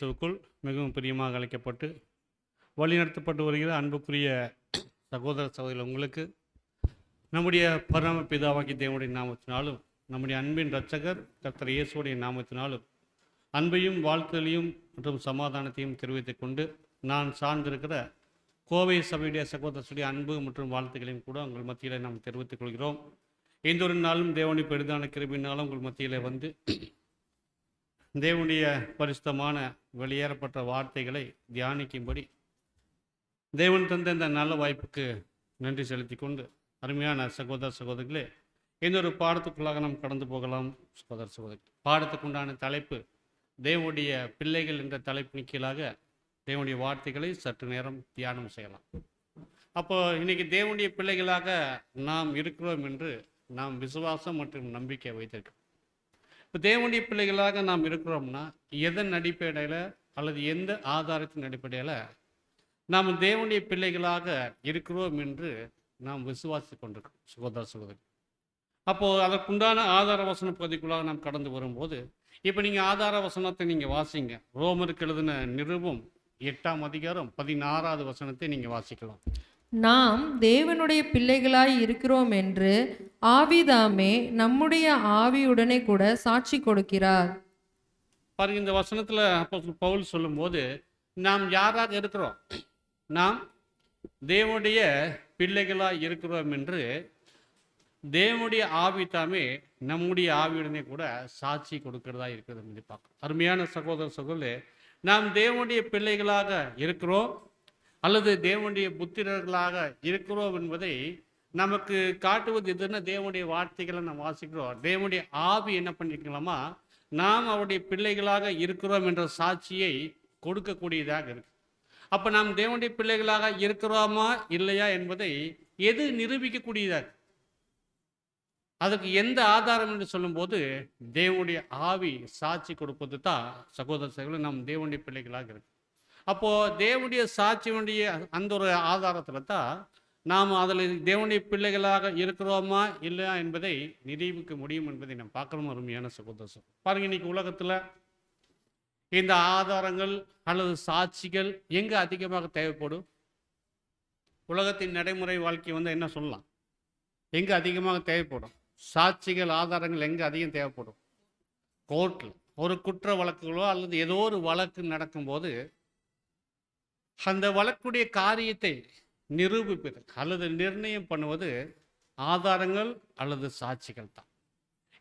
கிறிஸ்துவுக்குள் மிகவும் பிரியமாக அழைக்கப்பட்டு வழிநடத்தப்பட்டு வருகிற அன்புக்குரிய சகோதர சகோதரிகள் உங்களுக்கு நம்முடைய பரம பிதாவாகிய தேவனுடைய நாமத்தினாலும் நம்முடைய அன்பின் இரட்சகர் கர்த்தர் இயேசுவுடைய நாமத்தினாலும் அன்பையும் வாழ்த்துதலையும் மற்றும் சமாதானத்தையும் தெரிவித்துக் கொண்டு நான் சார்ந்திருக்கிற கோவை சபையுடைய சகோதரருடைய அன்பு மற்றும் வாழ்த்துக்களையும் கூட உங்கள் மத்தியில் நாம் தெரிவித்துக் கொள்கிறோம். எந்த ஒரு நாளும் தேவனுடைய பெரிதான கிருபையினாலும் உங்கள் மத்தியில் வந்து தேவனுடைய பரிசுத்தமான வெளியேறப்பட்ட வார்த்தைகளை தியானிக்கும்படி தேவன் தந்த இந்த நல்ல வாய்ப்புக்கு நன்றி செலுத்தி கொண்டு அருமையான சகோதர சகோதரிகளே, எந்த ஒரு பாடத்துக்குள்ளாக நாம் கடந்து போகலாம். சகோதர சகோதரி, பாடத்துக்குண்டான தலைப்பு தேவனுடைய பிள்ளைகள் என்ற தலைப்பின் கீழாக தேவனுடைய வார்த்தைகளை சற்று நேரம் தியானம் செய்யலாம். அப்போ இன்னைக்கு தேவனுடைய பிள்ளைகளாக நாம் இருக்கிறோம் என்று நாம் விசுவாசம் மற்றும் நம்பிக்கை வைத்திருக்கிறோம். இப்போ தேவனுடைய பிள்ளைகளாக நாம் இருக்கிறோம்னா எதன் அடிப்படையில் அல்லது எந்த ஆதாரத்தின் அடிப்படையில் நாம் தேவனுடைய பிள்ளைகளாக இருக்கிறோம் என்று நாம் விசுவாசி கொண்டிருக்கிறோம். சகோதர சகோதரி, அப்போது அதற்குண்டான ஆதார வசன பகுதிக்குள்ளாக நாம் கடந்து வரும்போது இப்போ நீங்கள் ஆதார வசனத்தை நீங்கள் வாசிங்க. ரோமருக்கு எழுதின நிருபம் 8ஆம் அதிகாரம் 16வது வசனத்தை நீங்கள் வாசிக்கலாம். நாம் தேவனுடைய பிள்ளைகளாய் இருக்கிறோம் என்று ஆவிதாமே நம்முடைய ஆவியுடனே கூட சாட்சி கொடுக்கிறார். பாருங்க, இந்த வசனத்தில் அப்போஸ்தலன் பவுல் சொல்லும்போது நாம் யாராக இருக்கிறோம்? நாம் தேவனுடைய பிள்ளைகளாக இருக்கிறோம் என்று தேவனுடைய ஆவிதாமே நம்முடைய ஆவியுடனே கூட சாட்சி கொடுக்கிறதா இருக்கிறது என்று பார்க்கணும். அருமையான சகோதர சகோதரே, நாம் தேவனுடைய பிள்ளைகளாக இருக்கிறோம் அல்லது தேவனுடைய புத்திரர்களாக இருக்கிறோம் என்பதை நமக்கு காட்டுவது எதுன்னா தேவனுடைய வார்த்தைகளை நாம் வாசிக்கிறோம். தேவனுடைய ஆவி என்ன பண்ணிருக்கலாமா, நாம் அவருடைய பிள்ளைகளாக இருக்கிறோம் என்ற சாட்சியை கொடுக்கக்கூடியதாக இருக்கு. அப்போ நாம் தேவனுடைய பிள்ளைகளாக இருக்கிறோமா இல்லையா என்பதை எது நிரூபிக்கக்கூடியதாக, அதுக்கு எந்த ஆதாரம் என்று சொல்லும்போது தேவனுடைய ஆவி சாட்சி கொடுப்பது தான் சகோதர சகோதரர்கள் நாம் தேவனுடைய பிள்ளைகளாக இருக்கு. அப்போது தேவனுடைய சாட்சியுடைய அந்த ஒரு ஆதாரத்தில் தான் நாம் அதில் தேவனுடைய பிள்ளைகளாக இருக்கிறோமா இல்லையா என்பதை நிரூபிக்க முடியும் என்பதை நாம் பார்க்கணும். அருமையான சகோதரர் பாருங்க, இன்னைக்கு உலகத்தில் இந்த ஆதாரங்கள் அல்லது சாட்சிகள் எங்கே அதிகமாக தேவைப்படும்? உலகத்தின் நடைமுறை வாழ்க்கை வந்து என்ன சொல்லலாம், எங்கே அதிகமாக தேவைப்படும்? சாட்சிகள் ஆதாரங்கள் எங்கே அதிகம் தேவைப்படும்? கோர்ட்டில் ஒரு குற்ற வழக்குகளோ அல்லது ஏதோ ஒரு வழக்கு நடக்கும்போது அந்த வழக்குடைய காரியத்தை நிரூபிப்பது அல்லது நிர்ணயம் பண்ணுவது ஆதாரங்கள் அல்லது சாட்சிகள் தான்.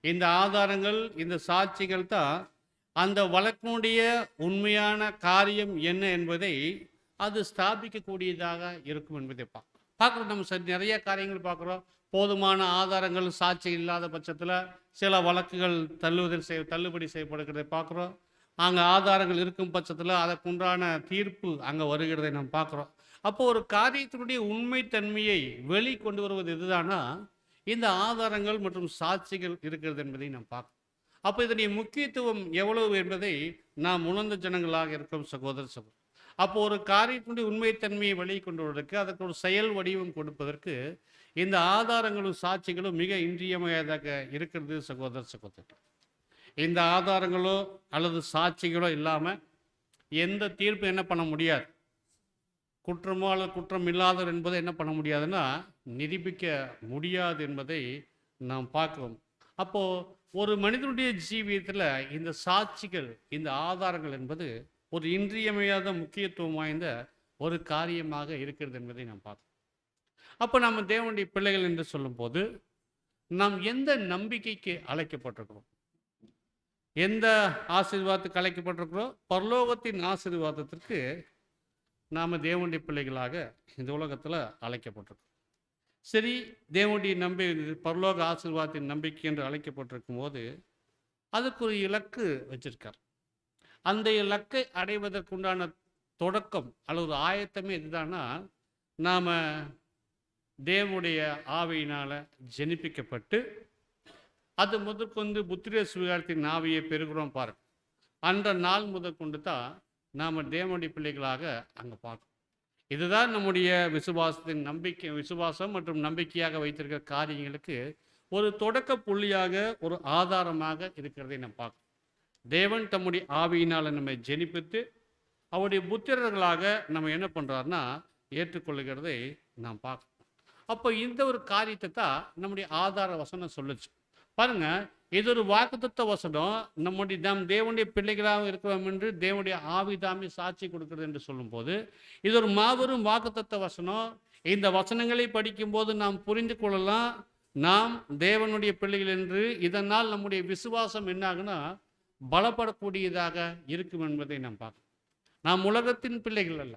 இந்த ஆதாரங்கள் இந்த சாட்சிகள் தான் அந்த வழக்கினுடைய உண்மையான காரியம் என்ன என்பதை அது ஸ்தாபிக்கக்கூடியதாக இருக்கும் என்பதை பார்க்குறோம். நம்ம நிறைய காரியங்கள் பார்க்குறோம். போதுமான ஆதாரங்கள் சாட்சி இல்லாத பட்சத்தில் சில வழக்குகள் தள்ளுபடி செய்யப்படுகிறதை பார்க்குறோம். அங்கே ஆதாரங்கள் இருக்கும் பட்சத்தில் அதற்குண்டான தீர்ப்பு அங்கே வருகிறதை நாம் பார்க்குறோம். அப்போ ஒரு காரியத்தினுடைய உண்மைத்தன்மையை வெளிக்கொண்டு வருவது எதுதானா இந்த ஆதாரங்கள் மற்றும் சாட்சிகள் இருக்கிறது என்பதை நாம் பார்க்கணும். அப்போ இதனுடைய முக்கியத்துவம் எவ்வளவு என்பதை நாம் உணர்ந்த ஜனங்களாக இருக்கிறோம் சகோதர சகோதரி. அப்போ ஒரு காரியத்தினுடைய உண்மைத்தன்மையை வெளிக்கொண்டு வருவதற்கு அதற்கு ஒரு செயல் வடிவம் கொடுப்பதற்கு இந்த ஆதாரங்களும் சாட்சிகளும் மிக இன்றியமையாதாக இருக்கிறது சகோதர சகோதரி. இந்த ஆதாரங்களோ அல்லது சாட்சிகளோ இல்லாமல் எந்த தீர்ப்பு என்ன பண்ண முடியாது. குற்றமோ அல்லது குற்றம் இல்லாதவர் என்பதை என்ன பண்ண முடியாதுன்னா நிரூபிக்க முடியாது என்பதை நாம் பார்க்கிறோம். அப்போது ஒரு மனிதனுடைய ஜீவியத்தில் இந்த சாட்சிகள் இந்த ஆதாரங்கள் என்பது ஒரு இன்றியமையாத முக்கியத்துவம் வாய்ந்த ஒரு காரியமாக இருக்கிறது என்பதை நாம் பார்க்கிறோம். அப்போ நம்ம தேவனுடைய பிள்ளைகள் என்று சொல்லும்போது நாம் எந்த நம்பிக்கைக்கு அழைக்கப்பட்டிருக்கிறோம்? எந்த ஆசீர்வாதத்துக்கு அழைக்கப்பட்டிருக்கிறோம்? பரலோகத்தின் ஆசீர்வாதத்திற்கு நாம் தேவனுடைய பிள்ளைகளாக இந்த உலகத்தில் அழைக்கப்பட்டிருக்கிறோம். சரி, தேவனுடைய பரலோக ஆசீர்வாதத்தின் நம்பிக்கை என்று அழைக்கப்பட்டிருக்கும் போது அதுக்கு ஒரு இலக்கு வச்சிருக்கார். அந்த இலக்கை அடைவதற்குண்டான தொடக்கம் அல்லது ஒரு ஆயத்தமே இதுதானா, நாம் தேவனுடைய ஆவியினால் ஜெனிப்பிக்கப்பட்டு அது முதற்கொண்டு புத்திர சுவிகாரத்தின் ஆவியை பெறுகிறோம் பாருங்க. அந்த நாள் முதற்கொண்டு தான் நாம் தேவனுடைய பிள்ளைகளாக அங்கே பார்க்கணும். இதுதான் நம்முடைய விசுவாசம் மற்றும் நம்பிக்கையாக வைத்திருக்கிற காரியங்களுக்கு ஒரு தொடக்க புள்ளியாக ஒரு ஆதாரமாக இருக்கிறதை நாம் பார்க்கணும். தேவன் தம்முடைய ஆவியினால் நம்மை ஜெனிப்பித்து அவருடைய புத்திரர்களாக நம்ம என்ன பண்ணுறாருன்னா ஏற்றுக்கொள்ளுகிறதை நாம் பார்க்கணும். அப்போ இந்த ஒரு காரியத்தை தான் நம்முடைய ஆதார வசனம் சொல்லுச்சு. பாருங்க, இது ஒரு வாக்குத்தத்த வசனம். நாம் தேவனுடைய பிள்ளைகளாக இருக்கிறோம் என்று தேவனுடைய ஆவி தாமே சாட்சி கொடுக்கிறது என்று சொல்லும்போது இது ஒரு மாபெரும் வாக்குத்தத்த வசனம். இந்த வசனங்களை படிக்கும்போது நாம் புரிந்து கொள்ளலாம், நாம் தேவனுடைய பிள்ளைகள் என்று. இதனால் நம்முடைய விசுவாசம் என்னாகுன்னா பலப்படக்கூடியதாக இருக்கும் என்பதை நாம் பார்க்கணும். நாம் உலகத்தின் பிள்ளைகள் அல்ல,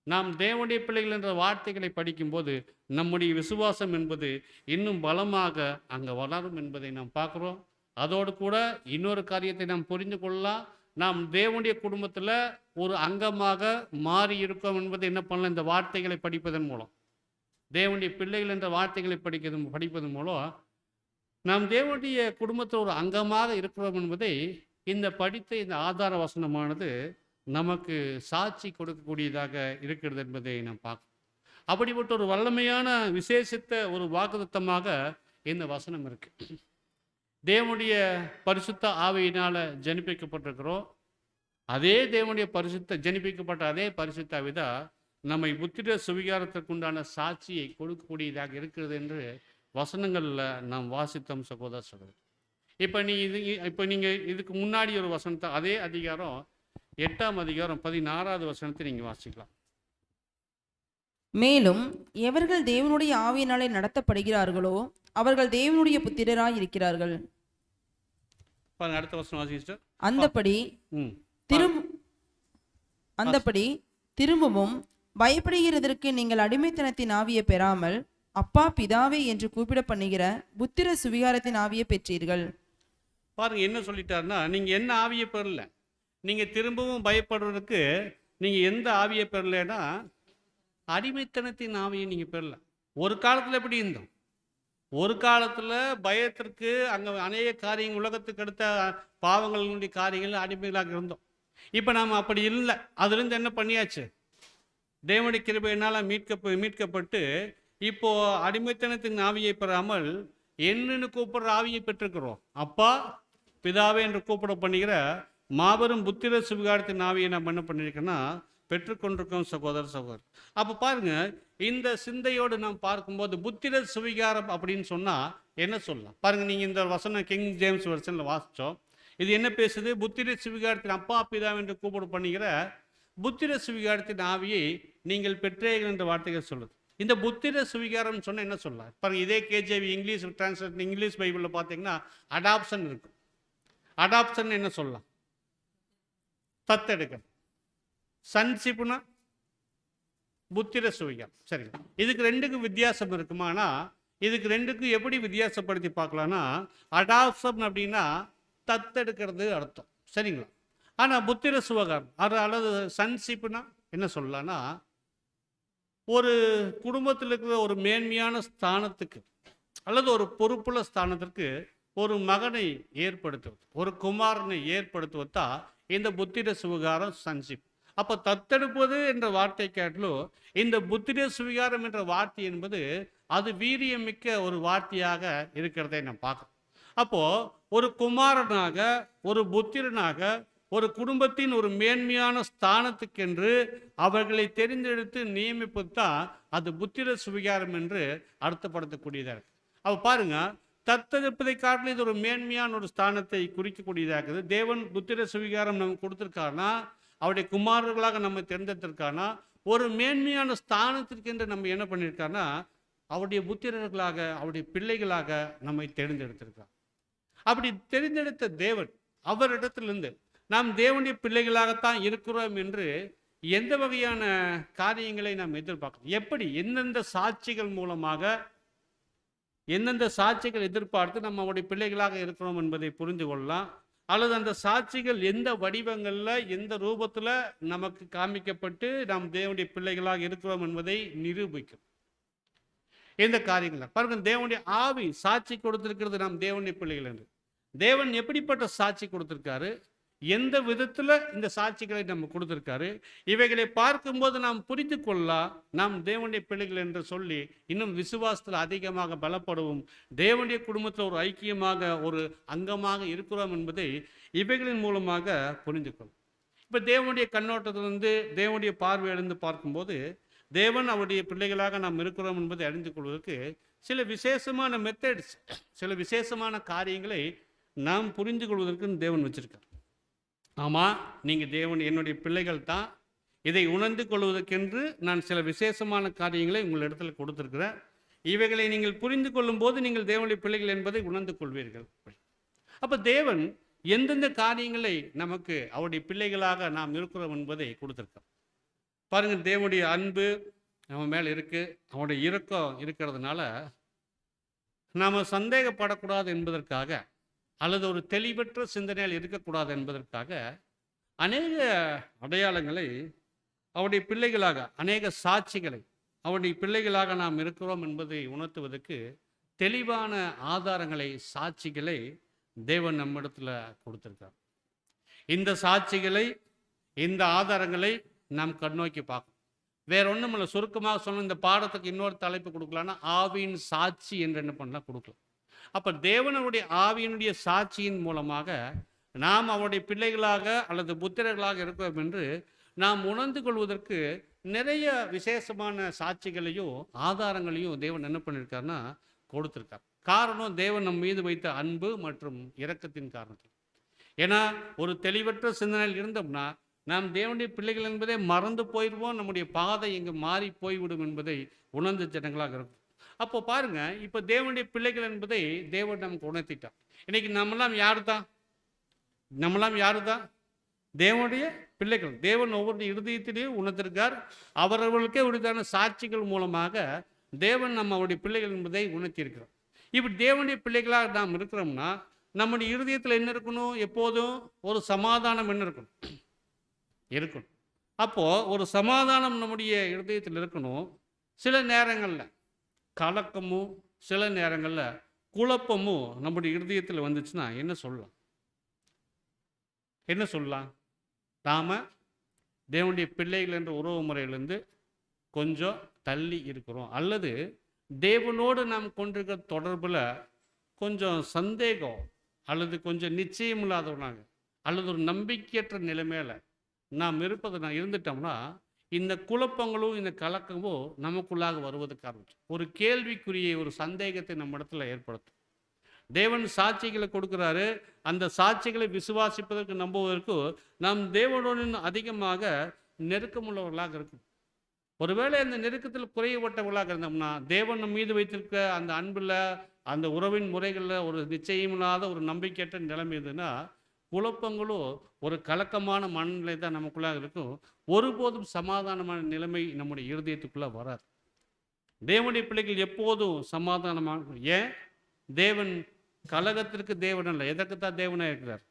நாம் தேவனுடைய பிள்ளைகள் என்ற வார்த்தைகளை படிக்கும்போது நம்முடைய விசுவாசம் என்பது இன்னும் பலமாக அங்கே வளரும் என்பதை நாம் பார்க்குறோம். அதோடு கூட இன்னொரு காரியத்தை நாம் புரிந்து கொள்ளலாம், நாம் தேவனுடைய குடும்பத்தில் ஒரு அங்கமாக மாறி இருக்கோம் என்பதை என்ன பண்ணலாம், இந்த வார்த்தைகளை படிப்பதன் மூலம், தேவனுடைய பிள்ளைகள் என்ற வார்த்தைகளை படிப்பதன் மூலம் நாம் தேவனுடைய குடும்பத்தில் ஒரு அங்கமாக இருக்கிறோம் என்பதை இந்த படித்த இந்த ஆதார வசனமானது நமக்கு சாட்சி கொடுக்கக்கூடியதாக இருக்கிறது என்பதை நாம் பார்க்கணும். அப்படிப்பட்ட ஒரு வல்லமையான விசேஷித்த ஒரு வாக்குத்தத்தமாக இந்த வசனம் இருக்கு. தேவனுடைய பரிசுத்த ஆவியினால் ஜனிப்பிக்கப்பட்டிருக்கிறோம். அதே தேவனுடைய ஜனிப்பிக்கப்பட்ட அதே பரிசுத்த ஆவி தான் நம்மை புத்திர சுவிகாரத்திற்குண்டான சாட்சியை கொடுக்கக்கூடியதாக இருக்கிறது என்று வசனங்களில் நாம் வாசித்தோம் சகோதர சகோதரர். இப்போ நீங்கள் இதுக்கு முன்னாடி ஒரு வசனத்தை அதே அதிகாரம் 8ஆம் அதிகாரம் 16வது வசனத்தை நீங்கள் வாசிக்கலாம். மேலும் எவர்கள் தேவனுடைய ஆவியினாலே நடத்தப்படுகிறார்களோ அவர்கள் தேவனுடைய புத்திரராய் இருக்கிறார்கள். அடுத்த வசனம் வாசிச்சிட்டு அந்தபடி திரும்பவும் பயப்படுகிறதற்கு நீங்கள் அடிமைத்தனத்தின் ஆவியை பெறாமல் அப்பா பிதாவே என்று கூப்பிட பண்ணுகிற புத்திர சுவிகாரத்தின் ஆவியை பெற்றீர்கள். பாருங்க, என்ன சொல்லிட்டாருன்னா, நீங்க என்ன ஆவியை பெறல, நீங்க திரும்பவும் பயப்படுறதுக்கு நீங்க எந்த ஆவியை பெறலன்னா அடிமைத்தனத்தின் ஆவியை நீங்க பெறல. ஒரு காலத்துல எப்படி இருந்தோம், ஒரு காலத்துல பயத்திற்கு அங்க அநேக காரியங்கள், உலகத்துக்கு அடுத்த பாவங்களுடைய காரியங்கள் அடிமைகளாக இருந்தோம். இப்ப நாம அப்படி இல்லை. அதுல இருந்து என்ன பண்ணியாச்சு, தேவனுடைய கிருபையினால மீட்கப்பட்டு இப்போ அடிமைத்தனத்தின் ஆவியை பெறாமல் என்னன்னு கூப்பிடுற ஆவியை பெற்றிருக்கிறோம். அப்பா பிதாவே என்று கூப்பிட பண்ணுகிற மாபெரும் புத்திர சுவிகாரத்தின் ஆவியை நம்ம என்ன பண்ணியிருக்கோன்னா பெற்றுக்கொண்டிருக்கோம் சகோதர சகோதரர். அப்போ பாருங்க, இந்த சிந்தையோடு நாம் பார்க்கும்போது புத்திர சுவிகாரம் அப்படின்னு சொன்னால் என்ன சொல்லலாம் பாருங்க. நீங்கள் இந்த வசனம் கிங் ஜேம்ஸ் வெர்ஷனில் வாசித்தோம். இது என்ன பேசுது, புத்திர சுவிகாரத்தின் அப்பா பிதா என்று கூப்பிட பண்ணுகிற புத்திர சுவிகாரத்தின் ஆவியை நீங்கள் பெற்றீர்கள் என்ற வார்த்தைகள் சொல்லுது. இந்த புத்திர சுவிகாரம் சொன்ன என்ன சொல்லலாம் பாருங்க. இதே கேஜேவி இங்கிலீஷ் டிரான்ஸ்லேட் இங்கிலீஷ் பைபிளில் பார்த்தீங்கன்னா அடாப்ஷன் இருக்கும். அடாப்ஷன் என்ன சொல்லலாம், தத்தெடுக்கிறது. சன்ஷிப்னா புத்திர சுவிகாரம். சரிங்க, இதுக்கு ரெண்டுக்கும் வித்தியாசம் இருக்குமானா இதுக்கு ரெண்டுக்கும் எப்படி வித்தியாசப்படுத்தி பார்க்கலாம்னா, அடாப்ஷன் அப்படின்னா தத்தெடுக்கிறது அர்த்தம், சரிங்களா. ஆனால் புத்திர சுவிகாரம் அல்லது சன்ஷிப்னா என்ன சொல்லலாம்னா ஒரு குடும்பத்தில் இருக்கிற ஒரு மேன்மையான ஸ்தானத்துக்கு அல்லது ஒரு பொறுப்புள்ள ஸ்தானத்திற்கு ஒரு மகனை ஏற்படுத்துவது, ஒரு குமாரனை ஏற்படுத்துவது தான் இந்த புத்திர சுவிகாரம் சன்ஷிப். அப்போ தத்தெடுப்பது என்ற வார்த்தை கேட்டாலும் இந்த புத்திர சுவிகாரம் என்ற வார்த்தை என்பது அது வீரியமிக்க ஒரு வார்த்தையாக இருக்கிறதை நாம் பார்க்கணும். அப்போ ஒரு குமாரனாக ஒரு புத்திரனாக ஒரு குடும்பத்தின் ஒரு மேன்மையான ஸ்தானத்துக்கென்று அவர்களை தெரிந்தெடுத்து நியமிப்பது தான் அது புத்திர சுவிகாரம் என்று அர்த்தப்படுத்தக்கூடியதாக இருக்கு. அப்போ பாருங்க, தத்தெடுப்பதை காட்டிலும் இது ஒரு மேன்மையான ஒரு ஸ்தானத்தை குறிக்கக்கூடியதாக இருக்குது. தேவன் புத்திர சுவிகாரம் நமக்கு கொடுத்துருக்காருனா, அவருடைய குமாரர்களாக நம்ம தேர்ந்தெடுத்திருக்காருனா, ஒரு மேன்மையான ஸ்தானத்திற்கென்று நம்ம என்ன பண்ணியிருக்காருனா அவருடைய புத்திரர்களாக அவருடைய பிள்ளைகளாக நம்மை தேர்ந்தெடுத்திருக்கார். அப்படி தெரிந்தெடுத்த தேவன் அவரிடத்திலிருந்து நாம் தேவனுடைய பிள்ளைகளாகத்தான் இருக்கிறோம் என்று எந்த வகையான காரியங்களை நாம் எதிர்பார்க்கணும், எப்படி எந்தெந்த சாட்சிகள் மூலமாக எந்தெந்த சாட்சிகள் எதிர்பார்த்து நம்ம அவருடைய பிள்ளைகளாக இருக்கிறோம் என்பதை புரிந்து கொள்ளலாம். அல்லது அந்த சாட்சிகள் எந்த வடிவங்களில் எந்த ரூபத்தில் நமக்கு காமிக்கப்பட்டு நாம் தேவனுடைய பிள்ளைகளாக இருக்கிறோம் என்பதை நிரூபிக்கும். எந்த காரியங்கள் பாருங்க, தேவனுடைய ஆவி சாட்சி கொடுத்திருக்கிறது நாம் தேவனுடைய பிள்ளைகள் என்று. தேவன் எப்படிப்பட்ட சாட்சி கொடுத்திருக்காரு, எந்த விதத்தில் இந்த சாட்சிகளை நம்ம கொடுத்துருக்காரு, இவைகளை பார்க்கும்போது நாம் புரிந்து கொள்ளலாம் நாம் தேவனுடைய பிள்ளைகள் என்று சொல்லி இன்னும் விசுவாசத்தில் அதிகமாக பலப்படவும், தேவனுடைய குடும்பத்தில் ஒரு ஐக்கியமாக ஒரு அங்கமாக இருக்கிறோம் என்பதை இவைகளின் மூலமாக புரிந்து கொள்ளும். இப்போ தேவனுடைய கண்ணோட்டத்திலிருந்து தேவனுடைய பார்வையிலிருந்து பார்க்கும்போது தேவன் அவருடைய பிள்ளைகளாக நாம் இருக்கிறோம் என்பதை அறிந்து கொள்வதற்கு சில விசேஷமான மெத்தட்ஸ், சில விசேஷமான காரியங்களை நாம் புரிந்து கொள்வதற்கு தேவன் வச்சிருக்கார். ஆமாம், நீங்கள் தேவன் என்னுடைய பிள்ளைகள் தான், இதை உணர்ந்து கொள்வதற்கென்று நான் சில விசேஷமான காரியங்களை உங்கள் இடத்துல கொடுத்துருக்கிறேன். இவைகளை நீங்கள் புரிந்து கொள்ளும் போது நீங்கள் தேவனுடைய பிள்ளைகள் என்பதை உணர்ந்து கொள்வீர்கள். அப்போ தேவன் எந்தெந்த காரியங்களை நமக்கு அவருடைய பிள்ளைகளாக நாம் இருக்கிறோம் என்பதை கொடுத்துருக்கார். பாருங்கள், தேவனுடைய அன்பு நம்ம மேலே இருக்குது, அவனுடைய இரக்கம் இருக்கிறதுனால நாம் சந்தேகப்படக்கூடாது என்பதற்காக அல்லது ஒரு தெளிவற்ற சிந்தனையில் இருக்கக்கூடாது என்பதற்காக அநேக அடையாளங்களை அவருடைய பிள்ளைகளாக, அநேக சாட்சிகளை அவருடைய பிள்ளைகளாக நாம் இருக்கிறோம் என்பதை உணர்த்துவதற்கு தெளிவான ஆதாரங்களை, சாட்சிகளை தேவன் நம்மிடத்தில் கொடுத்துருக்கார். இந்த சாட்சிகளை, இந்த ஆதாரங்களை நாம் கண்ணோக்கி பார்க்கணும். வேற ஒன்றும் இல்லை. சுருக்கமாக சொன்ன இந்த பாடத்துக்கு இன்னொரு தலைப்பு கொடுக்கலான்னா ஆவியின் சாட்சி என்று என்ன பண்ணலாம் கொடுக்கலாம். அப்போ தேவனுடைய ஆவியினுடைய சாட்சியின் மூலமாக நாம் அவருடைய பிள்ளைகளாக அல்லது புத்திரர்களாக இருக்கிறோம் என்று நாம் உணர்ந்து கொள்வதற்கு நிறைய விசேஷமான சாட்சிகளையும் ஆதாரங்களையும் தேவன் என்ன பண்ணியிருக்காருன்னா கொடுத்துருக்கார். காரணம், தேவன் நம் மீது வைத்த அன்பு மற்றும் இரக்கத்தின் காரணத்தில். ஏன்னா ஒரு தெளிவற்ற சிந்தனையில் இருந்தோம்னா நாம் தேவனுடைய பிள்ளைகள் என்பதை மறந்து போயிடுவோம், நம்முடைய பாதை இங்கு மாறி போய்விடும் என்பதை உணர்ந்த ஜனங்களாக இருக்கும். அப்போ பாருங்க, இப்போ தேவனுடைய பிள்ளைகள் என்பதை தேவன் நமக்கு உணர்த்திட்டார். இன்னைக்கு நம்மளாம் யாரு தான்? நம்மளாம் யாரு தான்? தேவனுடைய பிள்ளைகள். தேவன் ஒவ்வொரு இருதயத்திலையும் உணர்த்திருக்கார். அவர்களுக்கே உரித்தான சாட்சிகள் மூலமாக தேவன் நம்ம அவருடைய பிள்ளைகள் என்பதை உணர்த்தியிருக்கிறார். இப்படி தேவனுடைய பிள்ளைகளாக நாம் இருக்கிறோம்னா நம்முடைய இருதயத்தில் என்ன இருக்கணும்? எப்போதும் ஒரு சமாதானம் என்ன இருக்கணும்? இருக்கணும். அப்போது ஒரு சமாதானம் நம்முடைய இருதயத்தில் இருக்கணும். சில நேரங்களில் கலக்கமும், சில நேரங்களில் குழப்பமும் நம்முடைய இருதயத்தில் வந்துச்சுன்னா என்ன சொல்லலாம்? என்ன சொல்லலாம்? நாம் தேவனுடைய பிள்ளைகள் என்ற உறவு முறையிலேருந்து கொஞ்சம் தள்ளி இருக்கிறோம், அல்லது தேவனோடு நாம் கொண்டிருக்கிற தொடர்பில் கொஞ்சம் சந்தேகம் அல்லது கொஞ்சம் நிச்சயம் இல்லாதவனாங்க அல்லது ஒரு நம்பிக்கையற்ற நிலைமையில் நாம் இருந்துட்டோம்னா இந்த குழப்பங்களும் இந்த கலக்கமும் நமக்குள்ளாக வருவதற்கு ஆரம்பிச்சு ஒரு கேள்விக்குரிய ஒரு சந்தேகத்தை நம்ம இடத்துல ஏற்படுத்தும். தேவன் சாட்சிகளை கொடுக்குறாரு. அந்த சாட்சிகளை விசுவாசிப்பதற்கு, நம்புவதற்கு நாம் தேவனோடு அதிகமாக நெருக்கமுள்ளவர்களாக இருக்கும். ஒருவேளை அந்த நெருக்கத்தில் குறையப்பட்டவர்களாக இருந்தோம்னா தேவன் நம் மீது வைத்திருக்க அந்த அன்பில், அந்த உறவின் முறைகளில் ஒரு நிச்சயமில்லாத ஒரு நம்பிக்கையற்ற நிலைமை இருந்ததுன்னா குழப்பங்களும் ஒரு கலக்கமான மனநிலை தான் நமக்குள்ளாக இருக்கும். ஒருபோதும் சமாதானமான நிலைமை நம்முடைய இருதயத்துக்குள்ளே வராது. தேவனுடைய பிள்ளைகள் எப்போதும் சமாதானமாக. ஏன்? தேவன் கலகத்திற்கு தேவன் அல்ல. எதற்குத்தான் தேவனாக இருக்கிறார்?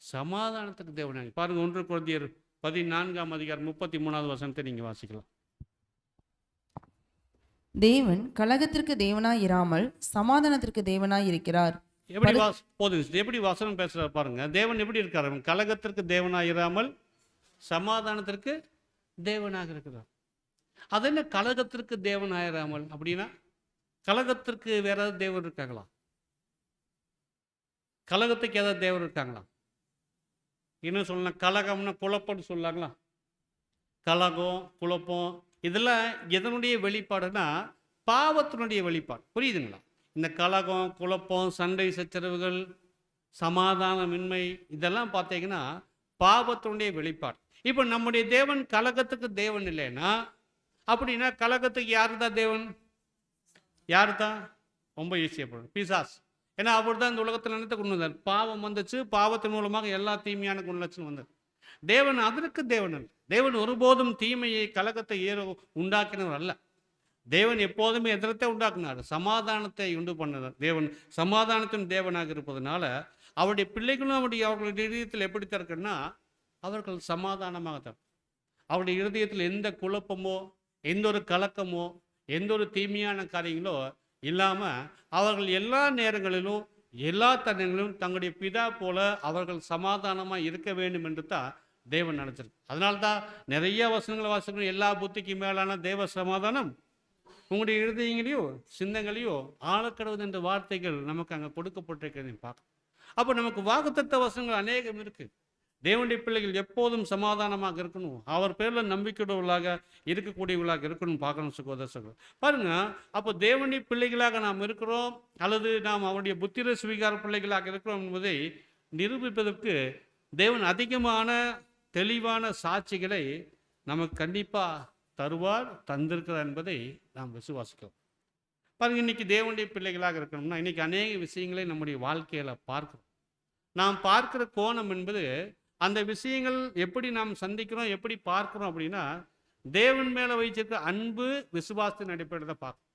சமாதானத்துக்கு தேவனாக. பாருங்கள், 1 கொரிந்தியர் 14:33 நீங்கள் வாசிக்கலாம். தேவன் கலகத்திற்கு தேவனாய் இராமல் சமாதானத்திற்கு தேவனாய் இருக்கிறார். எப்படி வசனம் பேசுறாரு பாருங்க. தேவன் எப்படி இருக்கார்? கலகத்திற்கு தேவனாக இராமல் சமாதானத்திற்கு தேவனாக இருக்கிறார். அது என்ன கலகத்திற்கு தேவனாயிராமல் அப்படின்னா? கலகத்திற்கு வேற ஏதாவது தேவன் இருக்காங்களா? கலகத்துக்கு ஏதாவது தேவன் இருக்காங்களா? இன்னும் சொல்லலாம், கலகம்னா குழப்பம்னு சொல்லாங்களா? கலகம், குழப்பம் இதெல்லாம் எதனுடைய வெளிப்பாடுனா பாவத்தினுடைய வெளிப்பாடு. புரியுதுங்களா? இந்த கலகம், குழப்பம், சண்டை சச்சரவுகள், சமாதானமின்மை இதெல்லாம் பார்த்தீங்கன்னா பாவத்தினுடைய வெளிப்பாடு. இப்போ நம்முடைய தேவன் கலகத்துக்கு தேவன் இல்லைன்னா அப்படின்னா கலகத்துக்கு யாரு தான் தேவன்? யாரு தான்? ரொம்ப ஈஸியாக போடும், பிசாஸ். ஏன்னா அவர் தான் இந்த உலகத்தில் நினைத்து கொண்டு வந்தார். பாவம் வந்துச்சு, பாவத்தின் மூலமாக எல்லா தீமையான குணலட்சணம் வந்தது. தேவன் அதற்கு தேவன் அல்ல. தேவன் ஒருபோதும் தீமையை, கலகத்தை உண்டாக்கினவர் அல்ல. தேவன் எப்போதுமே எதிரத்தை உண்டாக்குனார், சமாதானத்தை உண்டு பண்ணார். தேவன் சமாதானத்தின் தேவனாக இருப்பதனால அவருடைய பிள்ளைகளும் அவர்களுடைய இருதயத்தில் எப்படி தருக்குன்னா அவர்கள் சமாதானமாக தரும். அவருடைய இருதயத்தில் எந்த குழப்பமோ, எந்த ஒரு கலக்கமோ, எந்த ஒரு தீமையான காரியங்களோ இல்லாமல் அவர்கள் எல்லா நேரங்களிலும் எல்லா தருணங்களிலும் தங்களுடைய பிதா போல அவர்கள் சமாதானமாக இருக்க வேண்டும் என்று தான் தேவன் நினச்சிருக்கு. அதனால தான் நிறைய வசனங்களை வாசிக்கணும். எல்லா புத்திக்கு மேலான தேவ சமாதானம் உங்களுடைய இருதயங்களையோ சிந்தங்களையோ ஆழக்கடவுது என்ற வார்த்தைகள் நமக்கு அங்கே கொடுக்கப்பட்டிருக்கிறதையும் பார்க்கணும். அப்போ நமக்கு வாக்குத்தத்த வசனங்கள் அநேகம் இருக்குது. தேவனுடைய பிள்ளைகள் எப்போதும் சமாதானமாக இருக்கணும், அவர் பேரில் நம்பிக்கையுள்ளவர்களாக இருக்கக்கூடியவர்களாக இருக்கணும் பார்க்கணும் சகோதர சகோதரர். பாருங்க, அப்போ தேவனுடைய பிள்ளைகளாக நாம் இருக்கிறோம் அல்லது நாம் அவருடைய புத்திர சுவீகார பிள்ளைகளாக இருக்கிறோம் என்பதை நிரூபிப்பதற்கு தேவன் அதிகமான தெளிவான சாட்சிகளை நமக்கு கண்டிப்பாக தருவார், தந்திருக்கிறார் என்பதை நாம் விசுவாசிக்கிறோம். பாருங்க, இன்னைக்கு தேவனுடைய பிள்ளைகளாக இருக்கணும்னா இன்னைக்கு அநேக விஷயங்களை நம்முடைய வாழ்க்கையில் பார்க்கிறோம். நாம் பார்க்கிற கோணம் என்பது அந்த விஷயங்கள் எப்படி நாம் சந்திக்கிறோம், எப்படி பார்க்கிறோம் அப்படின்னா தேவன் மேலே வைச்சிருக்க அன்பு விசுவாசத்தின் அடிப்படையில் தான் பார்க்கணும்.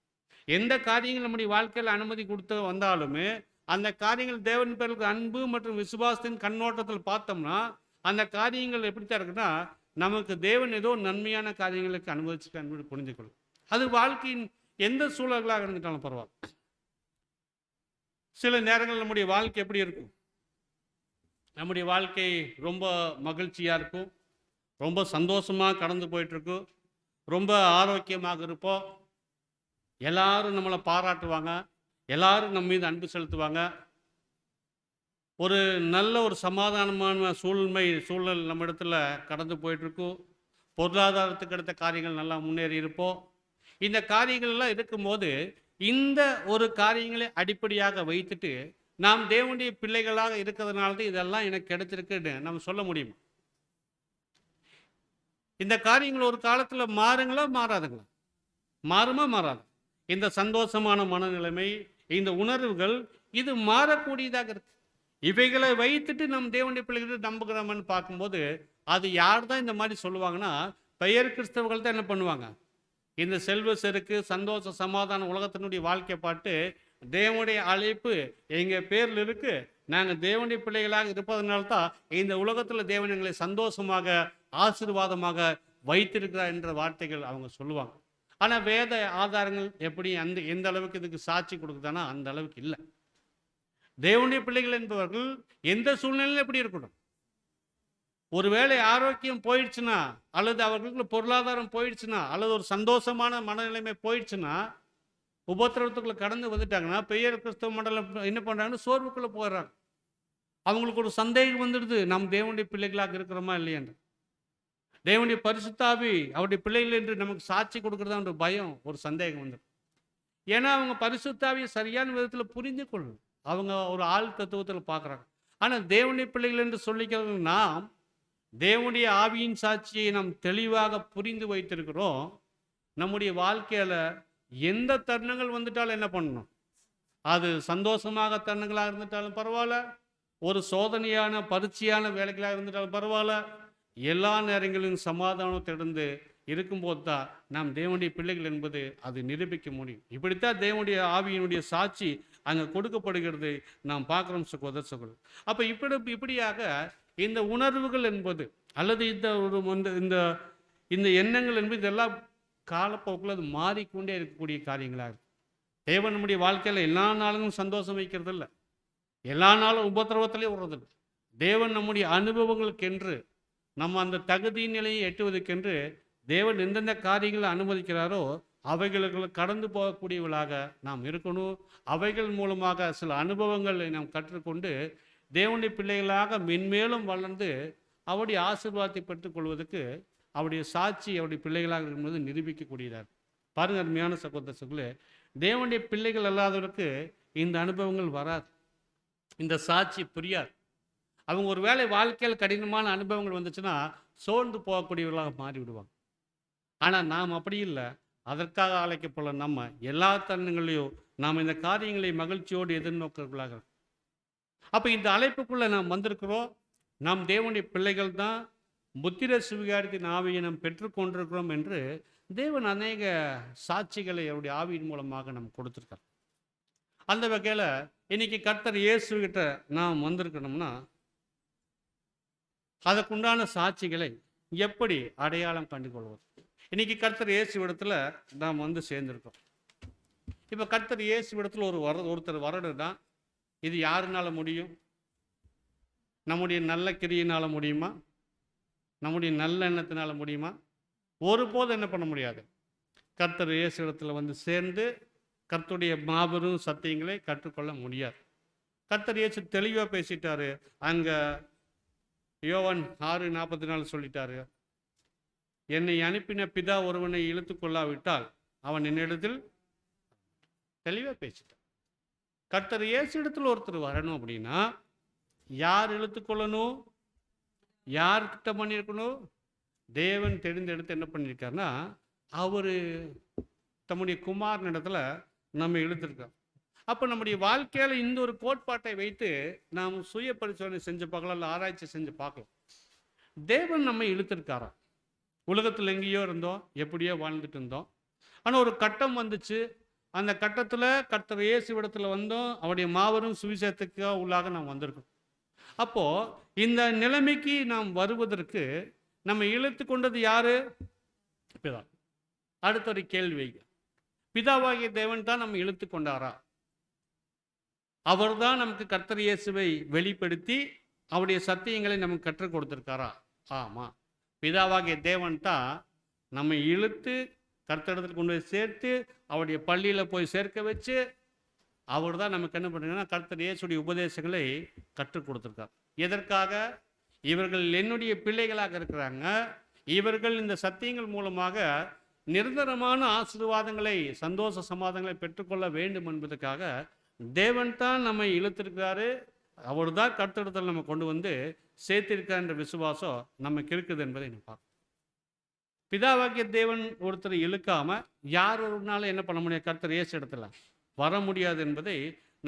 எந்த காரியங்கள் நம்முடைய வாழ்க்கையில் அனுமதி கொடுத்து வந்தாலுமே அந்த காரியங்கள் தேவன் பேருக்கு அன்பு மற்றும் விசுவாசத்தின் கண்ணோட்டத்தில் பார்த்தோம்னா அந்த காரியங்கள் எப்படித்தான் இருக்குன்னா நமக்கு தேவன் ஏதோ நன்மையான காரியங்களுக்கு அனுமதிச்சுட்டு அன்பு புரிஞ்சுக்கொள்ளும். அது வாழ்க்கையின் எந்த சூழல்களாக இருந்துட்டாலும் பரவாயில்ல. சில நேரங்கள் நம்முடைய வாழ்க்கை எப்படி இருக்கும், நம்முடைய வாழ்க்கை ரொம்ப மகிழ்ச்சியாக இருக்கும், ரொம்ப சந்தோஷமாக கடந்து போயிட்டுருக்கும், ரொம்ப ஆரோக்கியமாக இருப்போம், எல்லாரும் நம்மளை பாராட்டுவாங்க, எல்லாரும் நம்ம மீது அன்பு செலுத்துவாங்க, ஒரு நல்ல ஒரு சமாதானமான சூழல் நம்ம இடத்துல கடந்து போயிட்டுருக்கும், பொருளாதாரத்துக்கு அடுத்த காரியங்கள் நல்லா முன்னேறி இருப்போம். இந்த காரியங்கள்லாம் இருக்கும்போது இந்த ஒரு காரியங்களை அடிப்படையாக வைத்துட்டு நாம் தேவனுடைய பிள்ளைகளாக இருக்கிறதுனால தான் இதெல்லாம் எனக்கு கிடைச்சிருக்குன்னு நம்ம சொல்ல முடியும். இந்த காரியங்கள் ஒரு காலத்தில் மாறுங்களா மாறாதுங்களா? மாறுமா மாறாது. இந்த சந்தோஷமான மனநிலைமை, இந்த உணர்வுகள் இது மாறக்கூடியதாக இருக்கு. இவைகளை வைத்துட்டு நம் தேவனுடைய பிள்ளைகள் நம்புகிறோம்னு பார்க்கும்போது அது யார் தான் இந்த மாதிரி சொல்லுவாங்கன்னா பெயர் கிறிஸ்தவர்கள் தான் என்ன பண்ணுவாங்க, இந்த செல்வ செருக்கு சந்தோஷ சமாதான உலகத்தினுடைய வாழ்க்கை பாட்டு தேவனுடைய அழைப்பு எங்கள் பேரில் இருக்கு, நாங்கள் தேவனுடைய பிள்ளைகளாக இருப்பதனால தான் இந்த உலகத்தில் தேவன் எங்களை சந்தோஷமாக ஆசீர்வாதமாக வைத்திருக்கிறார் என்ற வார்த்தைகள் அவங்க சொல்லுவாங்க. ஆனால் வேத ஆதாரங்கள் எப்படி எந்த அளவுக்கு இதுக்கு சாட்சி கொடுக்குதானா அந்த அளவுக்கு இல்லை. தேவனுடைய பிள்ளைகள் என்பவர்கள் எந்த சூழ்நிலையில் எப்படி இருக்கணும், ஒருவேளை ஆரோக்கியம் போயிடுச்சுன்னா அல்லது அவர்களுக்கு பொருளாதாரம் போயிடுச்சுன்னா அல்லது ஒரு சந்தோஷமான மனநிலைமை போயிடுச்சுன்னா உபத்திரவத்துக்குள்ள கடந்து வந்துட்டாங்கன்னா பெயர் கிறிஸ்தவ மண்டலம் என்ன பண்ணுறாங்கன்னு சோர்வுக்குள்ளே போயிடுறாங்க. அவங்களுக்கு ஒரு சந்தேகம் வந்துடுது, நாம் தேவனுடைய பிள்ளைகளாக இருக்கிறோமா இல்லையென்று. தேவனுடைய பரிசுத்தாவி அவருடைய பிள்ளைகள் என்று நமக்கு சாட்சி கொடுக்குறதா ஒரு பயம், ஒரு சந்தேகம் வந்துடும். ஏன்னா அவங்க பரிசுத்தாவியை சரியான விதத்தில் புரிந்து கொள்ளணும், அவங்க ஒரு ஆள் தத்துவத்தில் பார்க்குறாங்க. ஆனால் தேவனுடைய பிள்ளைகள் என்று சொல்லிக்கிறது நாம் தேவனுடைய ஆவியின் சாட்சியை நாம் தெளிவாக புரிந்து வைத்திருக்கிறோம். நம்முடைய வாழ்க்கையில் எந்த தருணங்கள் வந்துட்டாலும் என்ன பண்ணணும், அது சந்தோஷமாக தருணங்களாக இருந்துட்டாலும் பரவாயில்ல, ஒரு சோதனையான பரீட்சையான வேலைகளாக இருந்துட்டாலும் பரவாயில்ல, எல்லா நேரங்களிலும் சமாதானத்திலிருந்து இருக்கும்போது தான் நாம் தேவனுடைய பிள்ளைகள் என்பது அது நிரூபிக்க முடியும். இப்படித்தான் தேவனுடைய ஆவியினுடைய சாட்சி அங்கே கொடுக்கப்படுகிறது நாம் பார்க்குறோம் சகோதர சகோதரர். அப்போ இப்படியாக இந்த உணர்வுகள் என்பது அல்லது இந்த எண்ணங்கள் என்பது இதெல்லாம் காலப்போக்கில் அது மாறிக்கொண்டே இருக்கக்கூடிய காரியங்களாக இருக்கு. தேவன் நம்முடைய வாழ்க்கையில் எல்லா நாளும் சந்தோஷம் வைக்கிறது இல்லை, எல்லா நாளும் உபத்திரவத்திலே விடுறதில்லை. தேவன் நம்முடைய அனுபவங்களுக்கென்று நம்ம அந்த தகுதி நிலையை எட்டுவதற்கென்று தேவன் எந்தெந்த காரியங்களை அனுமதிக்கிறாரோ அவைகளுக்கு கடந்து போகக்கூடியவர்களாக நாம் இருக்கணும். அவைகள் மூலமாக சில அனுபவங்களை நாம் கற்றுக்கொண்டு தேவனுடைய பிள்ளைகளாக மென்மேலும் வளர்ந்து அவருடைய ஆசீர்வாதத்தை பெற்றுக்கொள்வதற்கு அவருடைய சாட்சி அவருடைய பிள்ளைகளாக இருக்கும்போது நிரூபிக்கக்கூடியதாக. பாருங்கள் அருமையான சகோதர சகோதரர்களே, தேவனுடைய பிள்ளைகள் அல்லாதவருக்கு இந்த அனுபவங்கள் வராது, இந்த சாட்சி புரியாது. அவங்க ஒரு வேளை வாழ்க்கையில் கடினமான அனுபவங்கள் வந்துச்சுன்னா சோர்ந்து போகக்கூடியவர்களாக மாறிவிடுவாங்க. ஆனால் நாம் அப்படி இல்லை. அதற்காக அழைக்கப்பட நம்ம எல்லா தருணங்களையும் நாம் இந்த காரியங்களை மகிழ்ச்சியோடு எதிர்நோக்கிறவர்களாக. அப்போ இந்த அழைப்புக்குள்ளே நாம் வந்திருக்கிறோம். நாம் தேவனுடைய பிள்ளைகள் தான், புத்திர சுவிகாரத்தின் ஆவியை நாம் பெற்றுக்கொண்டிருக்கிறோம் என்று தேவன் அநேக சாட்சிகளை அவருடைய ஆவியின் மூலமாக நாம் கொடுத்துருக்கார். அந்த வகையில் இன்னைக்கு கர்த்தர் இயேசுகிட்ட நாம் வந்திருக்கணும்னா அதற்குண்டான சாட்சிகளை எப்படி அடையாளம் கண்டுகொள்வது? இன்னைக்கு கர்த்தர் இயேசு இடத்துல நாம் சேர்ந்திருக்கோம். இப்போ கர்த்தர் இயேசு இடத்துல ஒருத்தர் வரணும்னா இது யாருனால முடியும்? நம்முடைய நல்ல கிரியினால முடியுமா? நம்முடைய நல்ல எண்ணத்தினால முடியுமா? ஒருபோதும் என்ன பண்ண முடியாது. கர்த்தர் இயேசு இடத்துல வந்து சேர்ந்து கர்த்தருடைய மாபெரும் சத்தியங்களை கற்றுக்கொள்ள முடியாது. கர்த்தர் இயேசு தெளிவாக பேசிட்டாரு. அங்கே யோவான் 6:44 சொல்லிட்டாரு, என்னை அனுப்பின பிதா ஒருவனை இழுத்து கொள்ளாவிட்டால் அவன் என்னிடத்தில் தெளிவாக பேசிட்டார். கர்த்தர் இயேசு இடத்துல ஒருத்தர் வரணும் அப்படின்னா யார் இழுத்துக்கொள்ளணும்? யார்கிட்ட பண்ணியிருக்கணும்? தேவன் தெரிந்தெடுத்து என்ன பண்ணியிருக்காருன்னா அவர் தம்முடைய குமாரன் இடத்துல நம்ம இழுத்துருக்கோம். அப்போ நம்முடைய வாழ்க்கையில் இந்த ஒரு கோட்பாட்டை வைத்து நாம் சுய பரிசோதனை செஞ்சு பார்க்கலாம், இல்லை ஆராய்ச்சி செஞ்சு பார்க்கலாம். தேவன் நம்ம இழுத்துருக்காராம். உலகத்தில் எங்கேயோ இருந்தோம், எப்படியோ வாழ்ந்துட்டு இருந்தோம். ஆனால் ஒரு கட்டம் வந்துச்சு. அந்த கட்டத்தில் கர்த்தர் இயேசுவிடத்தில் வந்தோம். அவருடைய மாபெரும் சுவிசேஷத்துக்காக உள்ளாக நாம் வந்திருக்கோம். அப்போது இந்த நிலைமைக்கு நாம் வருவதற்கு நம்ம இழுத்து கொண்டது யாரு? பிதா. அடுத்த ஒரு கேள்வி, பிதாவாகிய தேவன் தான் நம்ம இழுத்து கொண்டாரா? அவர் தான் நமக்கு கர்த்தர் இயேசுவை வெளிப்படுத்தி அவருடைய சத்தியங்களை நமக்கு கற்றுக் கொடுத்திருக்காரா? ஆமாம். பிதாவாகிய தேவன் தான் நம்ம இழுத்து கர்த்தரிடத்தில் கொண்டு போய் சேர்த்து அவருடைய பள்ளியில் போய் சேர்க்க வச்சு அவர் தான் நமக்கு என்ன பண்ணுறீங்கன்னா கர்த்தர் இயேசுடைய உபதேசங்களை கற்றுக் கொடுத்துருக்கார். எதற்காக? இவர்கள் என்னுடைய பிள்ளைகளாக இருக்கிறாங்க. இவர்கள் இந்த சத்தியங்கள் மூலமாக நிரந்தரமான ஆசீர்வாதங்களை, சந்தோஷ சமாதானங்களை பெற்றுக்கொள்ள வேண்டும் என்பதற்காக தேவன் தான் நம்மை இழுத்திருக்கிறாரு. அவர் தான் கர்த்தரிடத்தில் நம்ம கொண்டு வந்து சேர்த்திருக்கார் என்ற விசுவாசம் நமக்கு இருக்குது என்பதை நம்ம பார்க்கணும். பிதாவாகிய தேவன் ஒருத்தர் இழுக்காம யார் ஒரு நாள் என்ன பண்ண முடியாது? கர்த்தர் இயேசு இடத்துல வர முடியாது என்பதை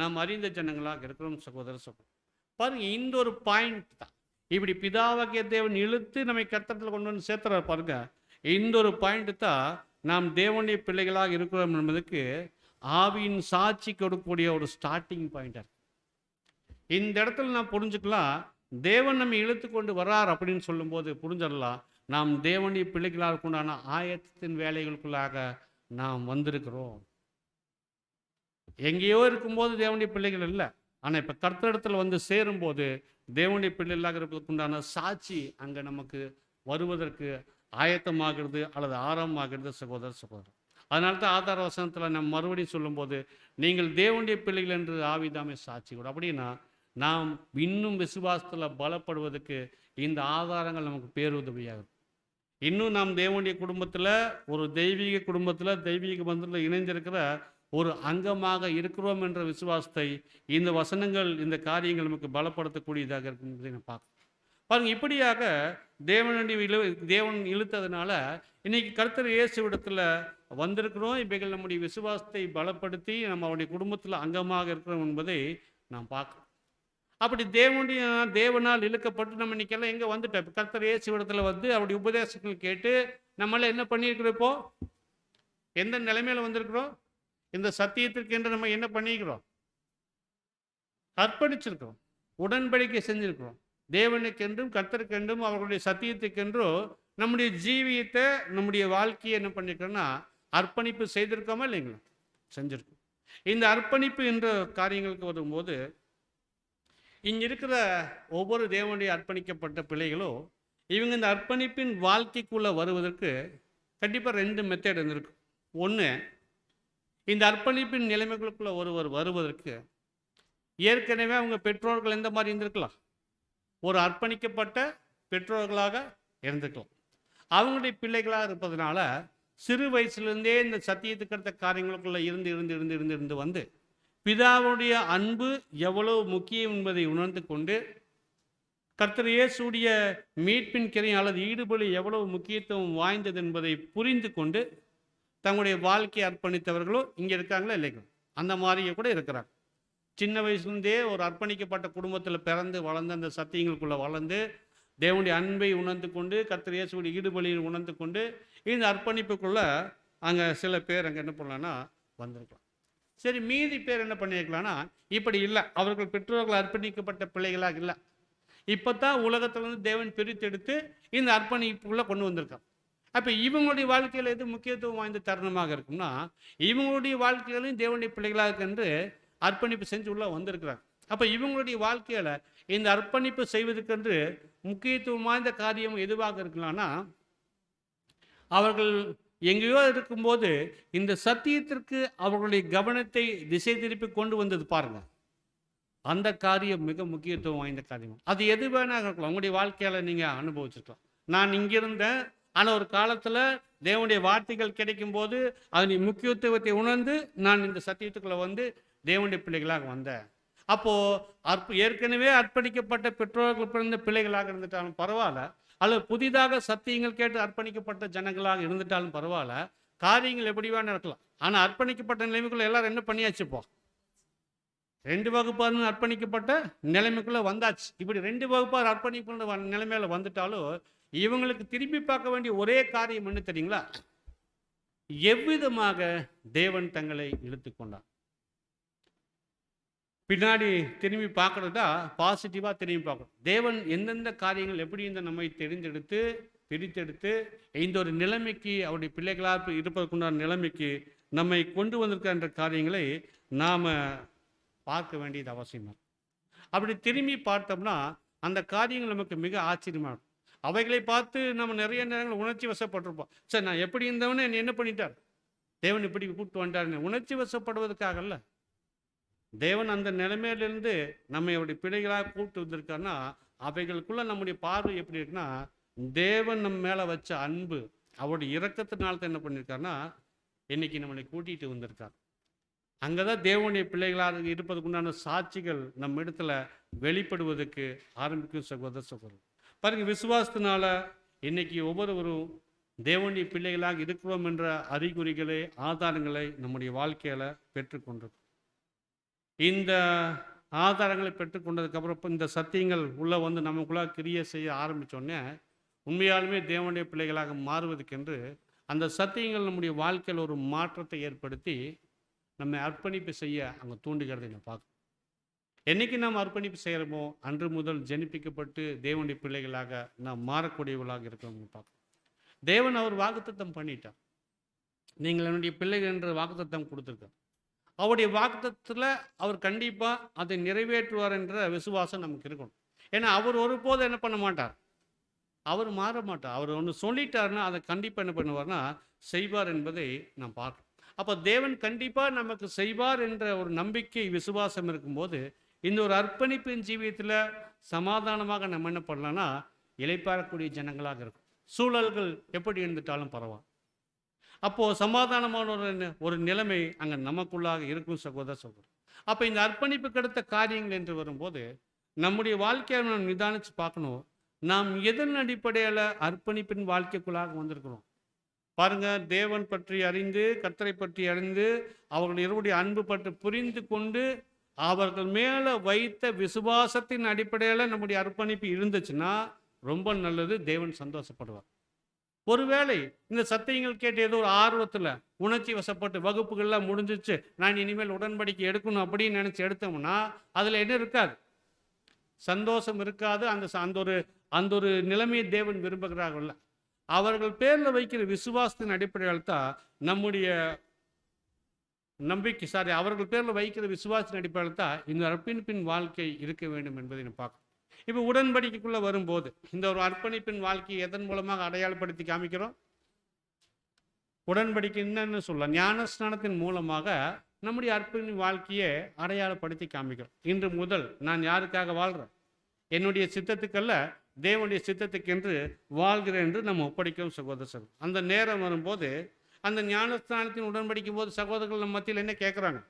நாம் அறிந்த ஜனங்களாக இருக்கிறோம். சகோதர சகோதரர் பாருங்க, இந்த ஒரு பாயிண்ட் தான். இப்படி பிதாவாகிய தேவன் இழுத்து நம்மை கர்த்தரிடத்தில் கொண்டு வந்து சேர்த்துறாரு பாருங்க. இந்த ஒரு பாயிண்ட் தான் நாம் தேவனுடைய பிள்ளைகளாக இருக்கிறோம் என்பதற்கு ஆவியின் சாட்சி கொடுக்கக்கூடிய ஒரு ஸ்டார்டிங் பாயிண்டாக. இந்த இடத்துல நான் புரிஞ்சுக்கலாம், தேவன் நம்ம இழுத்து கொண்டு வர்றார் அப்படின்னு சொல்லும்போது புரிஞ்சிடலாம், நாம் தேவனுடைய பிள்ளைகளாக கொண்டான ஆயத்தத்தின் வேலைகளுக்குள்ளாக நாம் வந்திருக்கிறோம். எங்கேயோ இருக்கும்போது தேவனுடைய பிள்ளைகள் இல்லை, ஆனால் இப்போ கர்த்தரிடத்தில் வந்து சேரும்போது தேவனுடைய பிள்ளைகளாக இருப்பதற்குண்டான சாட்சி அங்கே நமக்கு வருவதற்கு ஆயத்தமாகிறது அல்லது ஆரம்பமாகிறது. சகோதர சகோதரர், அதனால தான் ஆதார வசனத்தில் நம்ம மறுபடியும் சொல்லும்போது நீங்கள் தேவனுடைய பிள்ளைகள் என்று ஆவிதாமே சாட்சி கூட. அப்படின்னா நாம் இன்னும் விசுவாசத்தில் பலப்படுவதற்கு இந்த ஆதாரங்கள் நமக்கு பேருதவியாகும். இன்னும் நாம் தேவனுடைய குடும்பத்தில், ஒரு தெய்வீக குடும்பத்தில், தெய்வீக பந்தத்தில் இணைந்திருக்கிற ஒரு அங்கமாக இருக்கிறோம் என்ற விசுவாசத்தை இந்த வசனங்கள், இந்த காரியங்கள் நமக்கு பலப்படுத்தக்கூடியதாக இருக்கும் என்பதை நான் பார்க்கணும். பாருங்க, இப்படியாக தேவன் இழுத்ததுனால இன்னைக்கு கர்த்தர் இயேசுவிடத்தில் வந்திருக்கிறோம். இவைகள் நம்முடைய விசுவாசத்தை பலப்படுத்தி நம்ம அவருடைய குடும்பத்தில் அங்கமாக இருக்கிறோம் என்பதை நாம் பார்க்கணும். அப்படி தேவனால் இழுக்கப்பட்டு நம்ம இன்னைக்கெல்லாம் எங்கே வந்துட்டோம்? இப்போ கர்த்தர் இயேசுவிடத்தில் வந்து அவருடைய உபதேசங்கள் கேட்டு நம்மளாம் என்ன பண்ணியிருக்கிறோம்? இப்போ எந்த நிலைமையில வந்திருக்கிறோம்? இந்த சத்தியத்திற்கு என்று நம்ம என்ன பண்ணிக்கிறோம்? அர்ப்பணிச்சிருக்கிறோம், உடன்படிக்கை செஞ்சிருக்கிறோம். தேவனுக்கென்றும் கர்த்தருக்கென்றும் அவர்களுடைய சத்தியத்துக்கென்றும் நம்முடைய ஜீவியத்தை, நம்முடைய வாழ்க்கையை என்ன பண்ணியிருக்கோம்னா அர்ப்பணிப்பு செய்திருக்கோமா இல்லைங்களா? செஞ்சிருக்கோம். இந்த அர்ப்பணிப்பு என்ற காரியங்களுக்கு வரும்போது இங்கே இருக்கிற ஒவ்வொரு தேவனுடைய அர்ப்பணிக்கப்பட்ட பிள்ளைகளும் இவங்க இந்த அர்ப்பணிப்பின் வாழ்க்கைக்குள்ளே வருவதற்கு கண்டிப்பாக 2 மெத்தட் இருந்திருக்கு. ஒன்று, இந்த அர்ப்பணிப்பின் நிலைமைகளுக்குள்ள ஒருவர் வருவதற்கு ஏற்கனவே அவங்க பெற்றோர்கள் எந்த மாதிரி இருந்திருக்கலாம்? ஒரு அர்ப்பணிக்கப்பட்ட பெற்றோர்களாக இருந்திருக்கலாம். அவங்களுடைய பிள்ளைகளாக இருப்பதனால சிறு வயசுலேருந்தே இந்த சத்தியத்துக்கு அடுத்த காரியங்களுக்குள்ள இருந்து வந்து பிதாவுடைய அன்பு எவ்வளவு முக்கியம் என்பதை உணர்ந்து கொண்டு, கர்த்தர் இயேசுடைய மீட்பின் கிரியை அல்லது ஈடுபலி எவ்வளவு முக்கியத்துவம் வாய்ந்தது என்பதை புரிந்து கொண்டு தங்களுடைய வாழ்க்கையை அர்ப்பணித்தவர்களும் இங்கே இருக்காங்களா இல்லைங்களா? அந்த மாதிரியே கூட இருக்கிறாங்க. சின்ன வயசுலேருந்தே ஒரு அர்ப்பணிக்கப்பட்ட குடும்பத்தில் பிறந்து வளர்ந்து அந்த சத்தியங்களுக்குள்ளே வளர்ந்து தேவனுடைய அன்பை உணர்ந்து கொண்டு கர்த்தர் இயேசுடைய ஈடுபலியை உணர்ந்து கொண்டு இந்த அர்ப்பணிப்புக்குள்ளே அங்கே சில பேர் அங்கே என்ன பண்ணலான்னா வந்திருக்கலாம். சரி, மீதி பேர் என்ன பண்ணியிருக்கலாம்னா இப்படி இல்லை, அவர்கள் பெற்றோர்கள் அர்ப்பணிக்கப்பட்ட பிள்ளைகளாக இல்லை. இப்போ தான் உலகத்திலேருந்து தேவன் பிரித்தெடுத்து இந்த அர்ப்பணிப்புக்குள்ளே கொண்டு வந்திருக்கான். அப்போ இவங்களுடைய வாழ்க்கையில் எது முக்கியத்துவம் வாய்ந்த தருணமாக இருக்கும்னா, இவங்களுடைய வாழ்க்கையிலையும் தேவனுடைய பிள்ளைகளாக என்று அர்ப்பணிப்பு செஞ்சு உள்ள வந்திருக்கிறாங்க. அப்போ இவங்களுடைய வாழ்க்கையில் இந்த அர்ப்பணிப்பு செய்வதற்கென்று முக்கியத்துவம் வாய்ந்த காரியம் எதுவாக இருக்கலாம்னா, அவர்கள் எங்கேயோ இருக்கும்போது இந்த சத்தியத்திற்கு அவர்களுடைய கவனத்தை திசை திருப்பி கொண்டு வந்தது பாருங்க. அந்த காரியம் மிக முக்கியத்துவம் வாய்ந்த காரியம். அது எது வேணா இருக்கலாம். உங்களுடைய வாழ்க்கையில் நீங்கள் அனுபவிச்சிருக்கலாம். நான் இங்கே இருந்தேன், ஆனால் ஒரு காலத்தில் தேவனுடைய வார்த்தைகள் கிடைக்கும் போது அதனுடைய முக்கியத்துவத்தை உணர்ந்து நான் இந்த சத்தியத்துக்குள்ளே வந்து தேவனுடைய பிள்ளைகளாக வந்தேன். அப்போது ஏற்கனவே அர்ப்பணிக்கப்பட்ட பெற்றோர்கள் பிறந்த பிள்ளைகளாக இருந்துட்டாலும் பரவாயில்ல, அல்லது புதிதாக சத்தியங்கள் கேட்டு அர்ப்பணிக்கப்பட்ட ஜனங்களாக இருந்துட்டாலும் பரவாயில்ல, காரியங்கள் எப்படி வேணா இருக்கலாம். ஆனால் அர்ப்பணிக்கப்பட்ட நிலைமைக்குள்ள எல்லாரும் என்ன பண்ணியாச்சுப்போ, 2 வகுப்பாரும் அர்ப்பணிக்கப்பட்ட நிலைமைக்குள்ள வந்தாச்சு. இப்படி 2 வகுப்பார் அர்ப்பணிக்கப்பட்ட நிலைமையில வந்துட்டாலும் இவங்களுக்கு திரும்பி பார்க்க வேண்டிய ஒரே காரியம் என்ன தெரியுங்களா? எவ்விதமாக தேவன் தங்களை இழுத்து கொண்டார். பின்னாடி திரும்பி பார்க்கறதா பாசிட்டிவாக திரும்பி பார்க்கணும். தேவன் எந்தெந்த காரியங்கள் எப்படி இந்த நம்மை தெரிந்தெடுத்து பிரித்தெடுத்து இந்த ஒரு நிலைமைக்கு அவருடைய பிள்ளைகளாக இருப்பதற்குண்டான நிலைமைக்கு நம்மை கொண்டு வந்திருக்கின்ற காரியங்களை நாம் பார்க்க வேண்டியது அவசியமாக. அப்படி திரும்பி பார்த்தோம்னா அந்த காரியங்கள் நமக்கு மிக ஆச்சரியமாக இருக்கும். அவைகளை பார்த்து நம்ம நிறைய நேரங்கள் உணர்ச்சி வசப்பட்டிருப்போம். சார், நான் எப்படி இருந்தவனே என்ன பண்ணிட்டார், தேவன் இப்படி கூப்பிட்டு வந்துட்டாருன்னு உணர்ச்சி வசப்படுவதற்காகல்ல. தேவன் அந்த நிலைமையிலிருந்து நம்மை அவருடைய பிள்ளைகளாக கூப்பிட்டு வந்திருக்காருன்னா அவைகளுக்குள்ள நம்முடைய பார்வை எப்படி இருக்குன்னா, தேவன் நம்ம மேலே வச்ச அன்பு அவருடைய இரக்கத்தினால்தான் என்ன பண்ணியிருக்காருன்னா இன்னைக்கு நம்மளை கூட்டிகிட்டு வந்திருக்கார். அங்கே தான் தேவனுடைய பிள்ளைகளாக இருப்பதுக்குண்டான சாட்சிகள் நம்ம இடத்துல வெளிப்படுவதற்கு ஆரம்பிக்கும். சகோதரர் பாருங்க, விசுவாசத்தினால இன்னைக்கு ஒவ்வொருவரும் தேவனுடைய பிள்ளைகளாக இருக்கிறோம் என்ற அறிகுறிகளை ஆதாரங்களை நம்முடைய வாழ்க்கையில் பெற்றுக்கொண்டிருக்கோம். இந்த ஆதாரங்களை பெற்றுக்கொண்டதுக்கப்புறம் இந்த சத்தியங்கள் உள்ளே வந்து நமக்குள்ளே கிரியை செய்ய ஆரம்பித்தோடனே உண்மையாலுமே தேவனுடைய பிள்ளைகளாக மாறுவதற்கென்று அந்த சத்தியங்கள் நம்முடைய வாழ்க்கையில் ஒரு மாற்றத்தை ஏற்படுத்தி நம்ம அர்ப்பணிப்பு செய்ய அங்கே தூண்டுகிறதை நான் பார்க்கணும். என்றைக்கு நாம் அர்ப்பணிப்பு செய்கிறோமோ அன்று முதல் ஜெனிப்பிக்கப்பட்டு தேவனுடைய பிள்ளைகளாக நாம் மாறக்கூடியவர்களாக இருக்கிறவங்க பார்க்கணும். தேவன் அவர் வாக்குத்தத்தம் பண்ணிட்டார். நீங்கள் என்னுடைய பிள்ளைகள் என்ற வாக்குத்தத்தம் கொடுத்துருக்கார். அவருடைய வாக்குத்தத்தில் அவர் கண்டிப்பாக அதை நிறைவேற்றுவார் என்ற விசுவாசம் நமக்கு இருக்கணும். ஏன்னா அவர் ஒருபோதும் என்ன பண்ண மாட்டார், அவர் மாற மாட்டார். அவர் ஒன்று சொல்லிட்டாருன்னா அதை கண்டிப்பாக என்ன பண்ணுவார்னா செய்வார் என்பதை நாம் பார்க்கணும். அப்போ தேவன் கண்டிப்பாக நமக்கு செய்வார் என்ற ஒரு நம்பிக்கை விசுவாசம் இருக்கும்போது இந்த ஒரு அர்ப்பணிப்பின் ஜீவியத்தில் சமாதானமாக நம்ம என்ன பண்ணலாம்னா இளைப்பாறக்கூடிய ஜனங்களாக இருக்கும். சூழல்கள் எப்படி இருந்துட்டாலும் பரவாயில்ல. அப்போது சமாதானமான ஒரு நிலைமை அங்கே நமக்குள்ளாக இருக்கும். சகோதரர் அப்போ இந்த அர்ப்பணிப்புக்கு அடுத்த காரியங்கள் என்று வரும்போது நம்முடைய வாழ்க்கையை நாம் நிதானித்து பார்க்கணும். நாம் எதன் அடிப்படையில் அர்ப்பணிப்பின் வாழ்க்கைக்குள்ளாக வந்திருக்கிறோம் பாருங்க. தேவன் பற்றி அறிந்து கர்த்தரை பற்றி அறிந்து அவர்கள் இருவருடைய அன்பு பற்றி புரிந்து கொண்டு அவர்கள் மேலே வைத்த விசுவாசத்தின் அடிப்படையில் நம்முடைய அர்ப்பணிப்பு இருந்துச்சுன்னா ரொம்ப நல்லது. தேவன் சந்தோஷப்படுவார். ஒருவேளை இந்த சத்தியங்கள் கேட்டு ஏதோ ஒரு ஆர்வத்தில் உணர்ச்சி வசப்பட்டு வகுப்புகள்லாம் முடிஞ்சிச்சு, நான் இனிமேல் உடன்படிக்கை எடுக்கணும் அப்படின்னு நினச்சி எடுத்தோம்னா அதில் என்ன இருக்காது, சந்தோஷம் இருக்காது. அந்த ஒரு நிலைமையை தேவன் விரும்புகிறார்கள்ல. அவர்கள் பேரில் வைக்கிற விசுவாசத்தின் அடிப்படையில் தான் நம்முடைய நம்பிக்கை அவர்கள் பேரில் வைக்கிற விசுவாசத்தின் அடிப்படையில் தான் இந்த அர்ப்பணிப்பின் வாழ்க்கை இருக்க வேண்டும் என்பதை நான் பார்க்கணும். இப்போ உடன்படிக்கைக்குள்ளே வரும்போது இந்த ஒரு அர்ப்பணிப்பின் வாழ்க்கையை எதன் மூலமாக அடையாளப்படுத்தி காமிக்கிறோம்? உடன்படிக்கை என்னன்னு சொல்லலாம், ஞானஸ்நானத்தின் மூலமாக நம்முடைய அர்ப்பணிப்பின் வாழ்க்கையை அடையாளப்படுத்தி காமிக்கிறோம். இன்று முதல் நான் யாருக்காக வாழ்கிறேன், என்னுடைய சித்தத்துக்கல்ல தேவனுடைய சித்தத்துக்கு என்று வாழ்கிறேன் என்று நம்ம ஒப்படைக்கிறோம். சகோதரர் அந்த நேரம் வரும்போது அந்த ஞானஸ்தானத்தின் உடன்படிக்கும் போது சகோதரர்கள் நம்ம மத்தியில் என்ன கேட்குறாங்க,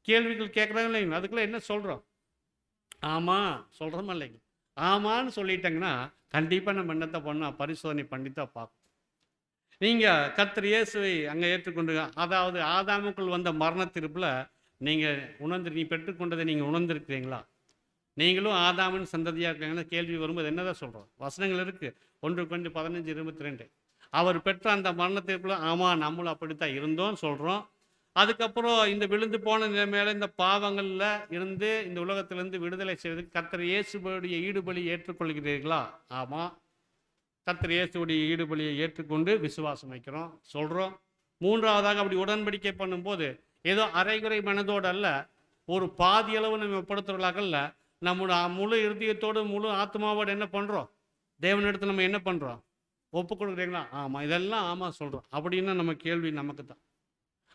கேள்விகள் கேட்குறாங்க இல்லைங்க. அதுக்குள்ளே என்ன சொல்கிறோம்? ஆமாம் சொல்கிறோமா இல்லைங்க? ஆமான்னு சொல்லிட்டாங்கன்னா கண்டிப்பாக நம்ம என்னத்தை பண்ணால் பரிசோதனை பண்ணித்தான் பார்க்கணும். நீங்கள் கர்த்தர் இயேசுவை அங்கே ஏற்றுக்கொண்டு, அதாவது ஆதாமுக்குள் வந்த மரண தீர்ப்பில் நீங்கள் நீ பெற்றுக்கொண்டதை நீங்கள் உணர்ந்திருக்கிறீங்களா? நீங்களும் ஆதாமின் சந்ததியாக இருக்காங்கன்னு கேள்வி வரும்போது என்னதான் சொல்கிறோம்? வசனங்கள் இருக்குது. 1 Corinthians 15:22 அவர் பெற்ற அந்த மரண தீர்ப்பில் ஆமாம் நம்மளும் அப்படித்தான் இருந்தோம்னு சொல்கிறோம். அதுக்கப்புறம் இந்த விழுந்து போன நிலைமையில இந்த பாவங்களில் இருந்து இந்த உலகத்திலிருந்து விடுதலை செய்வதற்கு கர்த்தர் இயேசுவுடைய ஈடுபலி ஏற்றுக்கொள்கிறீர்களா? ஆமாம், கர்த்தர் இயேசுவுடைய ஈடுபலியை ஏற்றுக்கொண்டு விசுவாசம் வைக்கிறோம் சொல்கிறோம். 3ஆவதாக அப்படி உடன்படிக்கை பண்ணும்போது ஏதோ அரைகுறை மனதோடு அல்ல, ஒரு பாதி அளவு நம்ம படுத்துறவர்களாகல, நம்மளோட முழு இருதயத்தோடு முழு ஆத்மாவோடு என்ன பண்ணுறோம், தேவனிடத்தில் நம்ம என்ன பண்ணுறோம், ஒப்பு கொடுக்குறீங்களா? ஆமாம், இதெல்லாம் ஆமாம் சொல்கிறோம் அப்படின்னா நம்ம கேள்வி நமக்கு தான்.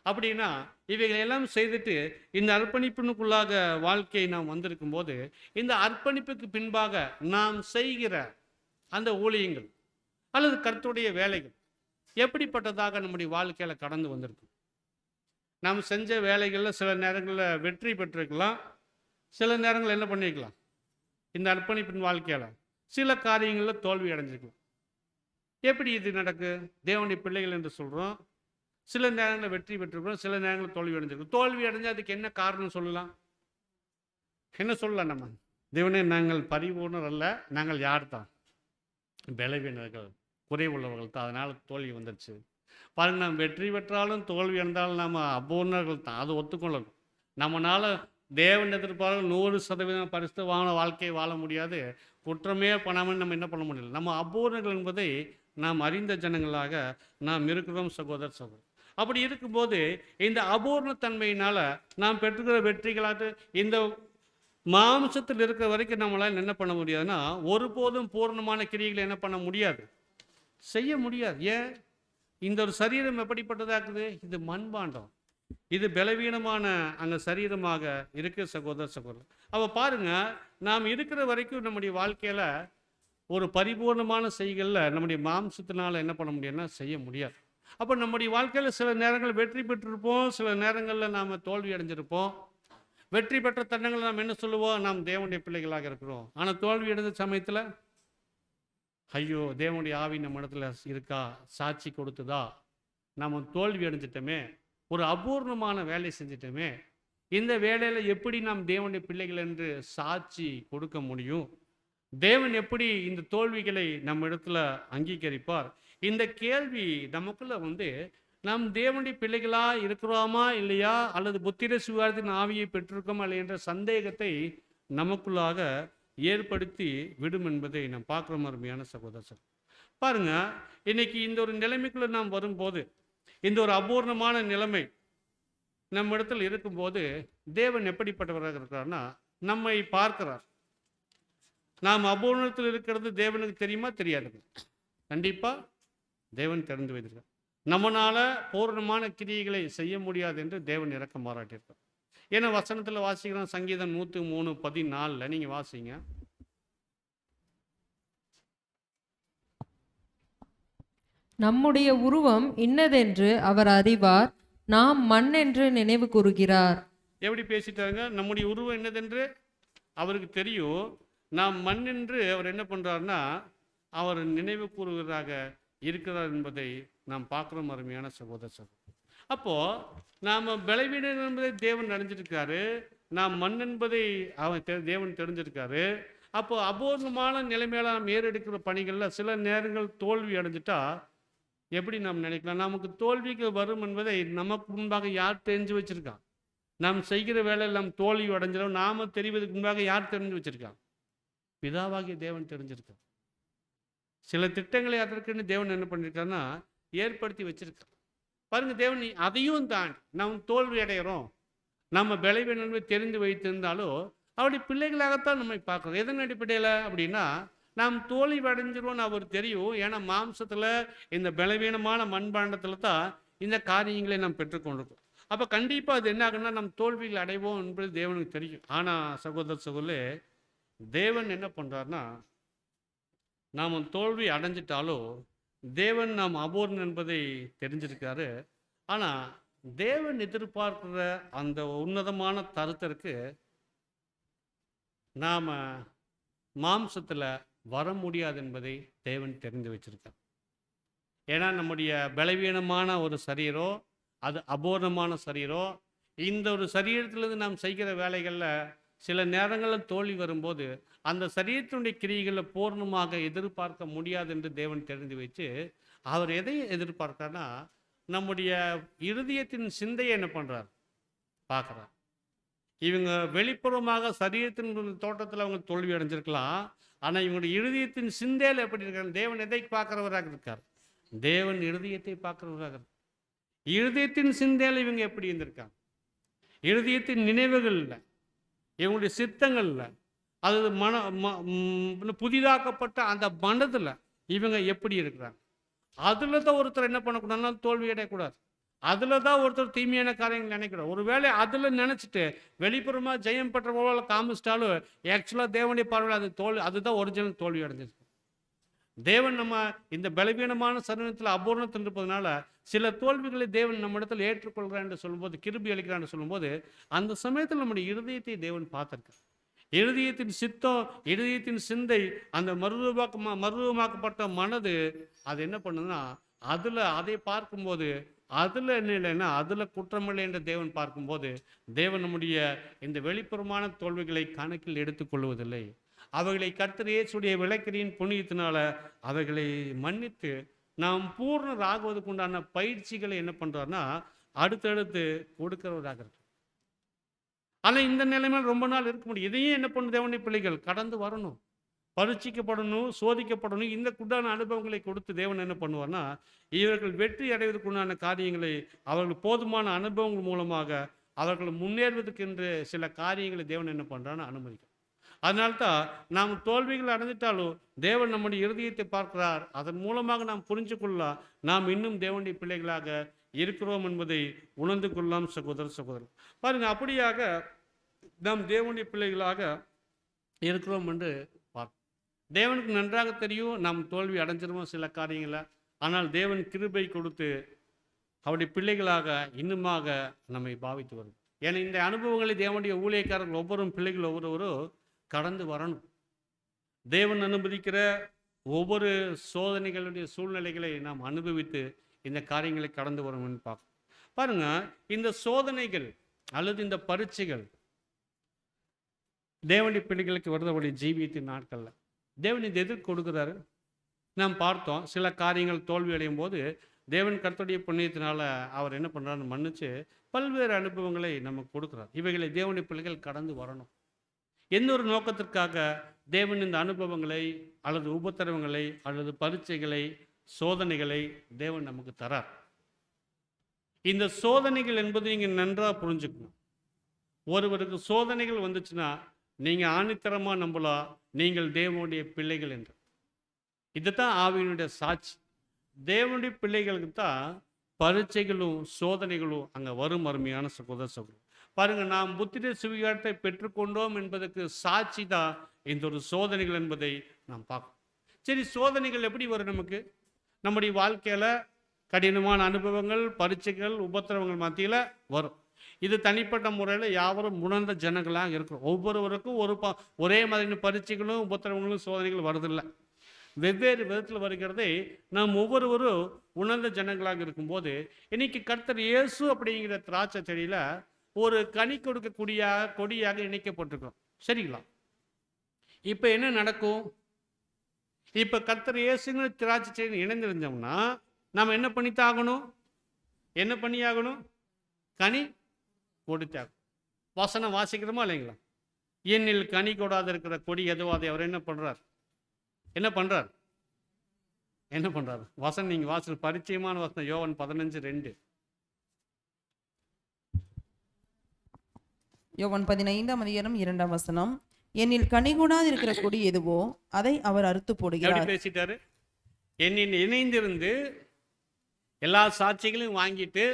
அப்படின்னா இவைகளை எல்லாம் செய்துட்டு இந்த அர்ப்பணிப்பினுக்குள்ளாக வாழ்க்கையை நாம் வந்திருக்கும் போது, இந்த அர்ப்பணிப்புக்கு பின்பாக நாம் செய்கிற அந்த ஊழியங்கள் அல்லது கர்த்தருடைய வேலைகள் எப்படிப்பட்டதாக நம்முடைய வாழ்க்கையில் கடந்து வந்திருக்கு. நாம் செஞ்ச வேலைகளில் சில நேரங்களில் வெற்றி பெற்றிருக்கலாம், சில நேரங்களில் என்ன பண்ணியிருக்கலாம், இந்த அர்ப்பணிப்பின் வாழ்க்கையில் சில காரியங்களில் தோல்வி அடைஞ்சிருக்கலாம். எப்படி இது நடக்கு? தேவனுடைய பிள்ளைகள் என்று சொல்கிறோம், சில நேரங்களில் வெற்றி பெற்றிருக்கிறோம், சில நேரங்களில் தோல்வி அடைஞ்சிருக்கோம். தோல்வி அடைஞ்சால் அதுக்கு என்ன காரணம் சொல்லலாம்? என்ன சொல்லலாம் நம்ம? தேவனே, நாங்கள் பரிபூர்ணர் அல்ல, நாங்கள் யார் தான்? பலவீனர்கள், குறைவுள்ளவர்கள் தான், அதனால் தோல்வி வந்துடுச்சு. பாருங்க, நாம் வெற்றி பெற்றாலும் தோல்வி அடைந்தாலும் நாம் அபூர்ணர்கள் தான், அது ஒத்துக்கொள்ளணும். நம்மளால் தேவன் எதிர்பார்க்க 100% பரிசுத்தமான வாழ்க்கையை வாழ முடியாது. குற்றமே பண்ணாமல் நம்ம என்ன பண்ண முடியல. நம்ம அபூர்ணர்கள் என்பதை நாம் அறிந்த ஜனங்களாக நாம் இருக்கிறோம் சகோதர சகோதரர். அப்படி இருக்கும்போது இந்த அபூர்ணத்தன்மையினால் நாம் பெற்றுக்கிற வெற்றிகளாட்டு இந்த மாம்சத்தில் இருக்கிற வரைக்கும் நம்மளால் என்ன பண்ண முடியாதுன்னா, ஒருபோதும் பூர்ணமான கிரியைகளை என்ன பண்ண முடியாது, செய்ய முடியாது. ஏன்? இந்த ஒரு சரீரம் எப்படிப்பட்டதாக்குது? இது மண்பாண்டம், இது பலவீனமான அங்கே சரீரமாக இருக்கு சகோதர சகோதரர். அப்போ பாருங்க, நாம் இருக்கிற வரைக்கும் நம்முடைய வாழ்க்கையில் ஒரு பரிபூர்ணமான செய்களில் நம்முடைய மாம்சத்தினால் என்ன பண்ண முடியும்னா செய்ய முடியாது. அப்போ நம்முடைய வாழ்க்கையில் சில நேரங்கள் வெற்றி பெற்றிருப்போம், சில நேரங்களில் நாம் தோல்வி அடைஞ்சிருப்போம். வெற்றி பெற்ற தருணங்கள் நாம் என்ன சொல்லுவோம், நாம் தேவனுடைய பிள்ளைகளாக இருக்கிறோம். ஆனால் தோல்வி அடைந்த சமயத்தில் ஐயோ, தேவனுடைய ஆவி நம்ம இடத்துல இருக்கா, சாட்சி கொடுத்துதா, நம்ம தோல்வி அடைஞ்சிட்டோமே, ஒரு அபூர்ணமான வேலை செஞ்சிட்டோமே, இந்த வேலையில் எப்படி நாம் தேவனுடைய பிள்ளைகள் என்று சாட்சி கொடுக்க முடியும்? தேவன் எப்படி இந்த தோல்விகளை நம்ம இடத்துல அங்கீகரிப்பார்? இந்த கேள்வி நமக்குள்ள நாம் தேவனுடைய பிள்ளைகளா இருக்கிறோமா இல்லையா, அல்லது புத்திர சுகாரத்தின் ஆவியை பெற்றிருக்கோமா இல்லை என்ற சந்தேகத்தை நமக்குள்ளாக ஏற்படுத்தி விடும் என்பதை நாம் பார்க்குற அருமையான சகோதரர். பாருங்க, இன்னைக்கு இந்த ஒரு நிலைமைக்குள்ள நாம் வரும்போது, இந்த ஒரு அபூர்ணமான நிலைமை நம்ம இடத்துல இருக்கும்போது தேவன் எப்படிப்பட்டவராக இருக்கிறார்னா, நம்மை பார்க்கிறார். நாம் அபூர்ணத்தில் இருக்கிறது தேவனுக்கு தெரியுமா தெரியாதுங்க? கண்டிப்பாக தேவன் தெரிந்து வைத்திருக்கார். நம்மளால பூர்ணமான கிரியைகளை செய்ய முடியாது என்று தேவன் இரக்கம் பாராட்டியிருக்கார். ஏன்னா வசனத்தில் வாசிக்கிறோம், சங்கீதம் 103:14 நீங்கள் வாசிங்க. நம்முடைய உருவம் இன்னதென்று அவர் அறிவார், நாம் மண் என்று நினைவு கூறுகிறார். எப்படி பேசிட்டாங்க? நம்முடைய உருவம் என்னதென்று அவருக்கு தெரியும், நாம் மண் என்று அவர் என்ன பண்ணுறாருன்னா அவர் நினைவு கூறுவதாக இருக்கிறார் என்பதை நாம் பார்க்குறோம் அருமையான சகோதர சகோதரர். அப்போது நாம் பலவீனம் என்பதை தேவன் அறிஞ்சிருக்காரு, நாம் மண் என்பதை தேவன் தெரிஞ்சிருக்காரு. அப்போ அபூர்வமான நிலைமையில நாம் ஏறெடுக்கிற பணிகளில் சில நேரங்கள் தோல்வி அடைஞ்சிட்டா எப்படி நாம் நினைக்கலாம்? நமக்கு தோல்விக்கு வரும் என்பதை நமக்கு முன்பாக யார் தெரிஞ்சு வச்சிருக்கான்? நாம் செய்கிற வேலையில் நாம் தோல்வி அடைஞ்சிடும் நாம தெரிவதற்கு முன்பாக யார் தெரிஞ்சு வச்சிருக்கான்? பிதாவாகிய தேவன் தெரிஞ்சிருக்கான். சில திட்டங்களை அதற்குன்னு தேவன் என்ன பண்ணியிருக்காருன்னா ஏற்படுத்தி வச்சிருக்கான். பாருங்க, தேவன் அதையும் தாண்டி நாம் தோல்வி அடைகிறோம், நம்ம பலவீனம் தெரிந்து வைத்திருந்தாலும் அவருடைய பிள்ளைகளாகத்தான் நம்மை பார்க்குறோம். எதன் அடிப்படையில் அப்படின்னா, நாம் தோல்வி அடைஞ்சிருவோம்னு அவர் தெரியும். ஏன்னா மாம்சத்தில் இந்த பலவீனமான மண்பாண்டத்தில் தான் இந்த காரியங்களை நாம் பெற்றுக்கொண்டிருக்கோம். அப்போ கண்டிப்பாக அது என்ன ஆகுன்னா நம் தோல்விகள் அடைவோம் என்பது தேவனுக்கு தெரியும். ஆனால் சகோதர சகோதரே, தேவன் என்ன பண்ணுறாருன்னா, நாம் தோல்வி அடைஞ்சிட்டாலும் தேவன் நாம் அபூர்ணம் என்பதை தெரிஞ்சிருக்காரு. ஆனால் தேவன் எதிர்பார்க்கிற அந்த உன்னதமான தருத்திற்கு நாம் மாம்சத்தில் வர முடியாது என்பதை தேவன் தெரிந்து வச்சிருக்கார். ஏன்னா நம்முடைய பலவீனமான ஒரு சரீரம், அது அபூர்ணமான சரீரம். இந்த ஒரு சரீரத்திலிருந்து நாம் செய்கிற வேலைகளில் சில நேரங்களில் தோல்வி வரும்போது அந்த சரீரத்தினுடைய கிரியைகளில் பூர்ணமாக எதிர்பார்க்க முடியாது என்று தேவன் தெரிந்து வச்சு அவர் எதை எதிர்பார்க்கிறார்னா, நம்முடைய இருதயத்தின் சிந்தையை என்ன பண்ணுறார் பார்க்குறார். இவங்க வெளிப்புறமாக சரீரத்தின் தோட்டத்தில் அவங்க தோல்வி அடைஞ்சிருக்கலாம், ஆனால் இவங்களுடைய இருதயத்தின் சிந்தையில் எப்படி இருக்காங்க? தேவன் எதை பார்க்குறவராக இருக்கார்? தேவன் இருதயத்தை பார்க்குறவராக இருக்கார். இருதயத்தின் சிந்தையில் இவங்க எப்படி இருந்திருக்காங்க? இருதயத்தின் நினைவுகள் இல்லை, இவங்களுடைய சித்தங்கள் இல்லை, அது புதிதாக்கப்பட்ட அந்த மனதில் இவங்க எப்படி இருக்கிறாங்க. அதில் தான் ஒருத்தர் என்ன பண்ணக்கூடாதுன்னா தோல்வி அடையக்கூடாது. அதில் தான் ஒருத்தர் தீமையான காரியங்கள் நினைக்கிறார். ஒருவேளை அதில் நினச்சிட்டு வெளிப்புறமாக ஜெயம் பெற்றவர்கள காமிச்சிட்டாலும் ஆக்சுவலாக தேவனுடைய பார்வையில் அது அதுதான் ஒரிஜினல் தோல்வி அடைஞ்சிருக்கு. தேவன் நம்ம இந்த பலவீனமான சரீரத்தில் அபூர்ணத்தில் இருப்பதனால சில தோல்விகளை தேவன் நம்ம இடத்துல ஏற்றுக்கொள்கிறான் என்று சொல்லும்போது, கிருபை அளிக்கிறான் என்று சொல்லும்போது, அந்த சமயத்தில் நம்முடைய இருதயத்தை தேவன் பார்த்திருக்கார். இருதயத்தின் சித்தம், இருதயத்தின் சிந்தை, அந்த மறுரூபமாக்கப்பட்ட மனது அது என்ன பண்ணுதுன்னா, அதில் அதை பார்க்கும்போது அதில் என்ன இல்லைன்னா அதில் குற்றமில்லை என்று தேவன் பார்க்கும்போது, தேவன் நம்முடைய இந்த வெளிப்புறமான தோல்விகளை கணக்கில் எடுத்துக்கொள்வதில்லை. அவைகளை கர்த்தர் இயேசுடைய விளக்கிரியின் புண்ணியத்தினால அவைகளை மன்னித்து நாம் பூர்ணர் ஆகுவதற்கு உண்டான பயிற்சிகளை என்ன பண்ணுறாருன்னா அடுத்தடுத்து கொடுக்கிறவராக இருக்கு. ஆனால் இந்த நிலைமையில் ரொம்ப நாள் இருக்க முடியும். இதையும் என்ன பண்ணும் தேவனுடைய பிள்ளைகள் கடந்து வரணும், பரீட்சிக்கப்படணும், சோதிக்கப்படணும். இந்த குண்டான அனுபவங்களை கொடுத்து தேவன் என்ன பண்ணுவார்னா இவர்கள் வெற்றி அடைவதற்குண்டான காரியங்களை அவர்கள் போதுமான அனுபவங்கள் மூலமாக அவர்கள் முன்னேறுவதற்கென்று சில காரியங்களை தேவன் என்ன பண்ணுறான்னு அனுமதிக்கும். அதனால்தான் நாம் தோல்விகள் அடைஞ்சிட்டாலும் தேவன் நம்முடைய இருதயத்தை பார்க்கிறார். அதன் மூலமாக நாம் புரிஞ்சு கொள்ளலாம் நாம் இன்னும் தேவனுடைய பிள்ளைகளாக இருக்கிறோம் என்பதை உணர்ந்து கொள்ளலாம். சகோதரர் பாருங்க, அப்படியாக நாம் தேவனுடைய பிள்ளைகளாக இருக்கிறோம் என்று பார்ப்போம். தேவனுக்கு நன்றாக தெரியும் நாம் தோல்வி அடைஞ்சிருவோம் சில காரியங்களை. ஆனால் தேவன் கிருபை கொடுத்து அவருடைய பிள்ளைகளாக இன்னுமாக நம்மை பாவித்து வரும். ஏன்னா இந்த அனுபவங்களை தேவனுடைய ஊழியக்காரர்கள் ஒவ்வொரு பிள்ளைகள் ஒவ்வொருவரும் கடந்து வரணும். தேவன் அனுமதிக்கிற ஒவ்வொரு சோதனைகளுடைய சூழ்நிலைகளை நாம் அனுபவித்து இந்த காரியங்களை கடந்து வரணும்னு பார்க்கணும். பாருங்க, இந்த சோதனைகள் அல்லது இந்த பரீட்சைகள் தேவனுடைய பிள்ளைகளுக்கு வருதவருடைய ஜீவியத்தின் நாட்களில் தேவன் இதை எதிர்த்து கொடுக்குறாரு. நாம் பார்த்தோம், சில காரியங்கள் தோல்வி அடையும் போது தேவன் கர்த்தருடைய புண்ணியத்தினால அவர் என்ன பண்ணுறாருன்னு மன்னிச்சு பல்வேறு அனுபவங்களை நமக்கு கொடுக்குறார். இவைகளை தேவனுடைய பிள்ளைகள் கடந்து வரணும். எந்த ஒரு நோக்கத்திற்காக தேவன் இந்த அனுபவங்களை அல்லது உபத்திரவங்களை அல்லது பரீட்சைகளை சோதனைகளை தேவன் நமக்கு தரார். இந்த சோதனைகள் என்பது நீங்கள் நன்றாக புரிஞ்சுக்கணும். ஒருவருக்கு சோதனைகள் வந்துச்சுன்னா நீங்கள் ஆணித்தரமாக நம்பலாம் நீங்கள் தேவனுடைய பிள்ளைகள் என்று. இதுதான் ஆவியினுடைய சாட்சி. தேவனுடைய பிள்ளைகளுக்கு தான் பரீட்சைகளும் சோதனைகளும் அங்கே வரும். அருமையான சகோதரர் பாருங்க, நாம் புத்திர சுவிகாரத்தை பெற்றுக்கொண்டோம் என்பதற்கு சாட்சி தான் இந்த ஒரு சோதனைகள் என்பதை நாம் பார்க்கணும். சரி, சோதனைகள் எப்படி வரும்? நமக்கு நம்முடைய வாழ்க்கையில் கடினமான அனுபவங்கள், பரீட்சைகள், உபத்திரவங்கள் மத்தியில் வரும். இது தனிப்பட்ட முறையில் யாவரும் உணர்ந்த ஜனங்களாக இருக்கிறோம். ஒவ்வொருவருக்கும் ஒரே மாதிரியான பரீட்சைகளும் உபத்திரவங்களும் சோதனைகள் வருதில்லை. வெவ்வேறு விதத்தில் வருகிறதை நாம் ஒவ்வொருவரும் உணர்ந்த ஜனங்களாக இருக்கும்போது, இன்னைக்கு கர்த்தர் இயேசு அப்படிங்கிற திராட்சை செடியில் ஒரு கனி கொடுக்கக்கூடிய கொடியாக இணைக்கப்பட்டிருக்கிறோம். சரிங்களா? இப்போ என்ன நடக்கும்? இப்போ கர்த்தர் இயேசுங்கிற திராட்சை செடி இணைந்திருந்தோம்னா நாம் என்ன பண்ணித்தாகணும்? என்ன பண்ணியாகணும்? கனி கொடுத்தாகும். வசனம் வாசிக்கிறோமா இல்லைங்களா? என்னில் கனி கொடாது இருக்கிற கொடி எதுவோ அதை அவர் என்ன பண்ணுறார்? என்ன பண்ணுறார்? என்ன பண்ணுறாரு? வசனம் நீங்கள் வாசல் பரிச்சயமான வசனம் யோவான் 15:2. யோவான் 15:2 என்னில் கனி கூடாது இருக்கிற கொடி எதுவோ அதை அவர் அறுத்து போடுகிறார். பேசிட்டாரு. என்னில் இணைந்திருந்து எல்லா சாட்சிகளையும் வாங்கிட்டு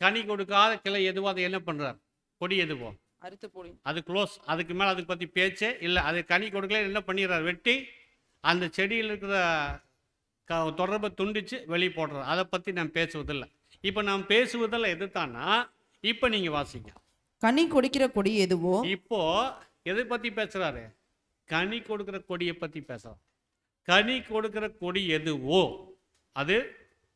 கனி கொடுக்காத கிளை எதுவோ அதை என்ன பண்றார்? கொடி எதுவோ அறுத்து போடு. அது க்ளோஸ். அதுக்கு மேலே அதை பற்றி பேச்சே இல்லை. அது கனி கொடுக்கல என்ன பண்ணிடுறார்? வெட்டி அந்த செடியில் இருக்கிற தொடர்பை துண்டிச்சு வெளியே போடுறார். அதை பற்றி நான் பேசுவதில்லை. இப்போ நாம் பேசுவதில் எதுத்தானா? இப்போ நீங்கள் வாசிங்க. கனி கொடுக்கிற கொடி எதுவோ. இப்போ எதை பற்றி பேசுகிறாரு? கனி கொடுக்கிற கொடியை பற்றி பேசுகிறார். கனி கொடுக்கிற கொடி எதுவோ அது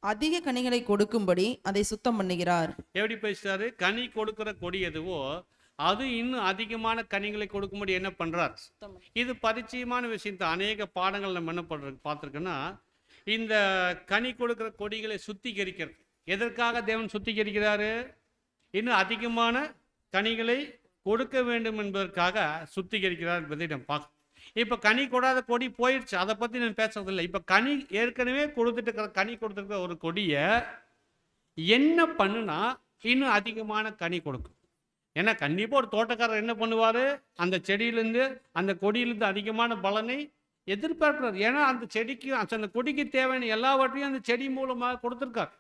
அதிக கனிகளை கொடுக்கும்படி அதை சுத்தம் பண்ணுகிறார். எப்படி பேசுறாரு? கனி கொடுக்கிற கொடி எதுவோ அது இன்னும் அதிகமான கனிகளை கொடுக்கும்படி என்ன பண்றார்? இது பரிச்சயமான விஷயம் தான். அநேக பாடங்கள் நம்ம என்ன பார்த்துருக்கோன்னா, இந்த கனி கொடுக்கிற கொடிகளை சுத்திகரிக்கிறது. எதற்காக தேவன் சுத்திகரிக்கிறாரு? இன்னும் அதிகமான கனிகளை கொடுக்க வேண்டும் என்பதற்காக சுத்திகரிக்கிறார் என்பதை நம்ம பார்க்கணும். இப்போ கனி கொடாத கொடி போயிடுச்சு, அதை பற்றி நான் பேசுறதில்லை. இப்போ கனி ஏற்கனவே கொடுத்துட்டு கனி கொடுத்துருக்கிற ஒரு கொடியை என்ன பண்ணுனா இன்னும் அதிகமான கனி கொடுக்கும். ஏன்னா கண்டிப்பாக ஒரு தோட்டக்காரர் என்ன பண்ணுவார், அந்த செடியிலேருந்து அந்த கொடியிலேருந்து அதிகமான பலனை எதிர்பார்க்கிறார். ஏன்னா அந்த செடிக்கு அந்த கொடிக்கு தேவையான எல்லாவற்றையும் அந்த செடி மூலமாக கொடுத்துருக்கார்.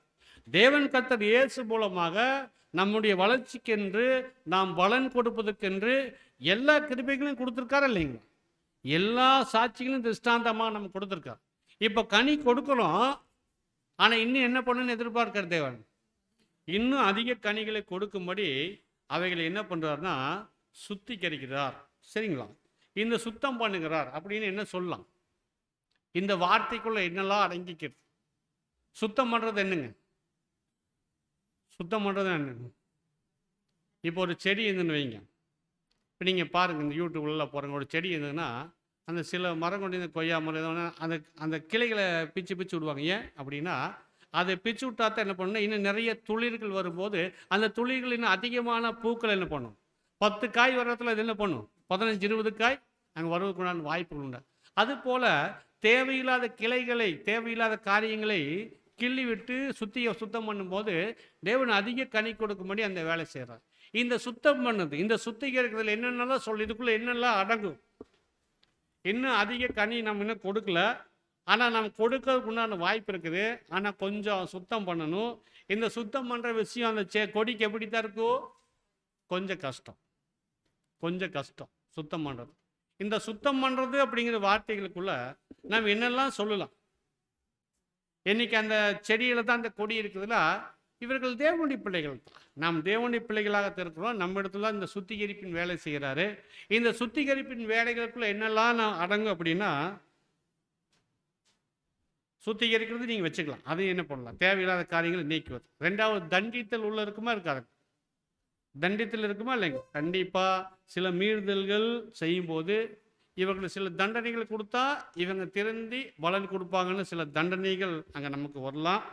தேவன் கர்த்தர் இயேசு மூலமாக நம்முடைய வளர்ச்சிக்கென்று, நாம் பலன் கொடுப்பதற்கென்று எல்லா கிருபைகளையும் கொடுத்துருக்காரு இல்லைங்களா? எல்லா சாட்சிகளும் திருஷ்டாந்தமாக நம்ம கொடுத்துருக்கார். இப்போ கனி கொடுக்கணும், ஆனால் இன்னும் என்ன பண்ணணும்னு எதிர்பார்க்கிற தேவன் இன்னும் அதிக கனிகளை கொடுக்கும்படி அவைகளை என்ன பண்ணுறாருன்னா சுத்திகரிக்கிறார். சரிங்களா? இந்த சுத்தம் பண்ணுகிறார் அப்படின்னு என்ன சொல்லலாம்? இந்த வார்த்தைக்குள்ள என்னெல்லாம் அடங்கிக்கிறது? சுத்தம் பண்ணுறது என்னங்க? சுத்தம் பண்ணுறது என்னங்க? இப்போ ஒரு செடி இருந்துன்னு வைங்க. இப்போ நீங்கள் பாருங்கள், இந்த யூடியூப்ல போகிறவங்க ஒரு செடி இருந்ததுன்னா அந்த சில மரம் கொண்டு இந்த கொய்யா மரம் எதோ அந்த அந்த கிளைகளை பிச்சு பிச்சு விடுவாங்க. ஏன் அப்படின்னா அதை பிச்சு விட்டா தான் என்ன பண்ணணும், இன்னும் நிறைய துளிர்கள் வரும்போது அந்த துளிர்கள் இன்னும் அதிகமான பூக்கள் என்ன பண்ணும், 10 காய் வர்றதுல இது என்ன பண்ணும், 15-20 காய் அங்கே வருவதற்குண்டான வாய்ப்புகள் உண்டு. அதுபோல் தேவையில்லாத கிளைகளை, தேவையில்லாத காரியங்களை கிள்ளி விட்டு சுத்தம் பண்ணும்போது தேவன் அதிக கனி கொடுக்கும்படி அந்த வேலை செய்கிறார். இந்த சுத்தம் பண்ணது, இந்த சுத்திகரிக்கிறதுல என்னென்னலாம் சொல்லி, இதுக்குள்ளே என்னெல்லாம் அடங்கும். இன்னும் அதிக கனி நம்ம இன்னும் கொடுக்கல, ஆனால் நம்ம கொடுக்கறதுக்கு உண்டான வாய்ப்பு இருக்குது. ஆனால் கொஞ்சம் சுத்தம் பண்ணணும். இந்த சுத்தம் பண்ணுற விஷயம் அந்த கொடிக்கு எப்படி தான் இருக்கும், கொஞ்சம் கஷ்டம் சுத்தம் பண்ணுறது. இந்த சுத்தம் பண்ணுறது அப்படிங்கிற வார்த்தைகளுக்குள்ள நம்ம என்னெல்லாம் சொல்லலாம். இன்னைக்கு அந்த செடியில் தான் அந்த கொடி இருக்குதுல, இவர்கள் தேவனுடைய பிள்ளைகள் தான். நாம் தேவனுடைய பிள்ளைகளாக இருக்கிறோம். நம்ம இடத்துல இந்த சுத்திகரிப்பின் வேலை செய்கிறாரு. இந்த சுத்திகரிப்பின் வேலைகளுக்குள்ள என்னெல்லாம் அடங்கும் அப்படின்னா, சுத்திகரிக்கிறது நீங்கள் வச்சுக்கலாம், அதையும் என்ன பண்ணலாம், தேவையில்லாத காரியங்களை நீக்குவது. ரெண்டாவது, தண்டித்தல் உள்ள இருக்குமா இருக்காது? தண்டித்தல் இருக்குமா இல்லைங்க? கண்டிப்பாக சில மீறுதல்கள் செய்யும்போது இவங்களுக்கு சில தண்டனைகள் கொடுத்தா இவங்க திருந்தி பலன் கொடுப்பாங்கன்னு சில தண்டனைகள் அங்கே நமக்கு வரலாம்.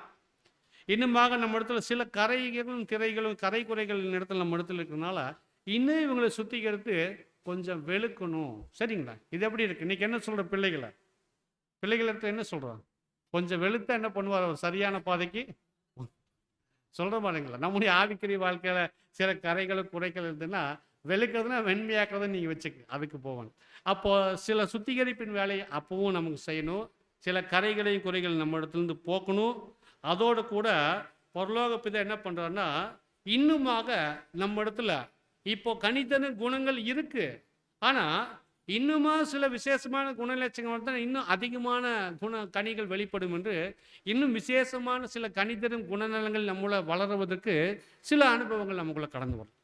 இன்னுமாக நம்ம இடத்துல சில கரைகளும் திரைகளும் கரை குறைகள் இடத்துல நம்ம இடத்துல இருக்கிறதுனால இன்னும் இவங்களை சுத்திகரித்து கொஞ்சம் வெளுக்கணும். சரிங்களா? இது எப்படி இருக்கு? இன்னைக்கு என்ன சொல்கிற பிள்ளைகள் இடத்துல என்ன சொல்கிறோம், கொஞ்சம் வெளுத்தா என்ன பண்ணுவார், ஒரு சரியான பாதைக்கு சொல்கிற மாதிரிங்களா? நம்முடைய ஆவிக்குரிய வாழ்க்கையில் சில கரைகள் குறைகள் இருந்ததுன்னா வெளுக்கிறதுனா வெண்மையாக்குறதுன்னு நீங்கள் வச்சுக்க, அதுக்கு போவாங்க. அப்போது சில சுத்திகரிப்பின் வேலையை அப்பவும் நமக்கு செய்யணும். சில கரைகளையும் குறைகள் நம்ம இடத்துலேருந்து போக்கணும். அதோடு கூட பரலோக பிதா என்ன பண்ணுறாருன்னா, இன்னுமாக நம்ம இடத்துல இப்போ கனித்தன குணங்கள் இருக்குது, ஆனால் இன்னுமா சில விசேஷமான குணலட்சணங்கள் தான் இன்னும் அதிகமான கனிகள் வெளிப்படும் என்று இன்னும் விசேஷமான சில கனிதரும் குணநலங்கள் நம்மளை வளருவதற்கு சில அனுபவங்கள் நமக்குள்ள கடந்து வரும்.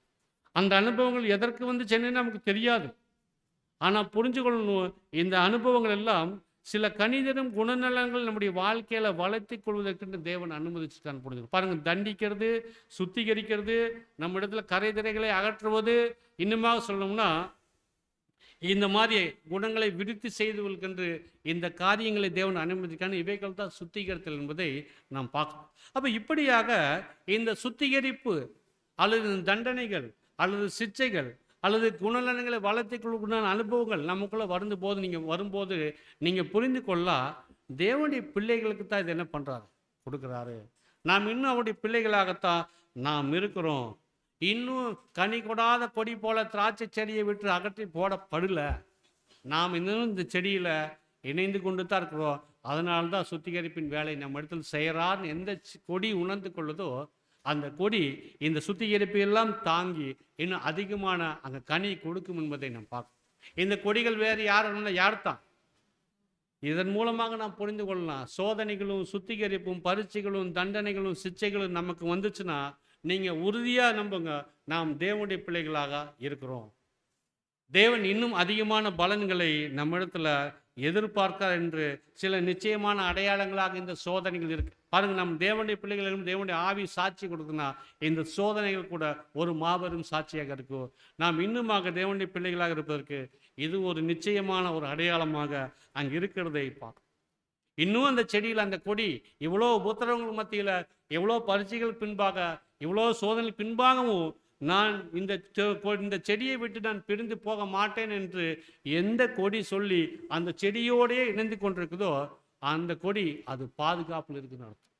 அந்த அனுபவங்கள் எதற்கு வந்து சென்னைன்னு நமக்கு தெரியாது. ஆனால் புரிஞ்சுக்கொள்ளணும், இந்த அனுபவங்கள் எல்லாம் சில கனிதரும் குணநலங்கள் நம்முடைய வாழ்க்கையில் வளர்த்தி கொள்வதற்கு தேவன் அனுமதிச்சுட்டான்னு புரிஞ்சுக்கணும். பாருங்கள், தண்டிக்கிறது, சுத்திகரிக்கிறது, நம்ம இடத்துல கரைதிரைகளை அகற்றுவது, இன்னுமாக சொல்லணும்னா இந்த மாதிரி குணங்களை விருத்தி செய்துவதற்கென்று இந்த காரியங்களை தேவன் அனுமதிக்கான இவைகள் தான் சுத்திகரித்தல் என்பதை நாம் பார்க்கணும். அப்போ இப்படியாக இந்த சுத்திகரிப்பு அல்லது தண்டனைகள் அல்லது சிச்சைகள் அல்லது குணநலங்களை வளர்த்தி கொள்ளக்கூடிய அனுபவங்கள் நமக்குள்ளே வரும்போது நீங்கள் புரிந்து கொள்ளலாம், தேவனுடைய பிள்ளைகளுக்கு தான் இது என்ன பண்ணுறாரு, கொடுக்குறாரு. நாம் இன்னும் அவருடைய பிள்ளைகளாகத்தான் நாம் இருக்கிறோம். இன்னும் கனி கொடாத கொடி போல திராட்சை செடியை விட்டு அகற்றி போடப்படலை. நாம் இன்னும் இந்த செடியில் இணைந்து கொண்டு தான் இருக்கிறோம். அதனால தான் சுத்திகரிப்பின் வேலை நம்ம இடத்துல செய்கிறார்னு எந்த கொடி உணர்ந்து கொள்ளுதோ அந்த கொடி இந்த சுத்திகரிப்பு எல்லாம் தாங்கி இன்னும் அதிகமான அங்கே கனி கொடுக்கும் என்பதை நாம் பார்க்கணும். இந்த கொடிகள் வேறு யார் தான்? இதன் மூலமாக நாம் புரிந்து கொள்ளலாம். சோதனைகளும் சுத்திகரிப்பும் பரீட்சைகளும் தண்டனைகளும் சிச்சைகளும் நமக்கு வந்துச்சுன்னா நீங்கள் உறுதியாக நம்புங்க, நாம் தேவனுடைய பிள்ளைகளாக இருக்கிறோம். தேவன் இன்னும் அதிகமான பலன்களை நம்மிடத்துல எதிர்பார்க்கார் என்று சில நிச்சயமான அடையாளங்களாக இந்த சோதனைகள் இருக்கு. பாருங்க, நம் தேவனுடைய பிள்ளைகளும் தேவனுடைய ஆவி சாட்சி கொடுக்குன்னா இந்த சோதனைகள் கூட ஒரு மாபெரும் சாட்சியாக இருக்கும். நாம் இன்னுமாக தேவனுடைய பிள்ளைகளாக இருப்பதற்கு இது ஒரு நிச்சயமான ஒரு அடையாளமாக அங்கே இருக்கிறதை பார்க்கும். இன்னும் அந்த செடியில் அந்த கொடி இவ்வளோ உபத்திரவங்கள் மத்தியில், எவ்வளோ பரீட்சைகள் பின்பாக, இவ்வளோ சோதனை பின்பாகவும் நான் இந்த செடியை விட்டு நான் பிரிந்து போக மாட்டேன் என்று எந்த கொடி சொல்லி அந்த செடியோடையே இணைந்து கொண்டிருக்குதோ அந்த கொடி அது பாதுகாப்பில் இருக்குன்னு அர்த்தம்.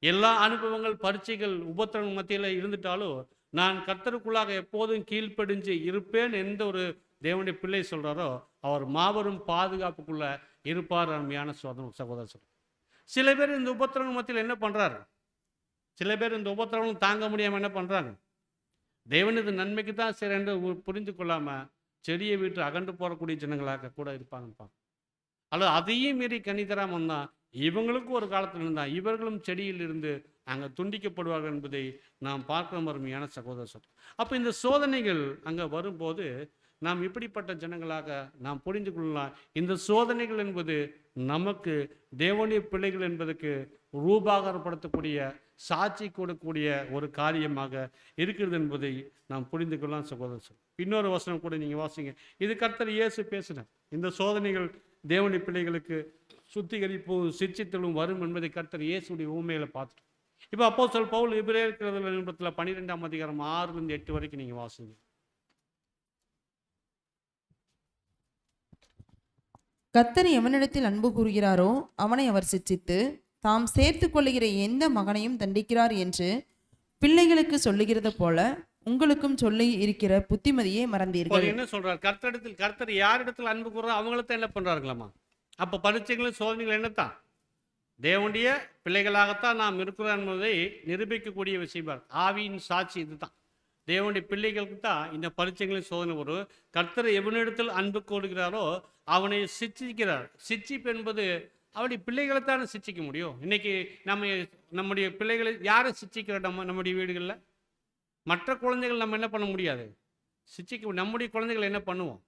எல்லா அனுபவங்கள் பரீட்சைகள் உபத்திரவங்கள் மத்தியில் இருந்துட்டாலும் நான் கர்த்தருக்குள்ளாக எப்போதும் கீழ்ப்படிஞ்சு இருப்பேன் எந்த ஒரு தேவனுடைய பிள்ளை சொல்கிறாரோ அவர் மாபெரும் பாதுகாப்புக்குள்ள இருப்பார். அருமையான சகோதரர், சில பேர் இந்த உபத்திரவம் மத்தியில் என்ன பண்ணுறாரு? சில பேர் இந்த உபத்திரவம் தாங்க முடியாமல் என்ன பண்ணுறாங்க? தேவன் இது நன்மைக்கு தான் சரி என்று புரிந்து கொள்ளாமல் செடியை விட்டு அகன்று போகக்கூடிய ஜனங்களாக கூட இருப்பாங்கப்பா. அல்லது அதையும் மீறி கனி தராமல் வந்தால் இவங்களுக்கும் ஒரு காலத்தில் இருந்தால் இவர்களும் செடியில் இருந்து அங்கே துண்டிக்கப்படுவார்கள் என்பதை நாம் பார்க்கிற அருமையான சகோதரர். அப்போ இந்த சோதனைகள் அங்கே வரும்போது நாம் இப்படிப்பட்ட ஜனங்களாக நாம் புரிந்து கொள்ளலாம். இந்த சோதனைகள் என்பது நமக்கு தேவனுடைய பிள்ளைகள் என்பதற்கு ரூபாகரப்படுத்தக்கூடிய சாட்சி கொடுக்கக்கூடிய ஒரு காரியமாக இருக்கிறது என்பதை நாம் புரிந்து கொள்ளலாம் சகோதரர். இன்னொரு வசனம் கூட நீங்கள் வாசிங்க. இது கர்த்தர் இயேசு பேசினார். இந்த சோதனைகள் தேவனுடைய பிள்ளைகளுக்கு சுத்திகரிப்பு சிற்சித்தலும் வரும் என்பதை கர்த்தர் இயேசுடைய ஊமையில பார்த்துட்டு இப்போ அப்போஸ்தலர் பவுல் எபிரேயர் நிருபத்தில் 12ஆம் அதிகாரம் 6-8 வரைக்கும் நீங்கள் வாசிங்க. கர்த்தர் எவனிடத்தில் அன்பு கூறுகிறாரோ அவனை அவர் சிட்சித்து தாம் சேர்த்து கொள்ளுகிற எந்த மகனையும் தண்டிக்கிறார் என்று பிள்ளைகளுக்கு சொல்லுகிறது போல உங்களுக்கும் சொல்லி இருக்கிற புத்திமதியை மறந்தீர்கள். என்ன சொல்றார்? கர்த்தர் யாரிடத்தில் அன்பு கூறுறாரோ அவங்களத்தான் என்ன பண்றாருங்களாமா? அப்ப பரீட்சைகளும் சோதனைகள் என்னத்தான்? தேவனுடைய பிள்ளைகளாகத்தான் நாம் இருக்கிறோம் என்பதை நிரூபிக்கக்கூடிய விஷயம். ஆவியின் சாட்சி இதுதான். தேவனுடைய பிள்ளைகளுக்கு தான் இந்த பரீட்சைகளின் சோதனை வரும். கர்த்தர் எவனிடத்தில் அன்பு கூறுகிறாரோ அவனை சிச்சிக்கிறார். சிச்சிப்பு என்பது அவருடைய பிள்ளைகளைத்தானே சிச்சிக்க முடியும். இன்னைக்கு நம்முடைய பிள்ளைகளை யாரை சிச்சிக்கிற நம்முடைய வீடுகளில் மற்ற குழந்தைகள் நம்ம என்ன பண்ண முடியாது, சிச்சிக்க. நம்முடைய குழந்தைகள் என்ன பண்ணுவோம்?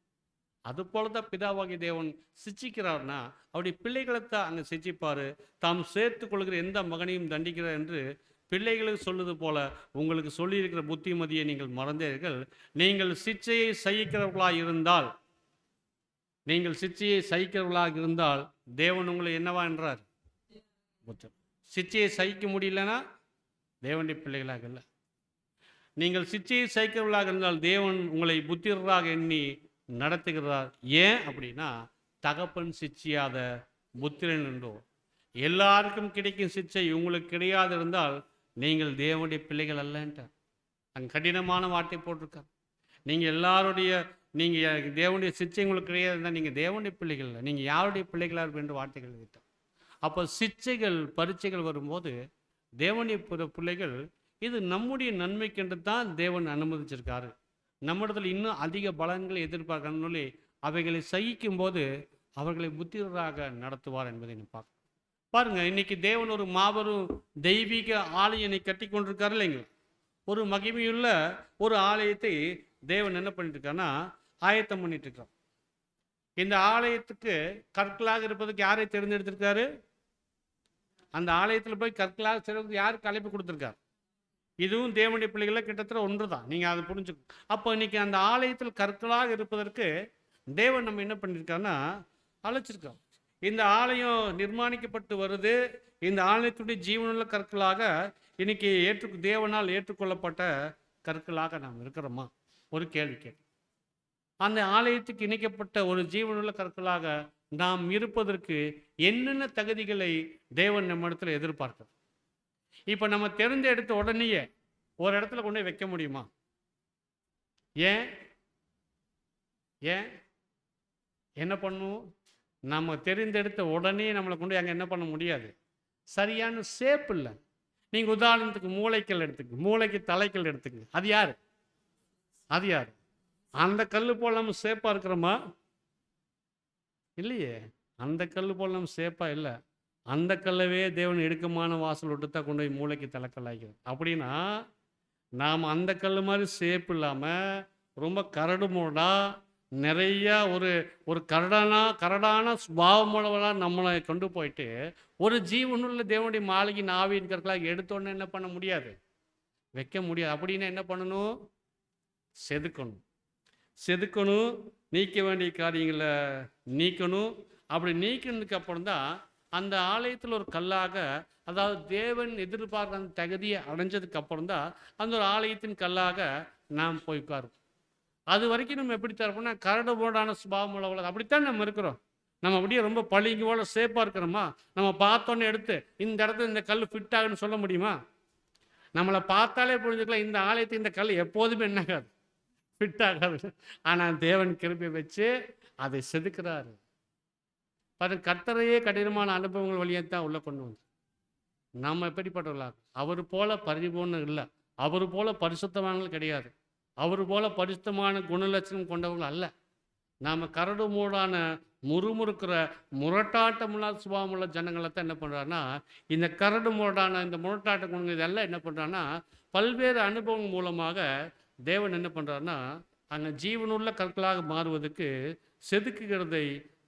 அது போல தான் பிதாவாகிய தேவன் சிச்சிக்கிறார்னா அவருடைய பிள்ளைகளைத்தான் அங்கே சிச்சிப்பார். தாம் சேர்த்து கொள்கிற எந்த மகனையும் தண்டிக்கிறார் என்று பிள்ளைகளுக்கு சொல்லுது போல உங்களுக்கு சொல்லியிருக்கிற புத்திமதியை நீங்கள் மறந்தீர்கள். நீங்கள் சிச்சையை சகிக்கிறவர்களாக இருந்தால் தேவன் உங்களை என்னவா என்றார்? சிச்சையை சகிக்க முடியலன்னா தேவனுடைய பிள்ளைகளாக இல்லை. நீங்கள் சிச்சையை சகிக்கிறவர்களாக இருந்தால் தேவன் உங்களை புத்திரராக எண்ணி நடத்துகிறார். ஏன் அப்படின்னா தகப்பன் சிச்சியாத புத்திரன் என்றோ. எல்லாருக்கும் கிடைக்கும் சிச்சை உங்களுக்கு கிடையாது இருந்தால் நீங்கள் தேவனுடைய பிள்ளைகள் அல்லன்ட்டார். அங்கே கடினமான வார்த்தை போட்டிருக்கார். நீங்கள் தேவனுடைய சிச்சை உங்களுக்கு கிடையாது இருந்தால் நீங்கள் தேவனுடைய பிள்ளைகள் இல்லை, நீங்கள் யாருடைய பிள்ளைகளாக இருப்பீங்க என்று வார்த்தைகள் எழுதிட்டார். அப்போ சிச்சைகள் பரீட்சைகள் வரும்போது தேவனுடைய பிள்ளைகள் இது நம்முடைய நன்மைக்கென்று தான் தேவன் அனுமதிச்சிருக்காரு. நம்மிடத்தில் இன்னும் அதிக பலன்களை எதிர்பார்க்கணும்னு அவைகளை சகிக்கும் போது அவர்களை புத்திரராக நடத்துவார் என்பதை பார்க்க பாருங்க. இன்னைக்கு தேவன் ஒரு மாபெரும் தெய்வீக ஆலயனை கட்டி கொண்டிருக்காரு இல்லைங்களா? ஒரு மகிமையுள்ள ஒரு ஆலயத்தை தேவன் என்ன பண்ணிட்டு இருக்காருன்னா ஆயத்தம் பண்ணிட்டு இருக்கார். இந்த ஆலயத்துக்கு கற்களாக இருப்பதுக்கு யாரை தேர்ந்தெடுத்திருக்காரு? அந்த ஆலயத்தில் போய் கற்களாக சேர்வதற்கு யாருக்கு அழைப்பு கொடுத்துருக்காரு? இதுவும் தேவனுடைய பிள்ளைகளை கிட்டத்தட்ட ஒன்று தான். நீங்கள் அதை புரிஞ்சுக்கணும். அப்போ இன்னைக்கு அந்த ஆலயத்தில் கற்களாக இருப்பதற்கு தேவன் நம்ம என்ன பண்ணியிருக்காருன்னா அழைச்சிருக்கோம். இந்த ஆலயம் நிர்மாணிக்கப்பட்டு வருது. இந்த ஆலயத்துடைய ஜீவனுள்ள கற்களாக இன்னைக்கு தேவனால் ஏற்றுக்கொள்ளப்பட்ட கற்களாக நாம் இருக்கிறோமா? ஒரு கேள்வி கேட்க. அந்த ஆலயத்துக்கு இணைக்கப்பட்ட ஒரு ஜீவனுள்ள கற்களாக நாம் இருப்பதற்கு என்னென்ன தகுதிகளை தேவன் நம்ம இடத்துல எதிர்பார்க்கிறோம்? இப்போ நம்ம தெரிந்தெடுத்த உடனேயே ஒரு இடத்துல கொண்டு வைக்க முடியுமா? ஏன் என்ன பண்ணுவோம்? நம்ம தெரிந்தெடுத்த உடனே நம்மளை கொண்டு அங்கே என்ன பண்ண முடியாது. சரியான ஷேப் இல்லை. நீங்கள் உதாரணத்துக்கு மூளைக்கல் எடுத்துக்க, மூளைக்கு தலைக்கல் எடுத்துக்க. அது யார்? அந்த கல் போல் நம்ம ஷேப்பாக இருக்கிறோமா? இல்லையே. அந்த கல் போல் நம்ம ஷேப்பாக இல்லை. அந்த கல்லவே தேவன் இடுக்கமான வாசல் விட்டு தான் கொண்டு போய் மூளைக்கு தலைக்கல் ஆகிக்கிறோம். அப்படின்னா நாம் அந்த கல் மாதிரி ஷேப் இல்லாமல் ரொம்ப கரடு முரடா நிறைய ஒரு கரடான சுபாவமுள்ளவர்களாக நம்மளை கொண்டு போயிட்டு ஒரு ஜீவனுள்ள தேவனுடைய மாளிகையின் ஆவியின் கற்களாக எடுத்தோன்னே என்ன பண்ண முடியாது, வைக்க முடியாது. அப்படின்னா என்ன பண்ணணும்? செதுக்கணும், நீக்க வேண்டிய காரியங்களை நீக்கணும். அப்படி நீக்கினதுக்கு அப்புறம் தான் அந்த ஆலயத்தில் ஒரு கல்லாக, அதாவது தேவன் எதிர்பார்க்க அந்த தகுதியை அடைஞ்சதுக்கு அப்புறம் தான் அந்த ஒரு ஆலயத்தின் கல்லாக நாம் போய் உட்காரும். அது வரைக்கும் நம்ம எப்படி தரப்போம்னா கரடு போடான சுபாவம் உள்ளவங்கள அப்படித்தான் நம்ம இருக்கிறோம். நம்ம அப்படியே ரொம்ப பளிங்கோட சேஃபாக இருக்கிறோமா? நம்ம பார்த்தோன்னே எடுத்து இந்த இடத்துல இந்த கல் ஃபிட் ஆகுன்னு சொல்ல முடியுமா? நம்மளை பார்த்தாலே புரிஞ்சுக்கலாம், இந்த ஆலயத்துக்கு இந்த கல் எப்போதுமே என்ன ஆகாது, ஃபிட் ஆகாது. ஆனால் தேவன் கிருபை வச்சு அதை செதுக்கிறாரு. பாருங்க, கர்த்தரையே கடினமான அனுபவங்கள் வழியாக தான் உள்ளே கொண்டு வந்து நம்ம எப்படிப்பட்டவர்களாக, அவர் போல பரிபூர்ணம் இல்லை, அவர் போல பரிசுத்தவான்கள் கிடையாது, அவர் போல பரிசுத்தமான குணலட்சணம் கொண்டவர்கள் அல்ல. நாம் கரடு மூடான முறுமுறுக்கிற முரட்டாட்டமுள்ள சுபாவமுள்ள ஜனங்களை தான் என்ன பண்ணுறாருன்னா, இந்த கரடு முரடான இந்த முரட்டாட்ட குணங்கள் இதெல்லாம் என்ன பண்ணுறான்னா, பல்வேறு அனுபவம் மூலமாக தேவன் என்ன பண்ணுறாருன்னா, அங்கே ஜீவனுள்ள கற்களாக மாறுவதற்கு செதுக்குகிறதை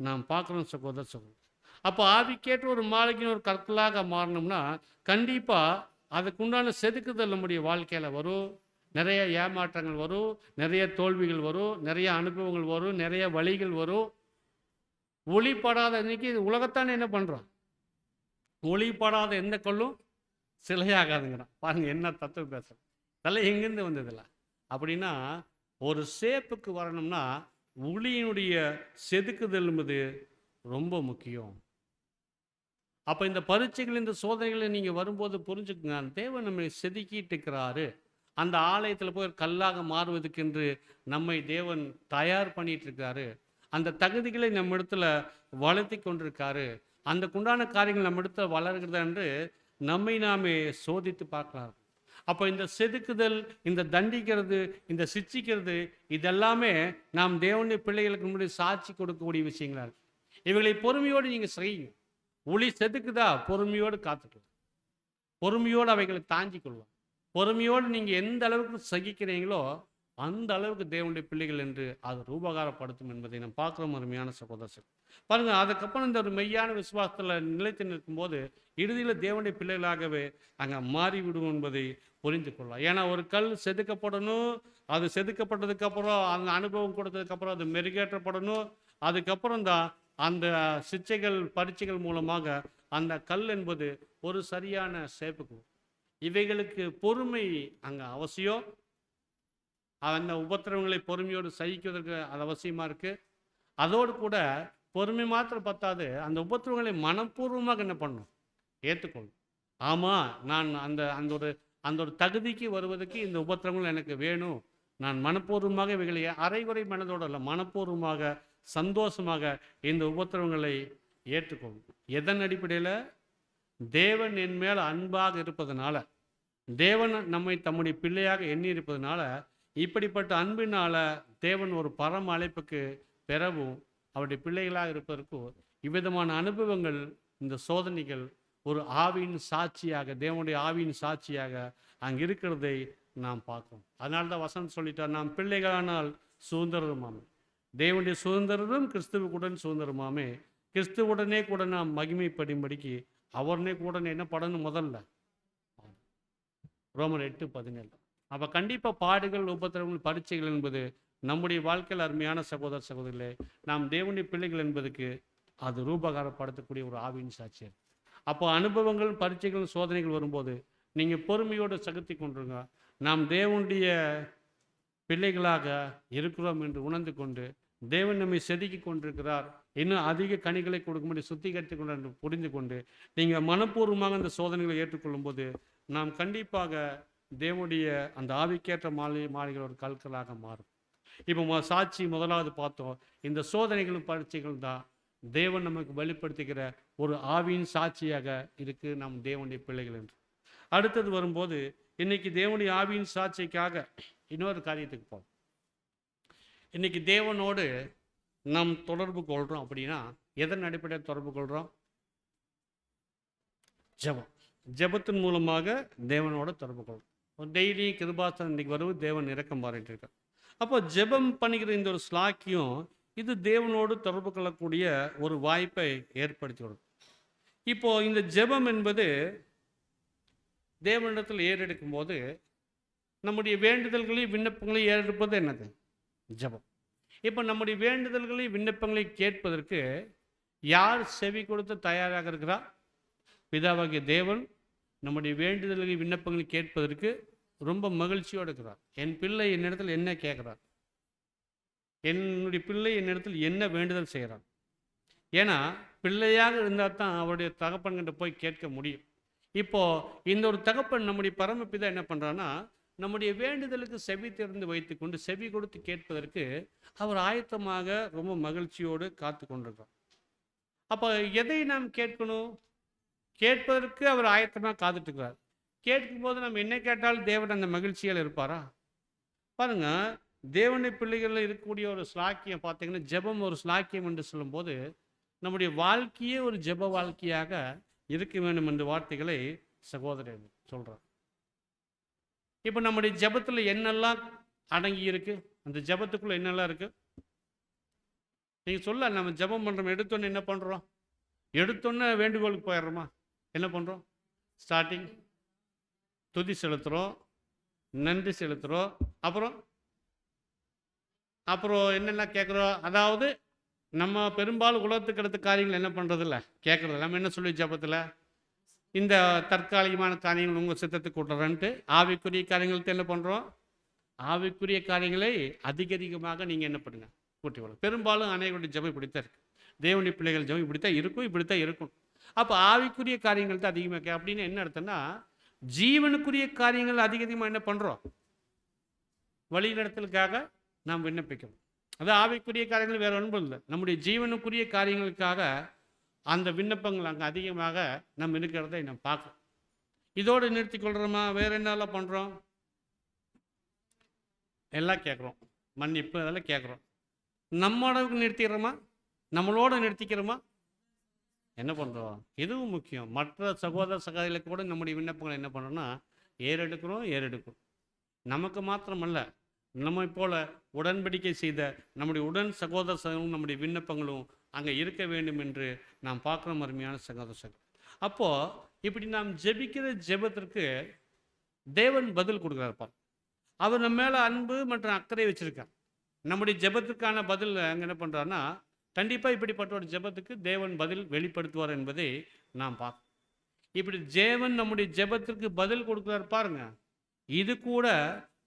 நாம் பார்க்குறோம் சகோதர சகோதரி. அப்போ ஆவிக்கேற்ற ஒரு மாளிகையின் ஒரு கற்களாக மாறணும்னா கண்டிப்பாக அதுக்குண்டான செதுக்குதல் நம்முடைய வாழ்க்கையில் வரும். நிறைய ஏமாற்றங்கள் வரும், நிறைய தோல்விகள் வரும், நிறைய அனுபவங்கள் வரும், நிறைய வழிகள் வரும். ஒளிப்படாத இன்னைக்கு உலகத்தானே என்ன பண்ணுறோம், ஒளிப்படாத எந்த கல்லும் சிலையாகாதுங்கிறான். பாருங்க என்ன தத்துவம் பேசுகிறேன், இதெல்லாம் எங்கேருந்து வந்ததில்ல. அப்படின்னா ஒரு சேப்புக்கு வரணும்னா ஒளியினுடைய செதுக்குதல் என்பது ரொம்ப முக்கியம். அப்போ இந்த பரீட்சைகள் இந்த சோதனைகளை நீங்கள் வரும்போது புரிஞ்சுக்குங்க, தேவன் நம்மை செதுக்கிட்டு இருக்கிறாரு. அந்த ஆலயத்தில் போய் கல்லாக மாறுவதற்கென்று நம்மை தேவன் தயார் பண்ணிட்டு இருக்காரு. அந்த தகுதிகளை நம்ம இடத்துல வளர்த்தி கொண்டிருக்காரு. அந்த குண்டான காரியங்கள் நம்ம இடத்துல வளர்கிறது என்று நம்மை நாமே சோதித்து பார்க்கலாம். அப்போ இந்த செதுக்குதல், இந்த தண்டிக்கிறது, இந்த சிச்சிக்கிறது, இதெல்லாமே நாம் தேவனுடைய பிள்ளைகளுக்கு முன்னாடி சாட்சி கொடுக்கக்கூடிய விஷயங்களா இருக்கு. இவைகளை பொறுமையோடு நீங்கள் செய்யுங்க. ஒளி செதுக்குதா, பொறுமையோடு காத்துக்கலாம், பொறுமையோடு அவைகளை தாங்கி கொள்ளும். பொறுமையோடு நீங்கள் எந்த அளவுக்கு சகிக்கிறீங்களோ அந்த அளவுக்கு தேவனுடைய பிள்ளைகள் என்று அது ரூபகாரப்படுத்தும் என்பதை நம்ம பார்க்குறோம். அருமையான சகோதரர் பாருங்கள், அதுக்கப்புறம் இந்த ஒரு மெய்யான விசுவாசத்தில் நிலைத்து நிற்கும்போது இறுதியில் தேவனுடைய பிள்ளைகளாகவே அங்கே மாறிவிடும் என்பதை புரிந்து கொள்ளலாம். ஏன்னா ஒரு கல் செதுக்கப்படணும், அது செதுக்கப்பட்டதுக்கப்புறம் அந்த அனுபவம் கொடுத்ததுக்கப்புறம் அது மெருகேற்றப்படணும். அதுக்கப்புறம் தான் அந்த சிச்சைகள் பரீட்சைகள் மூலமாக அந்த கல் என்பது ஒரு சரியான சேப்புக்கு. இவைகளுக்கு பொறுமை அங்கே அவசியம். அந்த உபத்திரவங்களை பொறுமையோடு சகிக்குவதற்கு அது அவசியமாக இருக்குது. அதோடு கூட பொறுமை மாத்திரம் பத்தாது, அந்த உபத்திரவங்களை மனப்பூர்வமாக என்ன பண்ணணும், ஏற்றுக்கொள்ளும். ஆமாம், நான் அந்த ஒரு தகுதிக்கு வருவதற்கு இந்த உபத்திரவங்கள் எனக்கு வேணும், நான் மனப்பூர்வமாக இவைகளை அரைகுறை மனதோடு அல்ல, மனப்பூர்வமாக சந்தோஷமாக இந்த உபத்திரவங்களை ஏற்றுக்கொள்ளும். எதன் அடிப்படையில்? தேவன் என் மேல் அன்பாக இருப்பதனால, தேவன் நம்மை தம்முடைய பிள்ளையாக எண்ணி இருப்பதனால, இப்படிப்பட்ட அன்பினால தேவன் ஒரு பரம அழைப்புக்கு பெறவும் அவருடைய பிள்ளைகளாக இருப்பதற்கும் இவ்விதமான அனுபவங்கள், இந்த சோதனைகள் ஒரு ஆவியின் சாட்சியாக, தேவனுடைய ஆவியின் சாட்சியாக அங்கே இருக்கிறதை நாம் பார்க்கிறோம். அதனால தான் வசனம் சொல்லிட்டார், நாம் பிள்ளைகளானால் சுதந்திரமாமே, தேவனுடைய சுதந்திரமும் கிறிஸ்துவுக்குடன் சுதந்திரமாமே, கிறிஸ்துவுடனே கூட நாம் மகிமைப்படும்படிக்கு அவருடனே கூட என்ன படணும், முதல்ல ரோமர் 8:17. அப்போ கண்டிப்பாக பாடுகள், உபத்திரவங்கள், பரீட்சைகள் என்பது நம்முடைய வாழ்க்கையில் அருமையான சகோதர சகோதரிகளே, நாம் தேவனுடைய பிள்ளைகள் என்பதுக்கு அது ரூபகாரப்படுத்தக்கூடிய ஒரு ஆவியின் சாட்சியம். அப்போ அனுபவங்கள், பரீட்சைகள், சோதனைகள் வரும்போது நீங்கள் பொறுமையோடு சகித்து கொண்டுருங்க. நாம் தேவனுடைய பிள்ளைகளாக இருக்கிறோம் என்று உணர்ந்து கொண்டு தேவன் நம்மை செதுக்கி கொண்டிருக்கிறார், இன்னும் அதிக கனிகளை கொடுக்கும்படி சுத்திகரித்து கொண்டு என்று புரிந்து கொண்டு நீங்கள் மனப்பூர்வமாக அந்த சோதனைகளை ஏற்றுக்கொள்ளும் போது நாம் கண்டிப்பாக தேவனுடைய அந்த ஆவிக்கேற்ற மாளிகைகள் ஒரு கற்களாக மாறும். இப்போ சாட்சி முதலாவது பார்த்தோம், இந்த சோதனைகளும் பரீட்சைகளும் தான் தேவன் நமக்கு வெளிப்படுத்துகிற ஒரு ஆவியின் சாட்சியாக இருக்குது நம் தேவனுடைய பிள்ளைகள் என்று. அடுத்தது வரும்போது இன்னைக்கு தேவனுடைய ஆவியின் சாட்சிக்காக இன்னொரு காரியத்துக்கு போகும். இன்னைக்கு தேவனோடு நாம் தொடர்பு கொள்கிறோம் அப்படின்னா எதன் அடிப்படையில் தொடர்பு கொள்கிறோம்? ஜெபம். ஜெபத்தின் மூலமாக தேவனோட தொடர்பு கொள்கிறோம். டெய்லி கிருபாசனம் இன்னைக்கு வருவது தேவன் இரக்கம் பாராட்டிட்டு இருக்கார். அப்போ ஜெபம் பண்ணிக்கிற இந்த ஒரு ஸ்லாக்கியம் இது தேவனோடு தொடர்பு கொள்ளக்கூடிய ஒரு வாய்ப்பை ஏற்படுத்தி கொடுக்கும். இப்போ இந்த ஜெபம் என்பது தேவனிடத்தில் ஏறெடுக்கும் போது நம்முடைய வேண்டுதல்களையும் விண்ணப்பங்களையும் ஏறெடுப்பது என்னது? ஜெபம். இப்போ நம்முடைய வேண்டுதல்களையும் விண்ணப்பங்களை கேட்பதற்கு யார் செவி கொடுத்து தயாராக இருக்கிறார்? பிதாவாகிய தேவன் நம்முடைய வேண்டுதல்களை விண்ணப்பங்களை கேட்பதற்கு ரொம்ப மகிழ்ச்சியோடு இருக்கிறார். என் பிள்ளை என்னிடத்தில் என்ன கேட்குறார், என்னுடைய பிள்ளை என்னிடத்தில் என்ன வேண்டுதல் செய்கிறார். ஏன்னா பிள்ளையாக இருந்தால் தான் அவருடைய தகப்பன்கிட்ட போய் கேட்க முடியும். இப்போ இந்த ஒரு தகப்பன் நம்முடைய பரமபிதா என்ன பண்றான்னா, நம்முடைய வேண்டுதலுக்கு செவி திறந்து வைத்துக்கொண்டு செவி கொடுத்து கேட்பதற்கு அவர் ஆயத்தமாக ரொம்ப மகிழ்ச்சியோடு காத்து கொண்டிருக்கிறார். அப்போ எதை நாம் கேட்கணும்? கேட்பதற்கு அவர் ஆயத்தமாக காத்துட்டு இருக்கிறார். கேட்கும்போது நம்ம என்ன கேட்டாலும் தேவன் அந்த மகிழ்ச்சியில் இருப்பாரா? பாருங்க, தேவனுடைய பிள்ளைகளில் இருக்கக்கூடிய ஒரு ஸ்லாக்கியம் பார்த்தீங்கன்னா, ஜெபம் ஒரு ஸ்லாக்கியம் என்று சொல்லும்போது நம்முடைய வாழ்க்கையே ஒரு ஜெப வாழ்க்கையாக இருக்க வேண்டும் என்ற வார்த்தைகளை சகோதரர் சொல்றார். இப்போ நம்முடைய ஜெபத்தில் என்னெல்லாம் அடங்கி இருக்கு? அந்த ஜெபத்துக்குள்ள என்னெல்லாம் இருக்கு? நீங்க சொல்ல, நம்ம ஜெபம் பண்றோம், எடுத்தோன்னு என்ன பண்றோம்? எடுத்தோன்னே வேண்டுகோளுக்கு போயிடுறோமா? என்ன பண்றோம்? ஸ்டார்டிங் துதி செலுத்துறோம், நன்றி செலுத்துறோம், அப்புறம் அப்புறம் என்னெல்லாம் கேட்குறோம்? அதாவது நம்ம பெரும்பாலும் உலகத்துக்கு அடுத்த காரியங்கள் என்ன பண்ணுறதில்ல, கேட்குறது. நம்ம என்ன சொல்லி ஜபத்தில், இந்த தற்காலிகமான காரியங்கள் உங்கள் சித்தத்துக்கு கூட்டுறன்ட்டு ஆவிக்குரிய காரியங்கள்ட்ட என்ன பண்ணுறோம்? ஆவிக்குரிய காரியங்களை அதிகமாக நீங்கள் என்ன பண்ணுங்க, கூட்டி வரும். பெரும்பாலும் அனைவருடைய ஜபம் இப்படித்தான் இருக்கு. தேவனுடைய பிள்ளைகள் ஜபம் இப்படித்தான் இருக்கும், இப்படித்தான் இருக்கும். அப்போ ஆவிக்குரிய காரியங்கள் தான் அதிகமாக அப்படின்னு என்ன அர்த்தம்னா, ஜீவனுக்குரிய காரியங்கள் அதிகமாக என்ன பண்ணுறோம்? வழிநடத்தலுக்காக நாம் விண்ணப்பிக்கிறோம். அது ஆவிக்குரிய காரியங்கள் வேற ஒன்றும் இல்லை, நம்முடைய ஜீவனுக்குரிய காரியங்களுக்காக அந்த விண்ணப்பங்கள் அங்கே அதிகமாக நம்ம இருக்கிறதை நம்ம பார்க்கணும். இதோடு நிறுத்தி கொள்கிறோமா? வேற என்னெல்லாம் பண்ணுறோம்? எல்லாம் கேட்குறோம், மன்னிப்பு அதெல்லாம் கேட்குறோம். நம்ம அளவுக்கு நிறுத்திடுறோமா? நம்மளோட நிறுத்திக்கிறோமா? என்ன பண்ணுறோம்? இதுவும் முக்கியம். மற்ற சகோதர சகோதரிகளுக்கு கூட நம்முடைய விண்ணப்பங்களை என்ன பண்ணுறோம்னா ஏறெடுக்கிறோம். நமக்கு மாத்திரமல்ல, நம்மை போல உடன்படிக்கை செய்த நம்முடைய உடன் சகோதர சகோதரர்களும் நம்முடைய விண்ணப்பங்களும் அங்கே இருக்க வேண்டும் என்று நாம் பார்க்குறோம். அருமையான சகோதர சகோதரர், அப்போது இப்படி நாம் ஜெபிக்கிற ஜெபத்திற்கு தேவன் பதில் கொடுக்குறாருப்பார். அவர் நம்ம மேலே அன்பு மற்றும் அக்கறை வச்சுருக்கார். நம்முடைய ஜெபத்துக்கான பதில் அங்கே என்ன பண்ணுறாருன்னா, கண்டிப்பாக இப்படிப்பட்ட ஒரு ஜெபத்துக்கு தேவன் பதில் வெளிப்படுத்துவார் என்பதை நாம் பார்க்கணும். இப்படி தேவன் நம்முடைய ஜெபத்திற்கு பதில் கொடுக்குறாரு பாருங்க. இது கூட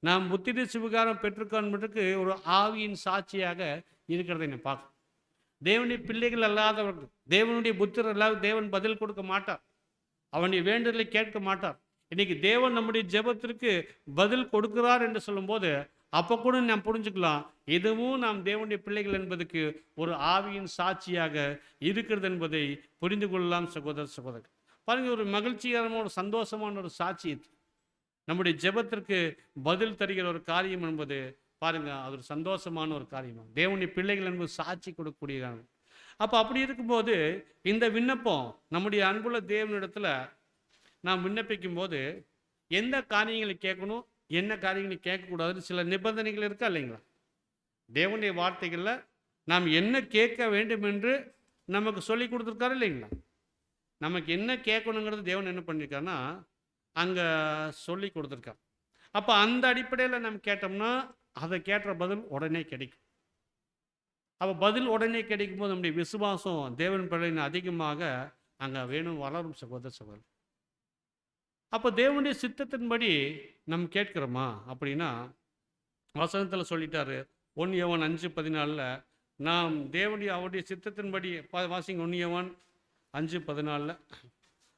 நாம் புத்திர சுவிகாரம் பெற்றுக்கொள்வதற்கு ஒரு ஆவியின் சாட்சியாக இருக்கிறதை நான் பார்க்கணும். தேவனுடைய பிள்ளைகள் அல்லாதவர்கள், தேவனுடைய புத்திரர் அல்லாத தேவன் பதில் கொடுக்க மாட்டார், அவனுடைய வேண்டுதலை கேட்க மாட்டார். இன்னைக்கு தேவன் நம்முடைய ஜெபத்திற்கு பதில் கொடுக்கிறார் என்று சொல்லும்போது அப்போ கூட நாம் புரிஞ்சுக்கலாம், இதுவும் நாம் தேவனுடைய பிள்ளைகள் என்பதுக்கு ஒரு ஆவியின் சாட்சியாக இருக்கிறது என்பதை புரிந்து கொள்ளலாம். சகோதர சகோதரர் பாருங்க, ஒரு மகிழ்ச்சிகரமான ஒரு சந்தோஷமான ஒரு சாட்சி இது. நம்முடைய ஜெபத்திற்கு பதில் தருகிற ஒரு காரியம் என்பது பாருங்க, அது ஒரு சந்தோஷமான ஒரு காரியம். தேவனுடைய பிள்ளைகள் என்பது சாட்சி கொடுக்கக்கூடிய. அப்போ அப்படி இருக்கும்போது இந்த விண்ணப்பம் நம்முடைய அன்புள்ள தேவனிடத்துல நாம் விண்ணப்பிக்கும் போது எந்த காரியங்களை கேட்கணும், என்ன காரியங்களை கேட்கக்கூடாதுன்னு சில நிபந்தனைகள் இருக்கா இல்லைங்களா? தேவனுடைய வார்த்தைகளில் நாம் என்ன கேட்க வேண்டும் என்று நமக்கு சொல்லி கொடுத்துருக்காரு இல்லைங்களா? நமக்கு என்ன கேட்கணுங்கிறது தேவன் என்ன பண்ணியிருக்காருன்னா அங்கே சொல்லி கொடுத்துருக்கார். அப்போ அந்த அடிப்படையில் நம்ம கேட்டோம்னா அதை கேட்ட பதில் உடனே கிடைக்கும். அப்போ பதில் உடனே கிடைக்கும் போது நம்முடைய விசுவாசம் தேவன் பிள்ளைன்னு அதிகமாக அங்கே வேணும் வளரும். சகோதர சகோதரர், அப்போ தேவனுடைய சித்தத்தின்படி நம்ம கேட்கிறோமா அப்படின்னா வசனத்தில் சொல்லிட்டாரு. 1 யோவான் 5:14 நாம் தேவனுடைய அவருடைய சித்தத்தின்படி வாசிங்க. 1 யோவான் 5:14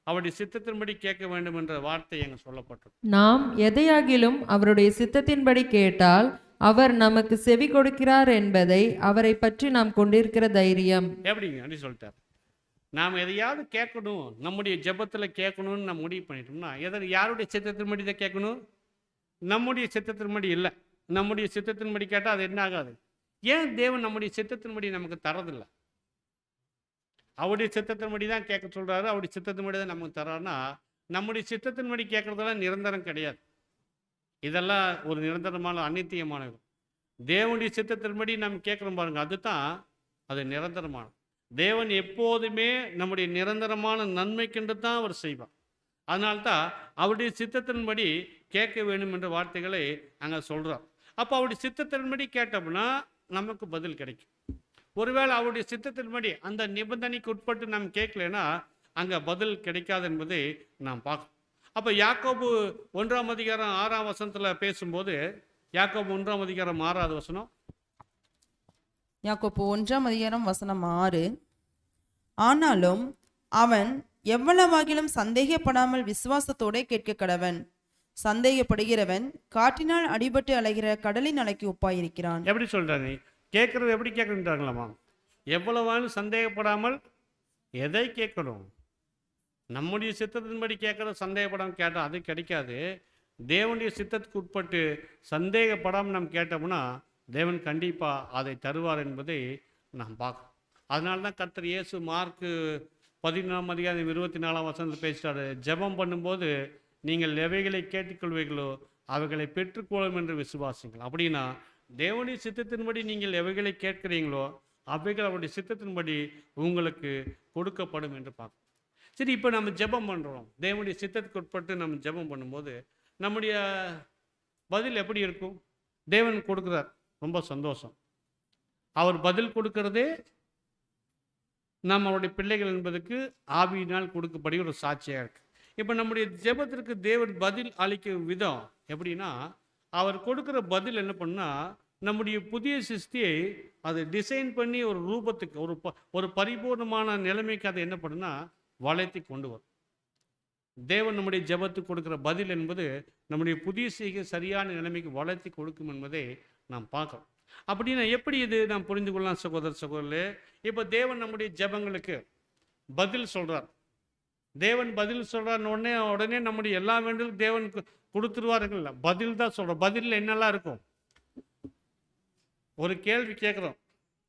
அவருடைய சித்தத்தின்படி கேட்க வேண்டும் என்ற வார்த்தை எங்க சொல்லப்பட்டது. நாம் எதையாகிலும் அவருடைய சித்தத்தின்படி கேட்டால் அவர் நமக்கு செவி கொடுக்கிறார் என்பதை அவரை பற்றி நாம் கொண்டிருக்கிற தைரியம். எப்படிங்க அப்படி சொல்லிட்டார். நாம் எதையாவது கேட்கணும், நம்முடைய ஜெபத்தில் கேட்கணும்னு நம்ம முடிவு பண்ணிட்டோம்னா யாருடைய சித்தத்தின்படி தான் கேட்கணும்? நம்முடைய சித்தத்தின்படி இல்லை. நம்முடைய சித்தத்தின்படி கேட்டால் அது என்ன ஆகாது. ஏன் தேவன் நம்முடைய சித்தத்தின்படி நமக்கு தரதில்லை? அவருடைய சித்தத்தின்படி தான் கேட்க சொல்கிறாரு, அவருடைய சித்தத்தின்படி தான் நமக்கு தர்றாருன்னா நம்முடைய சித்தத்தின்படி கேட்குறதெல்லாம் நிரந்தரம் கிடையாது. இதெல்லாம் ஒரு நிரந்தரமான அநித்தியமானது. தேவனுடைய சித்தத்தின்படி நம்ம கேட்குறோம் பாருங்க, அதுதான் அது நிரந்தரமான. தேவன் எப்போதுமே நம்முடைய நிரந்தரமான நன்மைக்கென்று தான் அவர் செய்வார். அதனால்தான் அவருடைய சித்தத்தின்படி கேட்க வேண்டும் என்ற வார்த்தைகளை அங்கே சொல்கிறார். அப்போ அவருடைய சித்தத்தின்படி கேட்டோம்னா நமக்கு பதில் கிடைக்கும். ஒருவேளை அவருடைய சித்தத்தின்படி அந்த நிபந்தனைக்கு உட்பட்டு நாம் கேட்கலன்னா அங்கே பதில் கிடைக்காது என்பதை நாம் பார்க்கணும். அப்போ யாக்கோபு 1:6 பேசும்போது யாக்கோபு 1:6 யாக்கோபு 1:6 ஆனாலும் அவன் எவ்வளவாகிலும் சந்தேகப்படாமல் விசுவாசத்தோட கேட்க கடவன். சந்தேகப்படுகிறவன் காற்றினால் அடிபட்டு அலைகிற கடலின் அலைக்கு ஒப்பாயிருக்கிறான். எப்படி சொல்றாங்க? கேட்கறது எப்படி கேட்கணுன்றாங்களாமா? எவ்வளவான்னு சந்தேகப்படாமல் எதை கேட்கணும்? நம்முடைய சித்தத்தின்படி கேட்கறது சந்தேகப்படாமல் கேட்டால் அது கிடைக்காது. தேவனுடைய சித்தத்துக்கு உட்பட்டு சந்தேகப்படாமல் நாம் கேட்டோம்னா தேவன் கண்டிப்பாக அதை தருவார் என்பதை நாம் பார்க்கணும். அதனால தான் கர்த்தர் இயேசு மார்க்கு 14:24 பேசிட்டாரு. ஜெபம் பண்ணும்போது நீங்கள் எவைகளை கேட்டுக்கொள்வீர்களோ அவைகளை பெற்றுக்கொள்ளும் என்று விசுவாசிங்கள். அப்படின்னா தேவனுடைய சித்தத்தின்படி நீங்கள் எவைகளை கேட்கிறீங்களோ அவைகள் அவருடைய சித்தத்தின்படி உங்களுக்கு கொடுக்கப்படும் என்று பார்க்கணும். சரி, இப்போ நம்ம ஜெபம் பண்ணுறோம். தேவனுடைய சித்தத்துக்கு உட்பட்டு நம்ம ஜெபம் பண்ணும்போது நம்முடைய பதில் எப்படி இருக்கும்? தேவன் கொடுக்குறார், ரொம்ப சந்தோஷம். அவர் பதில் கொடுக்கறதே நம்மளுடைய பிள்ளைகள் என்பதற்கு ஆவியினால் கொடுக்கப்படி ஒரு சாட்சியாக இருக்கு. இப்போ நம்முடைய ஜெபத்திற்கு தேவன் பதில் அளிக்கும் விதம் எப்படின்னா, அவர் கொடுக்குற பதில் என்ன பண்ணா, நம்முடைய புதிய சிருஷ்டியை அதை டிசைன் பண்ணி ஒரு ரூபத்துக்கு ஒரு பரிபூர்ணமான நிலைமைக்கு அதை என்ன பண்ணுன்னா வளைத்து கொண்டு வரும். தேவன் நம்முடைய ஜெபத்துக்கு கொடுக்குற பதில் என்பது நம்முடைய புதிய சிருஷ்டியை சரியான நிலைமைக்கு வளைத்து கொடுக்கும் என்பதை நாம் பார்க்கிறோம். அப்படின்னா எப்படி இது நாம் புரிந்து கொள்ளலாம் சகோதர சகோதரர்களே? இப்போ தேவன் நம்முடைய ஜெபங்களுக்கு பதில் சொல்றார். தேவன் பதில் சொல்றார் உடனே நம்முடைய எல்லா வேண்டுதலும் தேவன் கொடுத்துருவாருங்கள்ல. பதில் தான் சொல்றோம். பதிலில் என்னெல்லாம் இருக்கும்? ஒரு கேள்வி கேட்குறோம்,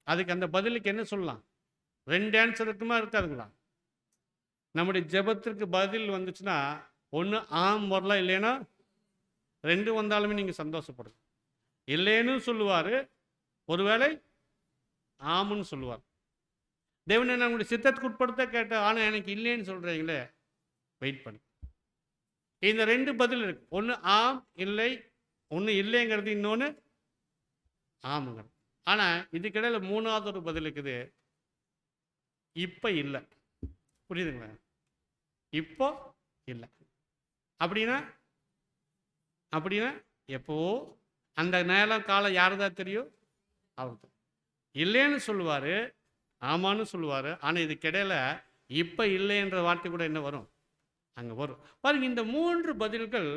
அதுக்கு அந்த பதிலுக்கு என்ன சொல்லலாம்? 2 ஆன்சர் இருக்குமா இருக்காதுங்களா? நம்முடைய ஜெபத்திற்கு பதில் வந்துச்சுன்னா ஒன்று ஆம் வரலாம், இல்லைன்னா 2 வந்தாலுமே நீங்கள் சந்தோஷப்படுங்க. இல்லைன்னு சொல்லுவார், ஒருவேளை ஆமுன்னு சொல்லுவார். தேவனை நம்முடைய சித்தத்துக்கு உட்படுத்த கேட்ட, ஆனால் எனக்கு இல்லைன்னு சொல்கிறீங்களே, வெயிட் பண்ணு. இந்த 2 பதில் இருக்கு. ஒன்று ஆம் இல்லை, ஒன்று இல்லைங்கிறது, இன்னொன்று ஆமுங்கிறது. ஆனால் இதுக்கிடையில் 3வது ஒரு பதில் இருக்குது, இப்போ இல்லை. புரியுதுங்களா? இப்போ இல்லை அப்படின்னா எப்போ அந்த நேரம் காலம் யாருதான் தெரியும்? அவர் இல்லைன்னு சொல்லுவார், ஆமான்னு சொல்லுவார். ஆனால் இதுக்கிடையில் இப்போ இல்லைன்ற வார்த்தை கூட என்ன வரும்? அங்கே வரும் பாருங்க. இந்த 3 பதில்கள்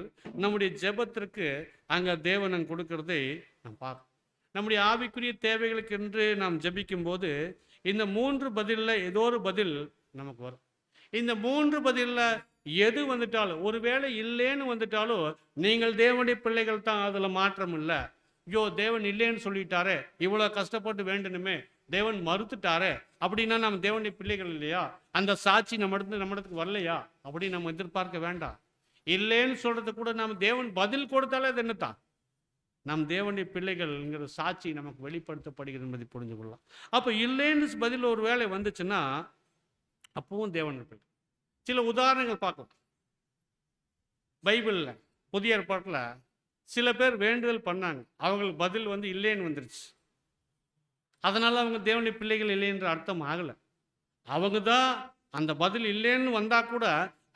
நம்முடைய ஜெபத்திற்கு அங்கே தேவன் கொடுக்கறதை நாம் பார்க்கணும். நம்முடைய ஆவிக்குரிய தேவைகளுக்கு என்று நாம் ஜெபிக்கும் போது இந்த 3 பதிலில் ஏதோ ஒரு பதில் நமக்கு வரும். இந்த 3 பதிலில் எது வந்துட்டாலும், ஒருவேளை இல்லைன்னு வந்துட்டாலும் நீங்கள் தேவனுடைய பிள்ளைகள் தான், அதில் மாற்றம் இல்லை. ஐயோ தேவன் இல்லைன்னு சொல்லிட்டாரே, இவ்வளோ கஷ்டப்பட்டு வேண்டணுமே, தேவன் மறுத்துட்டாரே அப்படின்னா நம்ம தேவனுடைய பிள்ளைகள் இல்லையா? அந்த சாட்சி நம்மிடத்துக்கு வரலையா அப்படின்னு நம்ம எதிர்பார்க்க வேண்டாம். இல்லைன்னு சொல்றது கூட நம்ம தேவன் பதில் கொடுத்தாலே அது என்னத்தான்? நம் தேவனுடைய பிள்ளைகள்ங்கிற சாட்சி நமக்கு வெளிப்படுத்தப்படுகிறது என்பதை புரிஞ்சு கொள்ளலாம். அப்போ இல்லைன்னு பதில் ஒரு வேலை வந்துச்சுன்னா அப்பவும் தேவன் பிள்ளை. சில உதாரணங்கள் பார்க்கலாம். பைபிளில் புதிய ஏற்பாட்டில் சில பேர் வேண்டுதல் பண்ணாங்க, அவங்களுக்கு பதில் இல்லைன்னு வந்துருச்சு. அதனால் அவங்க தேவனுடைய பிள்ளைகள் இல்லைன்ற அர்த்தம் ஆகலை. அவங்க தான் அந்த பதில் இல்லைன்னு வந்தால் கூட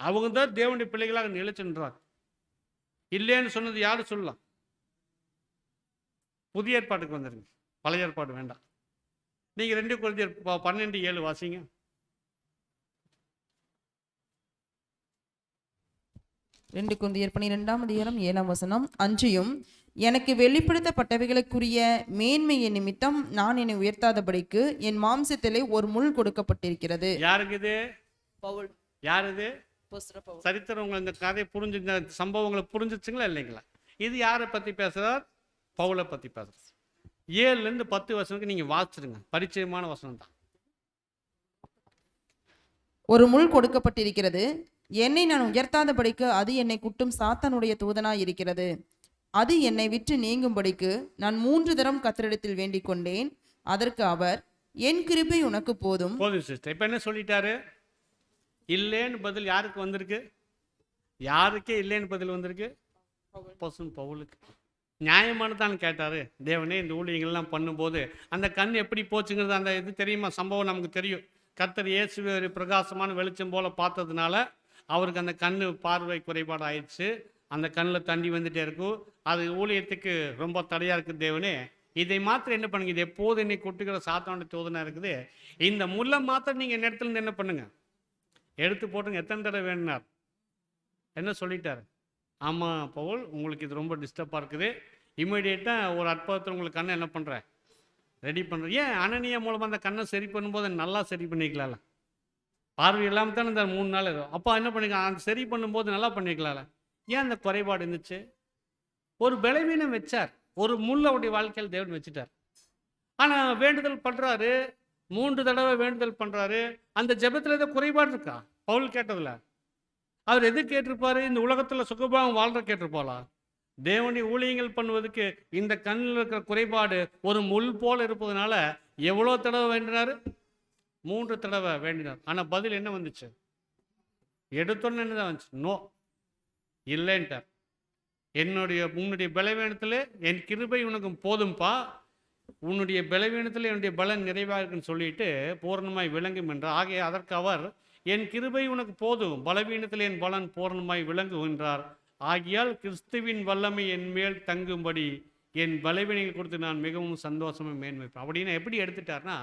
அவங்க தான் தேவனுடைய பிள்ளைகளாக நிலைச்சென்றார். இல்லைன்னு சொன்னது யாரு சொல்லலாம்? புதிய ஏற்பாட்டுக்கு வந்துருங்க, பழைய ஏற்பாடு வேண்டாம். நீங்கள் 2 கொரிந்தியர் 12:7 வாசிங்க. 2 கொரிந்தியர் 12:7 அன்றியும் எனக்கு வெளிப்படுத்தப்பட்டவைகளுக்குரிய மேன்மையை நிமித்தம் நான் என்னை உயர்த்தாதபடிக்கு என் மாம்சத்திலே ஒரு முள் கொடுக்கப்பட்டிருக்கிறது. யாருக்கு இது? பவுல். யார் இது? சரித்திரம் உங்களை இந்த கதையை புரிஞ்சு, இந்த சம்பவங்களை புரிஞ்சிச்சுங்களா இல்லைங்களா? இது யாரை பற்றி பேசுகிறார்? பவுலை பற்றி பேசுகிறார். 7லேருந்து 10 வசனத்துக்கு நீங்கள் வாசிச்சிருங்க, பரிச்சயமான வசனம் தான். ஒரு முள் கொடுக்கப்பட்டிருக்கிறது, என்னை நான் உயர்த்தாதபடிக்கு அது என்னை குட்டும் சாத்தானுடைய தூதனாய் இருக்கிறது. அது என்னை விட்டு நீங்கும்படிக்கு நான் 3 தரம் கர்த்தரிடத்தில் வேண்டிக் கொண்டேன். அதற்கு அவர், என் கிருபை உனக்கு போதும். சிஸ்டர், இப்போ என்ன சொல்லிட்டாரு? இல்லேன்னு பதில் யாருக்கு வந்திருக்கு? யாருக்கே இல்லேன்னு பதில் வந்திருக்கு? பவுலுக்கு. நியாயமானதான்னு கேட்டாரு. தேவனே இந்த ஊழியங்கள்லாம் பண்ணும்போது அந்த கண் எப்படி போச்சுங்கிறது அந்த இது தெரியுமா? சம்பவம் நமக்கு தெரியும். கர்த்தர் இயேசுவை ஒரு பிரகாசமான வெளிச்சம் போல பார்த்ததுனால அவருக்கு அந்த கண் பார்வை குறைபாடு ஆயிடுச்சு. அந்த கண்ணில் தண்ணி வந்துட்டே இருக்கும். அது ஊழியத்துக்கு ரொம்ப தடையாக இருக்குது. தேவனே இதை மாத்திரம் என்ன பண்ணுங்க, இது எப்போது என்னை கொட்டுகிற சாத்தானுடைய தோதனாக இருக்குது, இந்த முல்லை மாத்திரம் நீங்கள் நேரத்துலேருந்து என்ன பண்ணுங்க, எடுத்து போட்டுங்க. எத்தனை தடவை வேணுனார்? என்ன சொல்லிட்டார்? ஆமாம் பவுல், உங்களுக்கு இது ரொம்ப டிஸ்டர்பாக இருக்குது, இமீடியட்டாக ஒரு அற்புதத்தை உங்களுக்கு கண்ணை என்ன பண்ணுறேன், ரெடி பண்ணுறேன். ஏன் அனனியா மூலமாக அந்த கண்ணை சரி பண்ணும்போது நல்லா சரி பண்ணிக்கலாம்ல? பார்வை இல்லாமல் தானே இந்த 3 நாள் ஏதோ. அப்போ என்ன பண்ணிக்கலாம், அந்த சரி பண்ணும்போது நல்லா பண்ணிக்கலாம்ல? ஏன் அந்த குறைபாடு இருந்துச்சு? ஒரு பலவீனம் வச்சார், ஒரு முள் அவருடைய வாழ்க்கையில் தேவன் வச்சுட்டார். ஆனால் வேண்டுதல் பண்ணுறாரு, 3 தடவை வேண்டுதல் பண்ணுறாரு. அந்த ஜெபத்தில் ஏதோ குறைபாடு இருக்கா பவுல் கேட்டதில்ல? அவர் எது கேட்டிருப்பாரு? இந்த உலகத்தில் சுகபாகம் வாழ்ற கேட்டிருப்பாளா? தேவனுடைய ஊழியங்கள் பண்ணுவதற்கு இந்த கண்ணில் இருக்கிற குறைபாடு ஒரு முள் போல இருப்பதனால எவ்வளோ தடவை வேண்டினார்? 3 தடவை வேண்டினார். ஆனால் பதில் என்ன வந்துச்சு? எடுத்தோன்னு என்னதான் வந்துச்சு? நோ, இல்லைன்ட்டார். உன்னுடைய பலவீனத்தில் என் கிருபை உனக்கு போதும்பா, உன்னுடைய பலவீனத்தில் என்னுடைய பலன் நிறைவாக இருக்குன்னு சொல்லிட்டு பூரணமாய் விளங்கும் என்றார். ஆகிய அதற்கு அவர், என் கிருபை உனக்கு போதும், பலவீனத்தில் என் பலன் பூரணமாய் விளங்கும் என்றார். ஆகியால் கிறிஸ்துவின் வல்லமை என் மேல் தங்கும்படி என் பலவீனங்கள் கொடுத்து நான் மிகவும் சந்தோஷமாக மேன்மைப்பேன் அப்படின்னு எப்படி எடுத்துட்டார்னா,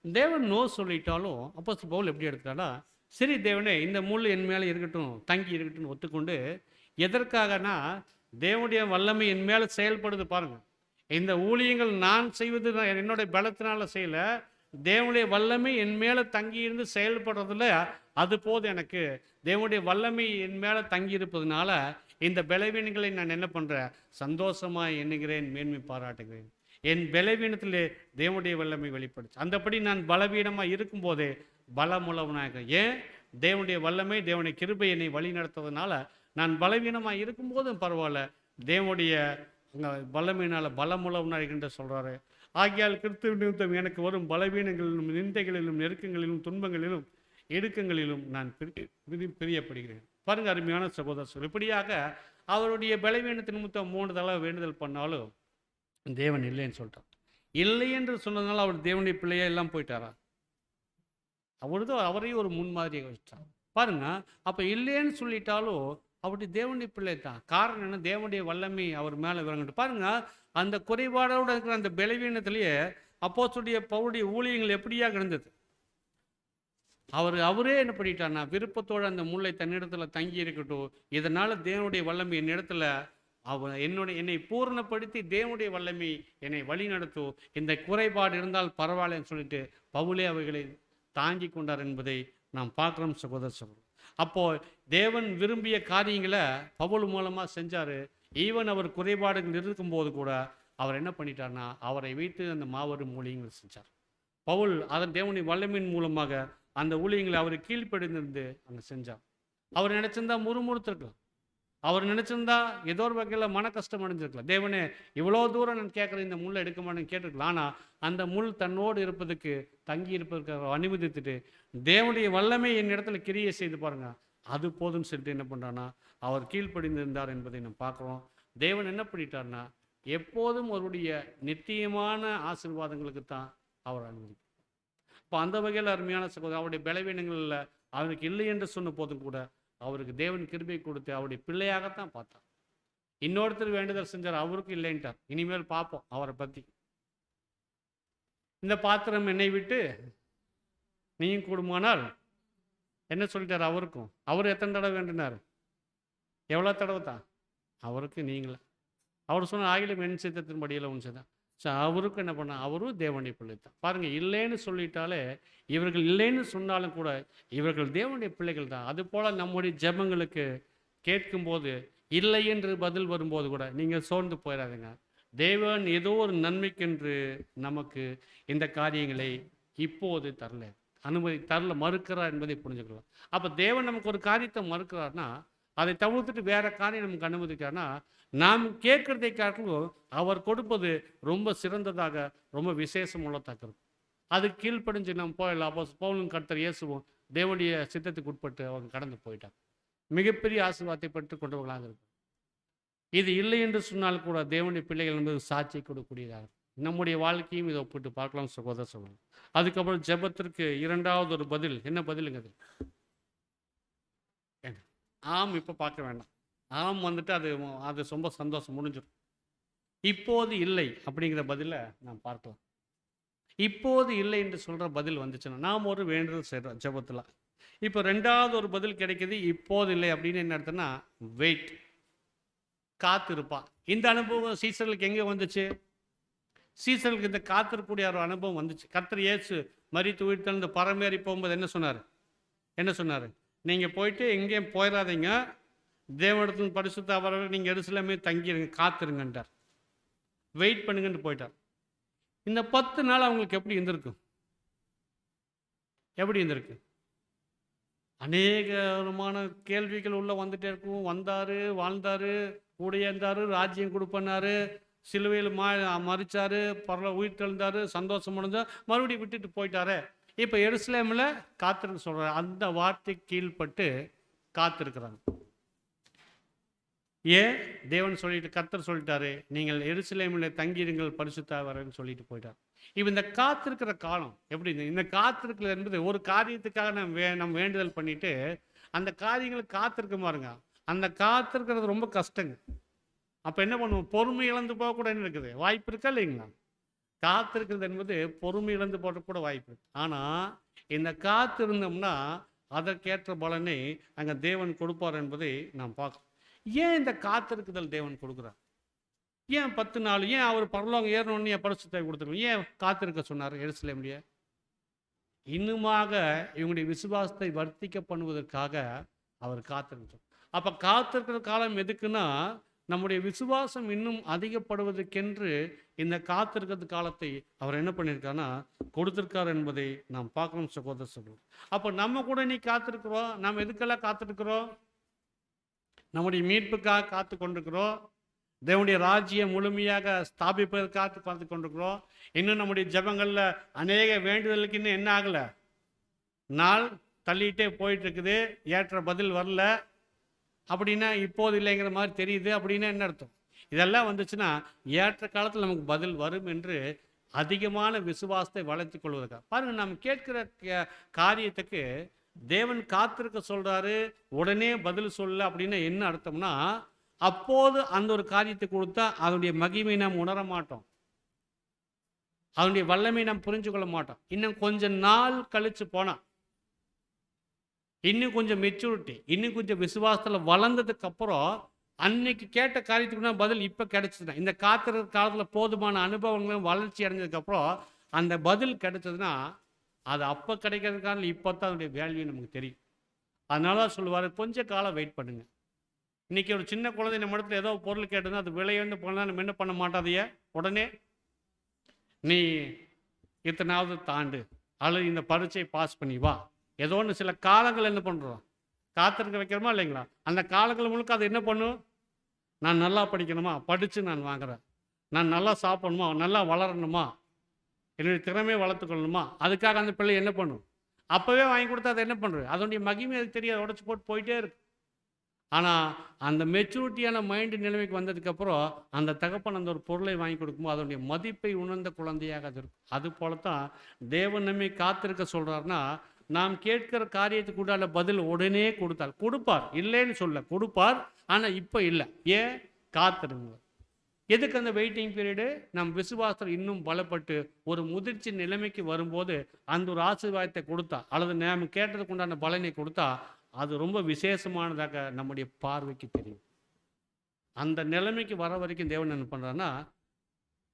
தேவன் நோ சொல்லிட்டாலும் அப்போஸ்தலன் பவுல் எப்படி எடுத்துட்டாரா, சரி தேவனே இந்த முள் என் மேலே இருக்கட்டும், தங்கி இருக்கட்டும் ஒத்துக்கொண்டு, எதற்காகனா தேவனுடைய வல்லமை என் மேலே செயல்படுது பாருங்க. இந்த ஊழியங்கள் நான் செய்வது என்னுடைய பலத்தினால செய்யல, தேவனுடைய வல்லமை என் மேலே தங்கி இருந்து செயல்படுறதுல அது போதும் எனக்கு. தேவனுடைய வல்லமை என் மேலே தங்கி இருப்பதுனால இந்த பலவீனங்களை நான் என்ன பண்ணுறேன், சந்தோஷமாக எண்ணுகிறேன், மேன்மை பாராட்டுகிறேன். என் பலவீனத்திலே தேவனுடைய வல்லமை வெளிப்படுச்சு. அந்தபடி நான் பலவீனமாக இருக்கும்போதே பலமுள்ளவனாக, ஏன் தேவனுடைய வல்லமை தேவனுடைய கிருபை என்னை வழி நடத்துவதனால நான் பலவீனமாக இருக்கும்போதும் பரவாயில்ல, தேவனுடைய வல்லமையினால் பலமுள்ளவனாக என்று சொல்கிறாரு. ஆகியால் கிறிஸ்துவ நிமித்தம் எனக்கு வரும் பலவீனங்களிலும் நிந்தைகளிலும் நெருக்கங்களிலும் துன்பங்களிலும் இடுக்கங்களிலும் நான் பிரியப்படுகிறேன். பாருங்க அருமையான சகோதரர், இப்படியாக அவருடைய பலவீனத்தின் நிமித்தம் 3 தடவை வேண்டுதல் பண்ணாலும் தேவன் இல்லைன்னு சொல்லிட்டார். இல்லை என்று சொன்னதுனால அவர் தேவனுடைய பிள்ளையா எல்லாம் போயிட்டாரா? அவரையும் ஒரு முன்மாதிரியாக வச்சிட்டார் பாருங்க. அப்போ இல்லைன்னு சொல்லிட்டாலும் அவருடைய தேவனுடைய பிள்ளை தான். காரணம் என்ன? தேவனுடைய வல்லமை அவர் மேலே விளங்கிட்டு பாருங்க. அந்த குறைபாடோடு இருக்கிற அந்த பலவீனத்திலேயே அப்போஸ்தலனுடைய பவுலுடைய ஊழியங்கள் எப்படியாக இருந்தது? அவரே என்ன பண்ணிட்டார்னா, விருப்பத்தோடு அந்த முல்லை தன்னிடத்தில் தங்கி இருக்கட்டும், இதனால் தேவனுடைய வல்லமை என்னிடத்துல என்னை பூரணப்படுத்தி தேவனுடைய வல்லமை என்னை வழி நடத்தும், இந்த குறைபாடு இருந்தால் பரவாயில்லன்னு சொல்லிட்டு பவுலே அவைகளை தாங்கி கொண்டார் என்பதை நாம் பார்க்குறோம் சகோதரர். அப்போ தேவன் விரும்பிய காரியங்களை பவுல் மூலமாக செஞ்சார். ஈவன் அவர் குறைபாடுகள் இருக்கும்போது கூட அவர் என்ன பண்ணிட்டார்னா, அவரை வைத்து அந்த மாபெரும் ஊழியங்கள் செஞ்சார். பவுல் அதன் தேவனுடைய வல்லமையின் மூலமாக அந்த ஊழியங்களை அவர் கீழ்ப்படிந்திருந்து அங்கே செஞ்சார். அவர் நினைச்சிருந்தா முறுமுறுத்திருக்கலாம், அவர் நினைச்சிருந்தா ஏதோ ஒரு வகையில் மன கஷ்டம் அடைஞ்சிருக்கலாம். தேவனே இவ்வளோ தூரம் நான் கேட்குறேன், இந்த முள்ளை எடுக்க மாட்டேன்னு கேட்டிருக்கலாம். ஆனால் அந்த முள் தன்னோடு இருப்பதுக்கு தங்கி இருப்பதற்கு அவர் அனுமதித்துட்டு தேவனுடைய வல்லமை என் இடத்துல கிரியை செய்து பாருங்க, அது போதும்னு சொல்லிட்டு என்ன பண்ணுறான்னா அவர் கீழ்ப்படிந்திருந்தார் என்பதை நம்ம பார்க்குறோம். தேவன் என்ன பண்ணிட்டார்னா, எப்போதும் அவருடைய நித்தியமான ஆசீர்வாதங்களுக்கு தான் அவர் அனுமதிப்பார். இப்போ அந்த வகையில் அருமையான சகோதரர், அவருடைய பலவீனங்களில் அவருக்கு இல்லை என்று சொன்ன போதும் கூட அவருக்கு தேவன் கிருபை கொடுத்து அவருடைய பிள்ளையாகத்தான் பார்த்தார். இன்னொருத்தர் வேண்டுதல் செஞ்சார், அவருக்கும் இல்லைன்ட்டார். இனிமேல் பார்ப்போம் அவரை பற்றி. இந்த பாத்திரம் என்னை விட்டு நீயும் கூடுமானால் என்ன சொல்லிட்டார் அவருக்கும்? அவர் எத்தனை தடவை வேண்டினார்? எவ்வளோ தடவை தான்? அவருக்கு நீங்களே. அவர் சொன்ன ஆகிலும் என் சித்தத்தின் படியில் ஒன்று தான். ஸோ அவருக்கும் என்ன பண்ண, அவரும் தேவனுடைய பிள்ளை தான். பாருங்கள், இல்லைன்னு சொல்லிட்டாலே, இவர்கள் இல்லைன்னு சொன்னாலும் கூட இவர்கள் தேவனுடைய பிள்ளைகள் தான். அதுபோல் நம்முடைய ஜெபங்களுக்கு கேட்கும்போது இல்லை என்று பதில் வரும்போது கூட நீங்கள் சோர்ந்து போயிடாதுங்க. தேவன் ஏதோ ஒரு நன்மைக்கென்று நமக்கு இந்த காரியங்களை இப்போது தரல மறுக்கிறார் என்பதை புரிஞ்சுக்கலாம். அப்போ தேவன் நமக்கு ஒரு காரியத்தை மறுக்கிறார்னா, அதை தவிர்த்துட்டு வேற காரியம் நமக்கு அனுமதிக்கிறார்னா, நாம் கேட்கறதை காட்டிலும் அவர் கொடுப்பது ரொம்ப சிறந்ததாக, ரொம்ப விசேஷம் உள்ளதாக இருக்கும். அது கீழ்ப்படிஞ்சு நம்ம போயிடலாம். அப்போ பவுலும் கர்த்தர் இயேசுவும் தேவனுடைய சித்தத்துக்கு உட்பட்டு அவங்க கடந்து போயிட்டாங்க. மிகப்பெரிய ஆசீர்வாதத்தை பெற்று கொண்டவர்களாக இருக்கும். இது இல்லை என்று சொன்னால் கூட தேவனுடைய பிள்ளைகள் என்பது சாட்சி கொடுக்கக்கூடியதாக நம்முடைய வாழ்க்கையும் இதை ஒப்பிட்டு பார்க்கலாம் சகோதரர் சொல்லலாம். அதுக்கப்புறம் ஜெபத்திற்கு 2வது ஒரு பதில். என்ன பதிலுங்க அது? ஆம், இப்போ பார்க்க வேண்டாம். ஆம் வந்துட்டு அது ரொம்ப சந்தோஷம், முடிஞ்சிடும். இப்போது இல்லை அப்படிங்கிற பதிலை நாம் பார்க்கலாம். இப்போது இல்லை என்று சொல்கிற பதில் வந்துச்சுன்னா நாம் ஒரு வேண்டுதல் செய்கிறோம் ஜெபத்தில். இப்போ ரெண்டாவது ஒரு பதில் கிடைக்குது, இப்போது இல்லை அப்படின்னு என்ன அர்த்தம்னா வெயிட், காத்திருப்பா. இந்த அனுபவம் சீசர்களுக்கு எங்கே வந்துச்சு? சீசர்களுக்கு இந்த காத்திருக்கக்கூடிய ஒரு அனுபவம் வந்துச்சு. கர்த்தர் இயேசு மரித்து உயிர்த்தெழுந்து பரமேறி போகும்போது என்ன சொன்னார்? என்ன சொன்னார்? நீங்கள் போயிட்டு எங்கேயும் போயிடாதீங்க, தேவனிடத்தின் பரிசுத்த அவர்கள் நீங்கள் எருசலேமே தங்கிடுங்க, காத்திருங்கன்றார். வெயிட் பண்ணுங்கன்னு போயிட்டார். இந்த 10 நாள் அவங்களுக்கு எப்படி இருந்திருக்கு? எப்படி இருந்திருக்கு? அநேகமான கேள்விகள் உள்ள வந்துட்டே இருக்கும். வந்தார், வாழ்ந்தார், கூடயே இருந்தார், ராஜ்யம் கொடுப்பனாரு, சிலுவையில் மறிச்சாரு, பரல உயிர் தெழுந்தார், சந்தோஷம் முடிஞ்சார், மறுபடியும் விட்டுட்டு போயிட்டாரு. இப்போ எருசலேமில் காத்திருக்க சொல்கிறார். அந்த வார்த்தை கீழ்பட்டு காத்திருக்கிறாங்க. ஏன்? தேவன் சொல்லிட்டு, கர்த்தர் சொல்லிட்டாரு, நீங்கள் எருசலேமில் தங்கிடுங்கள் பரிசுத்தவர்னு சொல்லிட்டு போயிட்டார். இப்போ இந்த காத்திருக்கிற காலம் எப்படி? இந்த காத்திருக்கிறது என்பது ஒரு காரியத்துக்காக நம்ம வேண்டுதல் பண்ணிட்டு அந்த காரியங்களுக்கு காத்திருக்க பாருங்க. அந்த காத்திருக்கிறது ரொம்ப கஷ்டங்க. அப்போ என்ன பண்ணுவோம்? பொறுமை இழந்து போக கூட என்ன இருக்குது? வாய்ப்பு இருக்கா இல்லைங்களா? காத்திருக்கிறது என்பது பொறுமை இழந்து போட கூட வாய்ப்பு இருக்கு. ஆனால் இந்த காத்திருந்தோம்னா அதற்கேற்ற பலனை அங்கே தேவன் கொடுப்பார் என்பதை நாம் பார்க்கணும். ஏன் இந்த காத்திருக்குதல் தேவன் கொடுக்குறார்? ஏன் 10 நாள்? ஏன் அவர் பரலோகம் ஏறணும்னு பரிசுத்தை கொடுத்துருக்கணும்? ஏன் காத்திருக்க சொன்னார் எருசலேமிலே? இன்னுமாக இவங்களுடைய விசுவாசத்தை வர்த்திக்க பண்ணுவதற்காக அவர் காத்திருந்தார். அப்போ காத்திருக்கிற காலம் எதுக்குன்னா, நம்முடைய விசுவாசம் இன்னும் அதிகப்படுவதற்கென்று இந்த காத்திருக்கிறது காலத்தை அவர் என்ன பண்ணியிருக்காருன்னா கொடுத்திருக்கார் என்பதை நாம் பார்க்கணும் சகோதர சகோதரர். அப்போ நம்ம கூட நீ காத்திருக்கிறோம். நம்ம எதுக்கெல்லாம் காத்திருக்கிறோம்? நம்முடைய மீட்புக்காக காத்து கொண்டிருக்கிறோம். தேவனுடைய ராஜ்யம் முழுமையாக ஸ்தாபிப்பதற்காக பார்த்து கொண்டிருக்கிறோம். இன்னும் நம்முடைய ஜெபங்களில் அநேக வேண்டுதலுக்கு இன்னும் என்ன ஆகலை, நாள் தள்ளிகிட்டே போயிட்டு இருக்குது, ஏற்ற பதில் வரல அப்படின்னா இப்போது இல்லைங்கிற மாதிரி தெரியுது. அப்படின்னா என்ன அர்த்தம்? இதெல்லாம் வந்துச்சுன்னா ஏற்ற காலத்தில் நமக்கு பதில் வரும் என்று அதிகமான விசுவாசத்தை வளர்த்து கொள்வதற்காக பாருங்கள். நம்ம கேட்கிற காரியத்துக்கு தேவன் காத்திருக்க சொல்கிறாரு, உடனே பதில் சொல்ல அப்படின்னா என்ன அர்த்தம்னா, அப்போது அந்த ஒரு காரியத்தை கொடுத்தா அதனுடைய மகிமை நாம் உணர மாட்டோம், அதனுடைய வல்லமை நாம் புரிஞ்சு கொள்ள மாட்டோம். இன்னும் கொஞ்சம் நாள் கழிச்சு போனால், இன்னும் கொஞ்சம் மெச்சூரிட்டி, இன்னும் கொஞ்சம் விசுவாசத்தில் வளர்ந்ததுக்கு அப்புறம் அன்னைக்கு கேட்ட காரியத்துக்குன்னா பதில் இப்போ கிடைச்சதுன்னா, இந்த காத்திருக்கிற காலத்தில் போதுமான அனுபவங்களும் வளர்ச்சி அடைஞ்சதுக்கப்புறம் அந்த பதில் கிடைச்சதுன்னா அது அப்போ கிடைக்கிறதுக்கான இப்போ தான் அதனுடைய வேல்யூ நமக்கு தெரியும். அதனால தான் சொல்லுவார், கொஞ்சம் காலம் வெயிட் பண்ணுங்க. இன்றைக்கி ஒரு சின்ன குழந்தை நம்ம இடத்துல ஏதோ பொருள் கேட்டதுன்னா அது விலையுண்டு போனால் நம்ம என்ன பண்ண மாட்டாதையே, உடனே நீ இத்தனாவது தாண்டு அல்லது இந்த பரீட்சை பாஸ் பண்ணி வா, ஏதோ ஒன்று சில காலங்கள் என்ன பண்ணுறோம், காத்திருக்க வைக்கிறோமா இல்லைங்களா? அந்த காலங்கள் முழுக்க அது என்ன பண்ணும், நான் நல்லா படிக்கணுமா, படித்து நான் வாங்குறேன், நான் நல்லா சாப்பிடணுமா, நல்லா வளரணுமா, என்னுடைய திறமையை வளர்த்துக்கொள்ளணுமா, அதுக்காக அந்த பிள்ளை என்ன பண்ணும், அப்போவே வாங்கி கொடுத்தா அதை என்ன பண்ணுறது, அதனுடைய மகிமை அது தெரியாது, உடச்சி போட்டு போயிட்டே இருக்கு. ஆனால் அந்த மெச்சூரிட்டியான மைண்டு நிலைமைக்கு வந்ததுக்கப்புறம் அந்த தகப்பன் அந்த ஒரு பொருளை வாங்கி கொடுக்கும்போது அதனுடைய மதிப்பை உணர்ந்த குழந்தையாக அது இருக்கும். அது போல தான் தேவன் நம்மை காத்திருக்க சொல்கிறாருன்னா, நாம் கேட்கிற காரியத்துக்கு உண்டான பதில் உடனே கொடுப்பார், இல்லைன்னு சொல்ல கொடுப்பார். ஆனால் இப்போ இல்லை. ஏன்? காத்திருங்க. எதுக்கு அந்த வெயிட்டிங் பீரியடு? நம் விசுவாசத்தில் இன்னும் பலப்பட்டு ஒரு முதிர்ச்சி நிலைமைக்கு வரும்போது அந்த ஒரு ஆசீர்வாதத்தை கொடுத்தா அல்லது நாம் கேட்டதுக்கு உண்டான பலனை கொடுத்தா அது ரொம்ப விசேஷமானதாக நம்முடைய பார்வைக்கு தெரியும். அந்த நிலைமைக்கு வர வரைக்கும் தேவன் என்ன பண்ணுறாருன்னா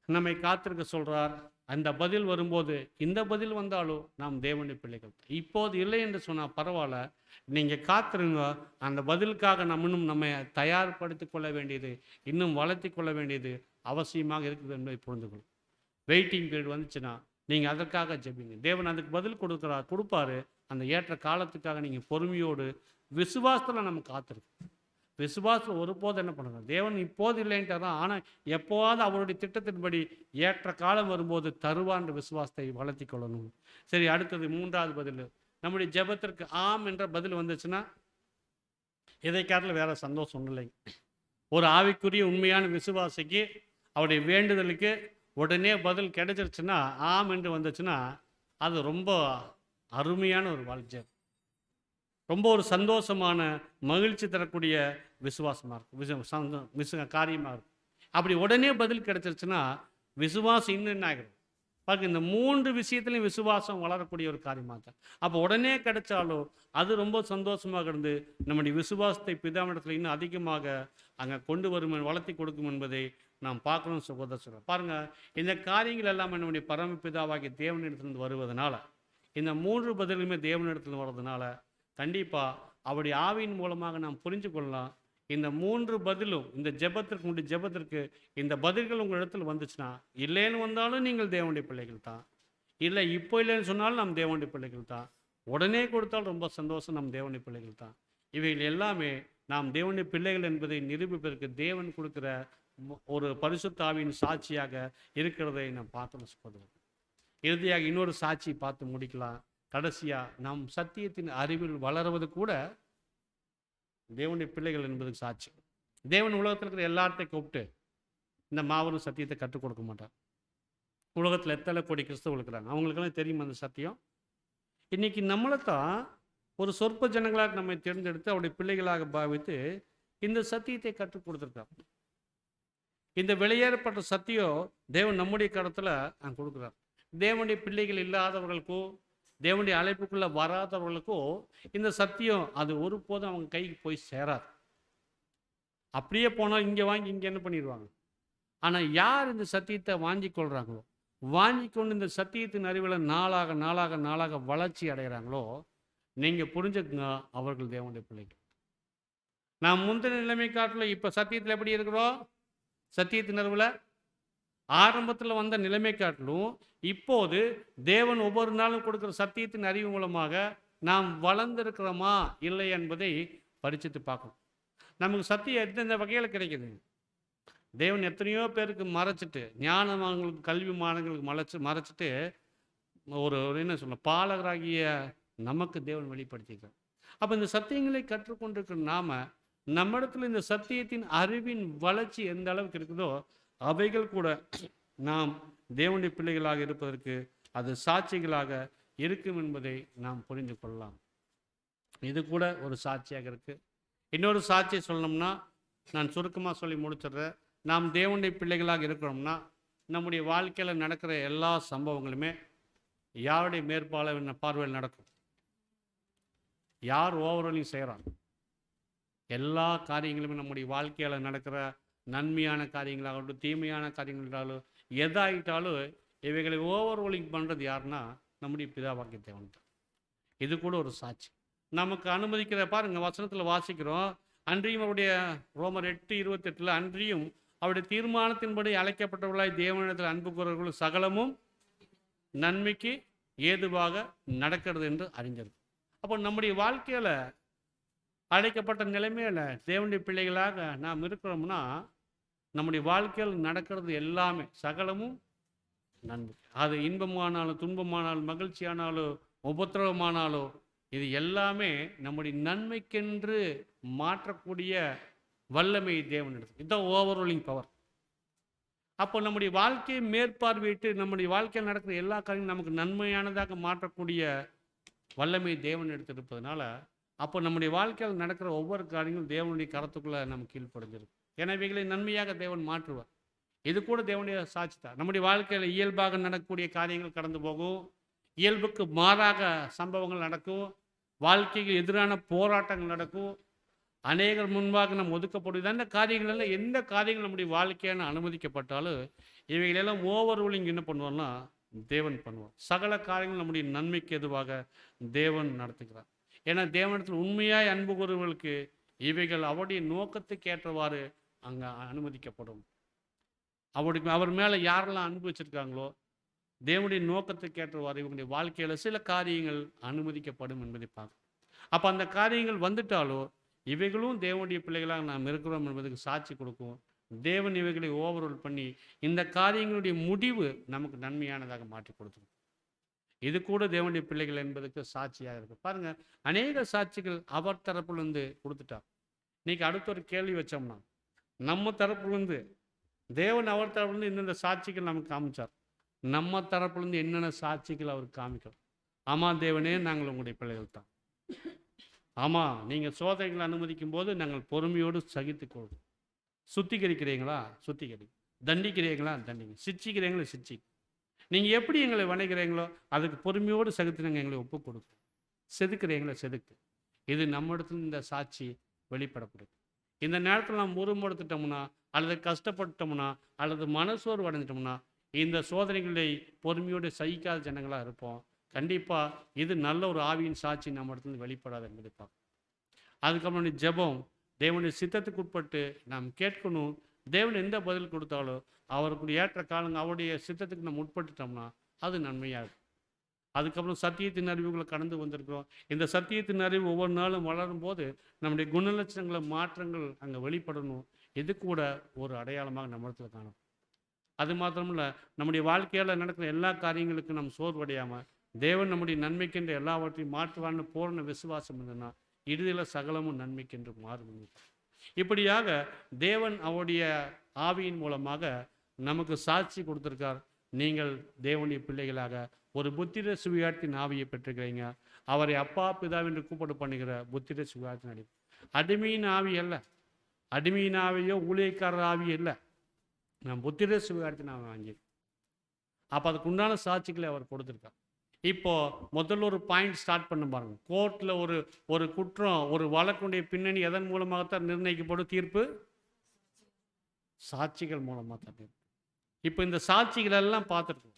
நம்மை காத்திருக்க சொல்கிறார். அந்த பதில் வரும்போது, இந்த பதில் வந்தாலும் நாம் தேவனுடைய பிள்ளைகள். இப்போது இல்லை என்று சொன்னால் பரவாயில்ல, நீங்கள் காத்திருங்க. அந்த பதிலுக்காக நம்ம இன்னும் நம்ம தயார்படுத்தி கொள்ள வேண்டியது, இன்னும் வளர்த்தி கொள்ள வேண்டியது அவசியமாக இருக்குது என்பதை புரிந்து கொள்ளும். வெயிட்டிங் பீரியட் வந்துச்சுன்னா நீங்கள் அதற்காக ஜெபிங்க. தேவன் அதுக்கு பதில் கொடுப்பாரு. அந்த ஏற்ற காலத்துக்காக நீங்கள் பொறுமையோடு விசுவாசத்தில் நம்ம காத்திருக்கோம். விசுவாசத்தில் ஒருபோது என்ன பண்ணுங்க, தேவன் இப்போது இல்லைன்ட்டு தான், ஆனால் எப்போவாவது அவருடைய திட்டத்தின்படி ஏற்ற காலம் வரும்போது தருவான்ற விசுவாசத்தை வளர்த்தி கொள்ளணும். சரி, அடுத்தது 3வது பதில். நம்முடைய ஜெபத்திற்கு ஆம் என்ற பதில் வந்துச்சுன்னா இதை காட்டில் வேற சந்தோஷம் ஒன்றும் இல்லைங்க. ஒரு ஆவிக்குரிய உண்மையான விசுவாசிக்கு அவருடைய வேண்டுதலுக்கு உடனே பதில் கிடைச்சிருச்சுன்னா, ஆம் என்று வந்துச்சுன்னா அது ரொம்ப அருமையான ஒரு வாழ்க்கை, ரொம்ப ஒரு சந்தோஷமான மகிழ்ச்சி தரக்கூடிய விசுவாசமாக இருக்கும், காரியமாக இருக்கும். அப்படி உடனே பதில் கிடைச்சிருச்சுன்னா விசுவாசம் இன்னும் என்ன ஆகிடும், பாருங்க, இந்த 3 விஷயத்துலையும் விசுவாசம் வளரக்கூடிய ஒரு காரியமாக தான். அப்போ உடனே கிடைச்சாலும் அது ரொம்ப சந்தோஷமாக இருந்து நம்முடைய விசுவாசத்தை பிதாவிடத்தில் இன்னும் அதிகமாக அங்கே கொண்டு வரும், வளர்த்தி கொடுக்கும் என்பதை நாம் பார்க்கணும் சகோதரர். பாருங்க, இந்த காரியங்கள் எல்லாம் நம்முடைய பரமபிதாவாகிய தேவனிடத்திலிருந்து வருவதனால, இந்த 3 பதிலுமே தேவனிடத்தில் வர்றதுனால கண்டிப்பாக அவருடைய ஆவியின் மூலமாக நாம் புரிஞ்சு கொள்ளலாம். இந்த 3 பதிலும் இந்த ஜெபத்திற்கு, உங்களுடைய ஜெபத்திற்கு இந்த பதில்கள் உங்கள் இடத்துல வந்துச்சுன்னா, இல்லைன்னு வந்தாலும் நீங்கள் தேவனுடைய பிள்ளைகள் தான், இல்லை இப்போ இல்லைன்னு சொன்னாலும் நம் தேவனுடைய பிள்ளைகள் தான், உடனே கொடுத்தாலும் ரொம்ப சந்தோஷம், நம் தேவனுடைய பிள்ளைகள் தான். இவைகள் எல்லாமே நாம் தேவனுடைய பிள்ளைகள் என்பதை நிரூபிப்பதற்கு தேவன் கொடுக்கிற ஒரு பரிசுத்த ஆவியின் சாட்சியாக இருக்கிறதை நாம் பார்க்கணும் சகோதரர். இறுதியாக இன்னொரு சாட்சி பார்த்து முடிக்கலாம். கடைசியாக நாம் சத்தியத்தின் அறிவில் வளருவது கூட தேவனுடைய பிள்ளைகள் என்பதுக்கு சாட்சி. தேவன் உலகத்தில் இருக்கிற எல்லாத்தையும் கூப்பிட்டு இந்த மாபெரும் சத்தியத்தை கற்றுக் கொடுக்க மாட்டார். உலகத்தில் எத்தனை கோடி கிறிஸ்தவர்கள் இருக்கிறாங்க, அவங்களுக்கெல்லாம் தெரியும் அந்த சத்தியம். இன்னைக்கு நம்மளை தான் ஒரு சொற்ப ஜனங்களாக நம்மை தேர்ந்தெடுத்து அவருடைய பிள்ளைகளாக பாவித்து இந்த சத்தியத்தை கற்றுக் கொடுத்துருக்கார். இந்த வெளியேறப்பட்ட சத்தியம் தேவன் நம்முடைய கருத்தில் கொடுக்குறார். தேவனுடைய பிள்ளைகள் இல்லாதவர்களுக்கோ, தேவனுடைய அழைப்புக்குள்ள வராதவர்களுக்கோ இந்த சத்தியம் அது ஒருபோதும் அவங்க கைக்கு போய் சேராது. அப்படியே போனால் இங்கே வாங்கி இங்கே என்ன பண்ணிடுவாங்க. ஆனால் யார் இந்த சத்தியத்தை வாங்கி கொள்கிறாங்களோ, வாங்கி கொண்டு இந்த சத்தியத்தின் அறிவில் நாளாக நாளாக நாளாக வளர்ச்சி அடைகிறாங்களோ, நீங்கள் புரிஞ்சுக்குங்க, அவர்கள் தேவனுடைய பிள்ளைகள். நாம் முந்தின நிலைமை காட்டில் இப்போ சத்தியத்தில் எப்படி இருக்கிறோம்? சத்தியத்தின் அறிவில் ஆரம்பத்தில் வந்த நிலைமை காட்டிலும் இப்போது தேவன் ஒவ்வொரு நாளும் கொடுக்குற சத்தியத்தின் அறிவு மூலமாக நாம் வளர்ந்திருக்கிறோமா இல்லை என்பதை பரிசித்து பார்க்கணும். நமக்கு சத்தியம் எந்தெந்த வகையில் கிடைக்குது? தேவன் எத்தனையோ பேருக்கு மறைச்சிட்டு, ஞானமானங்களுக்கு, கல்வி மாணவங்களுக்கு மறைச்சிட்டு ஒரு என்ன சொல்ல பாலகராகிய நமக்கு தேவன் வெளிப்படுத்திக்கிறார். அப்போ இந்த சத்தியங்களை கற்றுக்கொண்டிருக்கிற நாம நம்மிடத்தில் இந்த சத்தியத்தின் அறிவின் வளர்ச்சி எந்த அளவுக்கு இருக்குதோ அவைகள் கூட நாம் தேவனுடைய பிள்ளைகளாக இருப்பதற்கு அது சாட்சிகளாக இருக்கும் என்பதை நாம் புரிந்து கொள்ளலாம். இது கூட ஒரு சாட்சியாக இருக்குது. இன்னொரு சாட்சியை சொல்லணும்னா நான் சுருக்கமாக சொல்லி முடிச்சிடுறேன். நாம் தேவனுடைய பிள்ளைகளாக இருக்கிறோம்னா நம்முடைய வாழ்க்கையில் நடக்கிற எல்லா சம்பவங்களுமே யாருடைய பார்வையில் நடக்கும்? யார் ஓவரோலிங் செய்கிறாங்க? எல்லா காரியங்களுமே நம்முடைய வாழ்க்கையில் நடக்கிற நன்மையான காரியங்களாகட்டும், தீமையான காரியங்களாலும், எதாகிட்டாலும் இவைகளை ஓவர்ரோலிங் பண்ணுறது யாருன்னா நம்முடைய பிதாவாகிய தேவன் தான். இது கூட ஒரு சாட்சி நமக்கு அனுமதிக்கிற. பாருங்க, வசனத்தில் வாசிக்கிறோம், அன்றியும் அவருடைய ரோமர் 8:28 அன்றியும் அவருடைய தீர்மானத்தின்படி அழைக்கப்பட்டவர்களாய் தேவனிடத்தில் அன்பு கூறவர்கள் சகலமும் நன்மைக்கு ஏதுவாக நடக்கிறது என்று அறிஞர். அப்போ நம்முடைய வாழ்க்கையில் அழைக்கப்பட்ட நிலைமையில் தேவனுடைய பிள்ளைகளாக நாம் இருக்கிறோம்னா நம்முடைய வாழ்க்கையில் நடக்கிறது எல்லாமே சகலமும் நன்மை. அது இன்பமானாலும், துன்பமானாலும், மகிழ்ச்சியானாலும், உபத்திரவமானாலும், இது எல்லாமே நம்முடைய நன்மைக்கென்று மாற்றக்கூடிய வல்லமை தேவன் எடுத்து. இதுதான் ஓவர்ரோலிங் பவர். அப்போ நம்முடைய வாழ்க்கையை மேற்பார்வையிட்டு நம்முடைய வாழ்க்கையில் நடக்கிற எல்லா காரியங்களும் நமக்கு நன்மையானதாக மாற்றக்கூடிய வல்லமை தேவன் எடுத்திருப்பதனால அப்போ நம்முடைய வாழ்க்கையில் நடக்கிற ஒவ்வொரு காரியங்களும் தேவனுடைய கரத்துக்குள்ளே நம்ம கீழ்ப்படைஞ்சிருக்கும். எனவே நன்மையாக தேவன் மாற்றுவார். இது கூட தேவனுடைய சாட்சி தான். நம்முடைய வாழ்க்கையில் இயல்பாக நடக்கக்கூடிய காரியங்கள் கடந்து போகும், இயல்புக்கு மாறாக சம்பவங்கள் நடக்கும், வாழ்க்கைக்கு எதிரான போராட்டங்கள் நடக்கும், அநேகர் முன்பாக நம்ம ஒதுக்கப்படுது. அந்த காரியங்கள் எல்லாம் எந்த காரியங்கள் நம்முடைய வாழ்க்கையான அனுமதிக்கப்பட்டாலும் இவைகளெல்லாம் ஓவர் ரூலிங் என்ன பண்ணுவோம்னா தேவன் பண்ணுவார். சகல காரியங்கள் நம்முடைய நன்மைக்கு எதுவாக தேவன் நடத்துகிறார். ஏன்னா தேவனிடத்தில் உண்மையாய் அன்பு கூறுவர்களுக்கு இவைகள் அவருடைய நோக்கத்துக்கு ஏற்றவாறு அங்கே அனுமதிக்கப்படும். அவர் மேலே யாரெல்லாம் அன்பு வச்சிருக்காங்களோ தேவனுடைய நோக்கத்துக்கு ஏற்றவாறு இவங்களுடைய வாழ்க்கையில் சில காரியங்கள் அனுமதிக்கப்படும் என்பதை பார்க்கும். அப்போ அந்த காரியங்கள் வந்துட்டாலோ இவைகளும் தேவனுடைய பிள்ளைகளாக நாம் இருக்கிறோம் என்பதுக்கு சாட்சி கொடுக்கும். தேவன் இவைகளை ஓவர்ரோல் பண்ணி இந்த காரியங்களுடைய முடிவு நமக்கு நன்மையானதாக மாற்றி கொடுத்துரும். இது கூட தேவனுடைய பிள்ளைகள் என்பதுக்கு சாட்சியாக இருக்கு. பாருங்க, அநேக சாட்சிகள் அவர் தரப்புலேருந்து கொடுத்துட்டார். இன்னைக்கு அடுத்த ஒரு கேள்வி வச்சோம்னா, நம்ம தரப்புலேருந்து தேவன் அவர் தரப்புலேருந்து இந்தந்த சாட்சிகள் நமக்கு காமிச்சார், நம்ம தரப்புலேருந்து என்னென்ன சாட்சிகள் அவருக்கு காமிக்கிறோம். ஆமாம் தேவனே, நாங்கள் உங்களுடைய பிள்ளைகள் தான். ஆமாம், நீங்கள் சோதனைகளை அனுமதிக்கும் போது நாங்கள் பொறுமையோடு சகித்துக்கொள்வோம். சுத்திகரிக்கிறீங்களா? சுத்திகரி. தண்டிக்கிறீங்களா? தண்டிங்க. சிச்சிக்கிறீங்களா? சிச்சி. நீங்கள் எப்படி எங்களை வணங்குறீங்களோ அதுக்கு பொறுமையோடு சகித்து நாங்கள் எங்களை ஒப்பு கொடுக்கும். செதுக்குறீங்களா செதுக்கு. இது நம்ம இடத்துல இந்த சாட்சி வெளிப்படப்படுது. இந்த நேரத்தில் நாம் முறுமுறுத்துட்டோம்னா அல்லது கஷ்டப்பட்டோம்னா அல்லது மனசோர்வு அடைஞ்சிட்டோம்னா இந்த சோதனைகளை பொறுமையோடு சகிக்காத ஜனங்களாக இருப்போம். கண்டிப்பாக இது நல்ல ஒரு ஆவியின் சாட்சி நம்ம இடத்துல வெளிப்படாது என்பதை பார்க்கணும். அதுக்கப்புறம் ஜெபம், தேவனுடைய சித்தத்துக்கு உட்பட்டு நாம் கேட்கணும். தேவன் எந்த பதில் கொடுத்தாலும் அவருக்கு ஏற்ற காலங்க அவருடைய சித்தத்துக்கு நம்ம உட்பட்டுட்டோம்னா அது நன்மையாகும். அதுக்கப்புறம் சத்தியத்தின் அறிவுகளை கடந்து வந்திருக்கிறோம். இந்த சத்தியத்தின் அறிவு ஒவ்வொரு நாளும் வளரும் போது நம்முடைய குணலட்சணங்களை மாற்றங்கள் அங்கே வெளிப்படணும். இது கூட ஒரு அடையாளமாக நம்ம இடத்துல காணும். அது மாத்திரமில்ல, நம்முடைய வாழ்க்கையில் நடக்கிற எல்லா காரியங்களுக்கும் நம்ம சோர்வடையாமல் தேவன் நம்முடைய நன்மைக்கென்று எல்லாவற்றையும் மாற்றுவான்னு பூரண விசுவாசம் இருந்ததுன்னா இறுதியில் சகலமும் நன்மைக்கென்று மாறும். இப்படியாக தேவன் அவருடைய ஆவியின் மூலமாக நமக்கு சாட்சி கொடுத்துருக்கார். நீங்கள் தேவனுடைய பிள்ளைகளாக ஒரு புத்திர சுவிகாரத்தின் ஆவியை பெற்றுக்கிறீங்க. அவரை அப்பா பிதாவென்று என்று கூப்பிட்டு பண்ணுகிற புத்திர சுவிகாரத்தின் அடி. அடிமையின் ஆவி அல்ல, அடிமையின் ஆவியோ ஊழியக்காரர் ஆவி இல்லை, நான் புத்திர சுவிகாரத்தின் ஆவி வாங்கி. அப்போ அதுக்கு உண்டான சாட்சிகளை அவர் கொடுத்துருக்கார். இப்போ முதல்ல ஒரு பாயிண்ட் ஸ்டார்ட் பண்ண பாருங்க. கோர்ட்டில் ஒரு குற்றம், ஒரு வழக்குடைய பின்னணி எதன் மூலமாகத்தான் நிர்ணயிக்கப்படும்? தீர்ப்பு சாட்சிகள் மூலமாக தான். இப்போ இந்த சாட்சிகள் எல்லாம் பார்த்துருக்கோம்.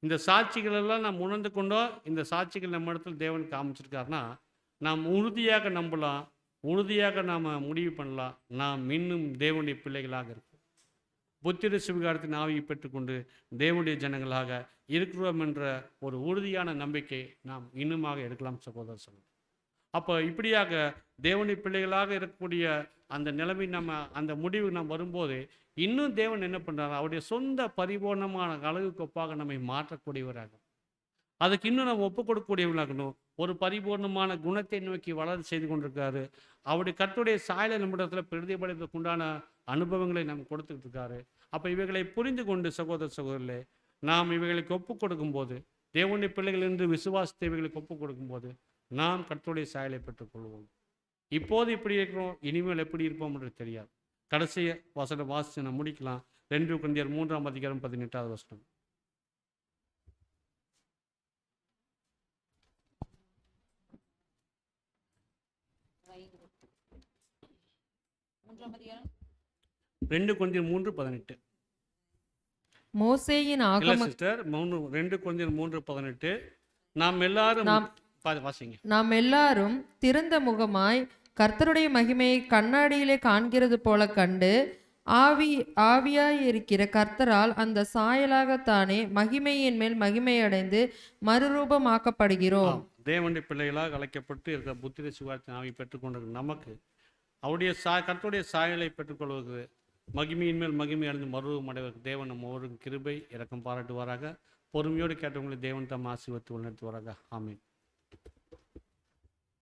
இந்த சாட்சிகள் எல்லாம் நாம் உணர்ந்து கொண்டோம். இந்த சாட்சிகள் நம்ம இடத்துல தேவன் காமிச்சிருக்காருன்னா நாம் உறுதியாக நம்பலாம், உறுதியாக நாம் முடிவு பண்ணலாம். நாம் இன்னும் தேவனுடைய பிள்ளைகளாக இருக்கும். புத்திர சுவிகாரத்தின் ஆவியை பெற்றுக்கொண்டு தேவனுடைய ஜனங்களாக இருக்கிறோம் என்ற ஒரு உறுதியான நம்பிக்கை நாம் இன்னுமாக எடுக்கலாம் சகோதர சகோதரி. அப்போ இப்படியாக தேவனுடைய பிள்ளைகளாக இருக்கக்கூடிய அந்த நிலைமை நம்ம அந்த முடிவு நாம் வரும்போது இன்னும் தேவன் என்ன பண்ணுறாரு? அவருடைய சொந்த பரிபூர்ணமான அழகுக்கு ஒப்பாக நம்மை மாற்றக்கூடியவராக, அதுக்கு இன்னும் நம்ம ஒப்பு கொடுக்கக்கூடியவர்களாகணும். ஒரு பரிபூர்ணமான குணத்தை நோக்கி வளர செய்து கொண்டிருக்காரு. அவருடைய கர்த்தருடைய சாயலை நம்மிடத்தில் பிரதிபலிப்பதற்கு உண்டான அனுபவங்களை நாம் கொடுத்துக்கிட்டு இருக்காரு. அப்போ இவைகளை புரிந்து கொண்டு சகோதர சகோதரிலே நாம் இவைகளுக்கு ஒப்பு கொடுக்கும்போது, தேவனுடைய பிள்ளைகள் என்று விசுவாசத்தை இவைகளுக்கு ஒப்பு கொடுக்கும்போது நாம் கர்த்தருடைய சாயலை பெற்றுக்கொள்வோம். இப்போது இப்படி இருக்கிறோம், இனிமேல் எப்படி இருப்போம் என்று தெரியாது. கடைசி வசனம் வாசித்து நம்ம முடிக்கலாம். 2 கொரிந்தியர் 3:18 வசனம். ரெண்டு கொரிந்தியர் 3:18. மோசேயின் ஆகம சிஸ்டர் 2 கொரிந்தியர் 3:18. நாம் எல்லாரும் வாசிங்க. நாம் எல்லாரும் திறந்த முகமாய் கர்த்தருடைய மகிமையை கண்ணாடியிலே காண்கிறது போல கண்டு ஆவியாய் இருக்கிற கர்த்தரால் அந்த சாயலாகத்தானே மகிமையின் மேல் மகிமையடைந்து மறுரூபமாக்கப்படுகிறோம். தேவனுடைய பிள்ளைகளாக அழைக்கப்பட்டு இருக்கிற புத்திர சுவிகாரத்தின் ஆவி பெற்றுக்கொண்டிருக்கிற நமக்கு அவருடைய கர்த்தருடைய சாயலை பெற்றுக்கொள்வது மகிமையின் மேல் மகிமை அடைந்து மறுரூபம் அடைவதற்கு தேவன் நம்ம ஒரு கிருபை இரக்கம் பாராட்டுவாராக. பொறுமையோடு கேட்டவங்களை தேவன் தம் ஆசீர்வதித்து வழிநடத்துவாராக. ஆமீன்.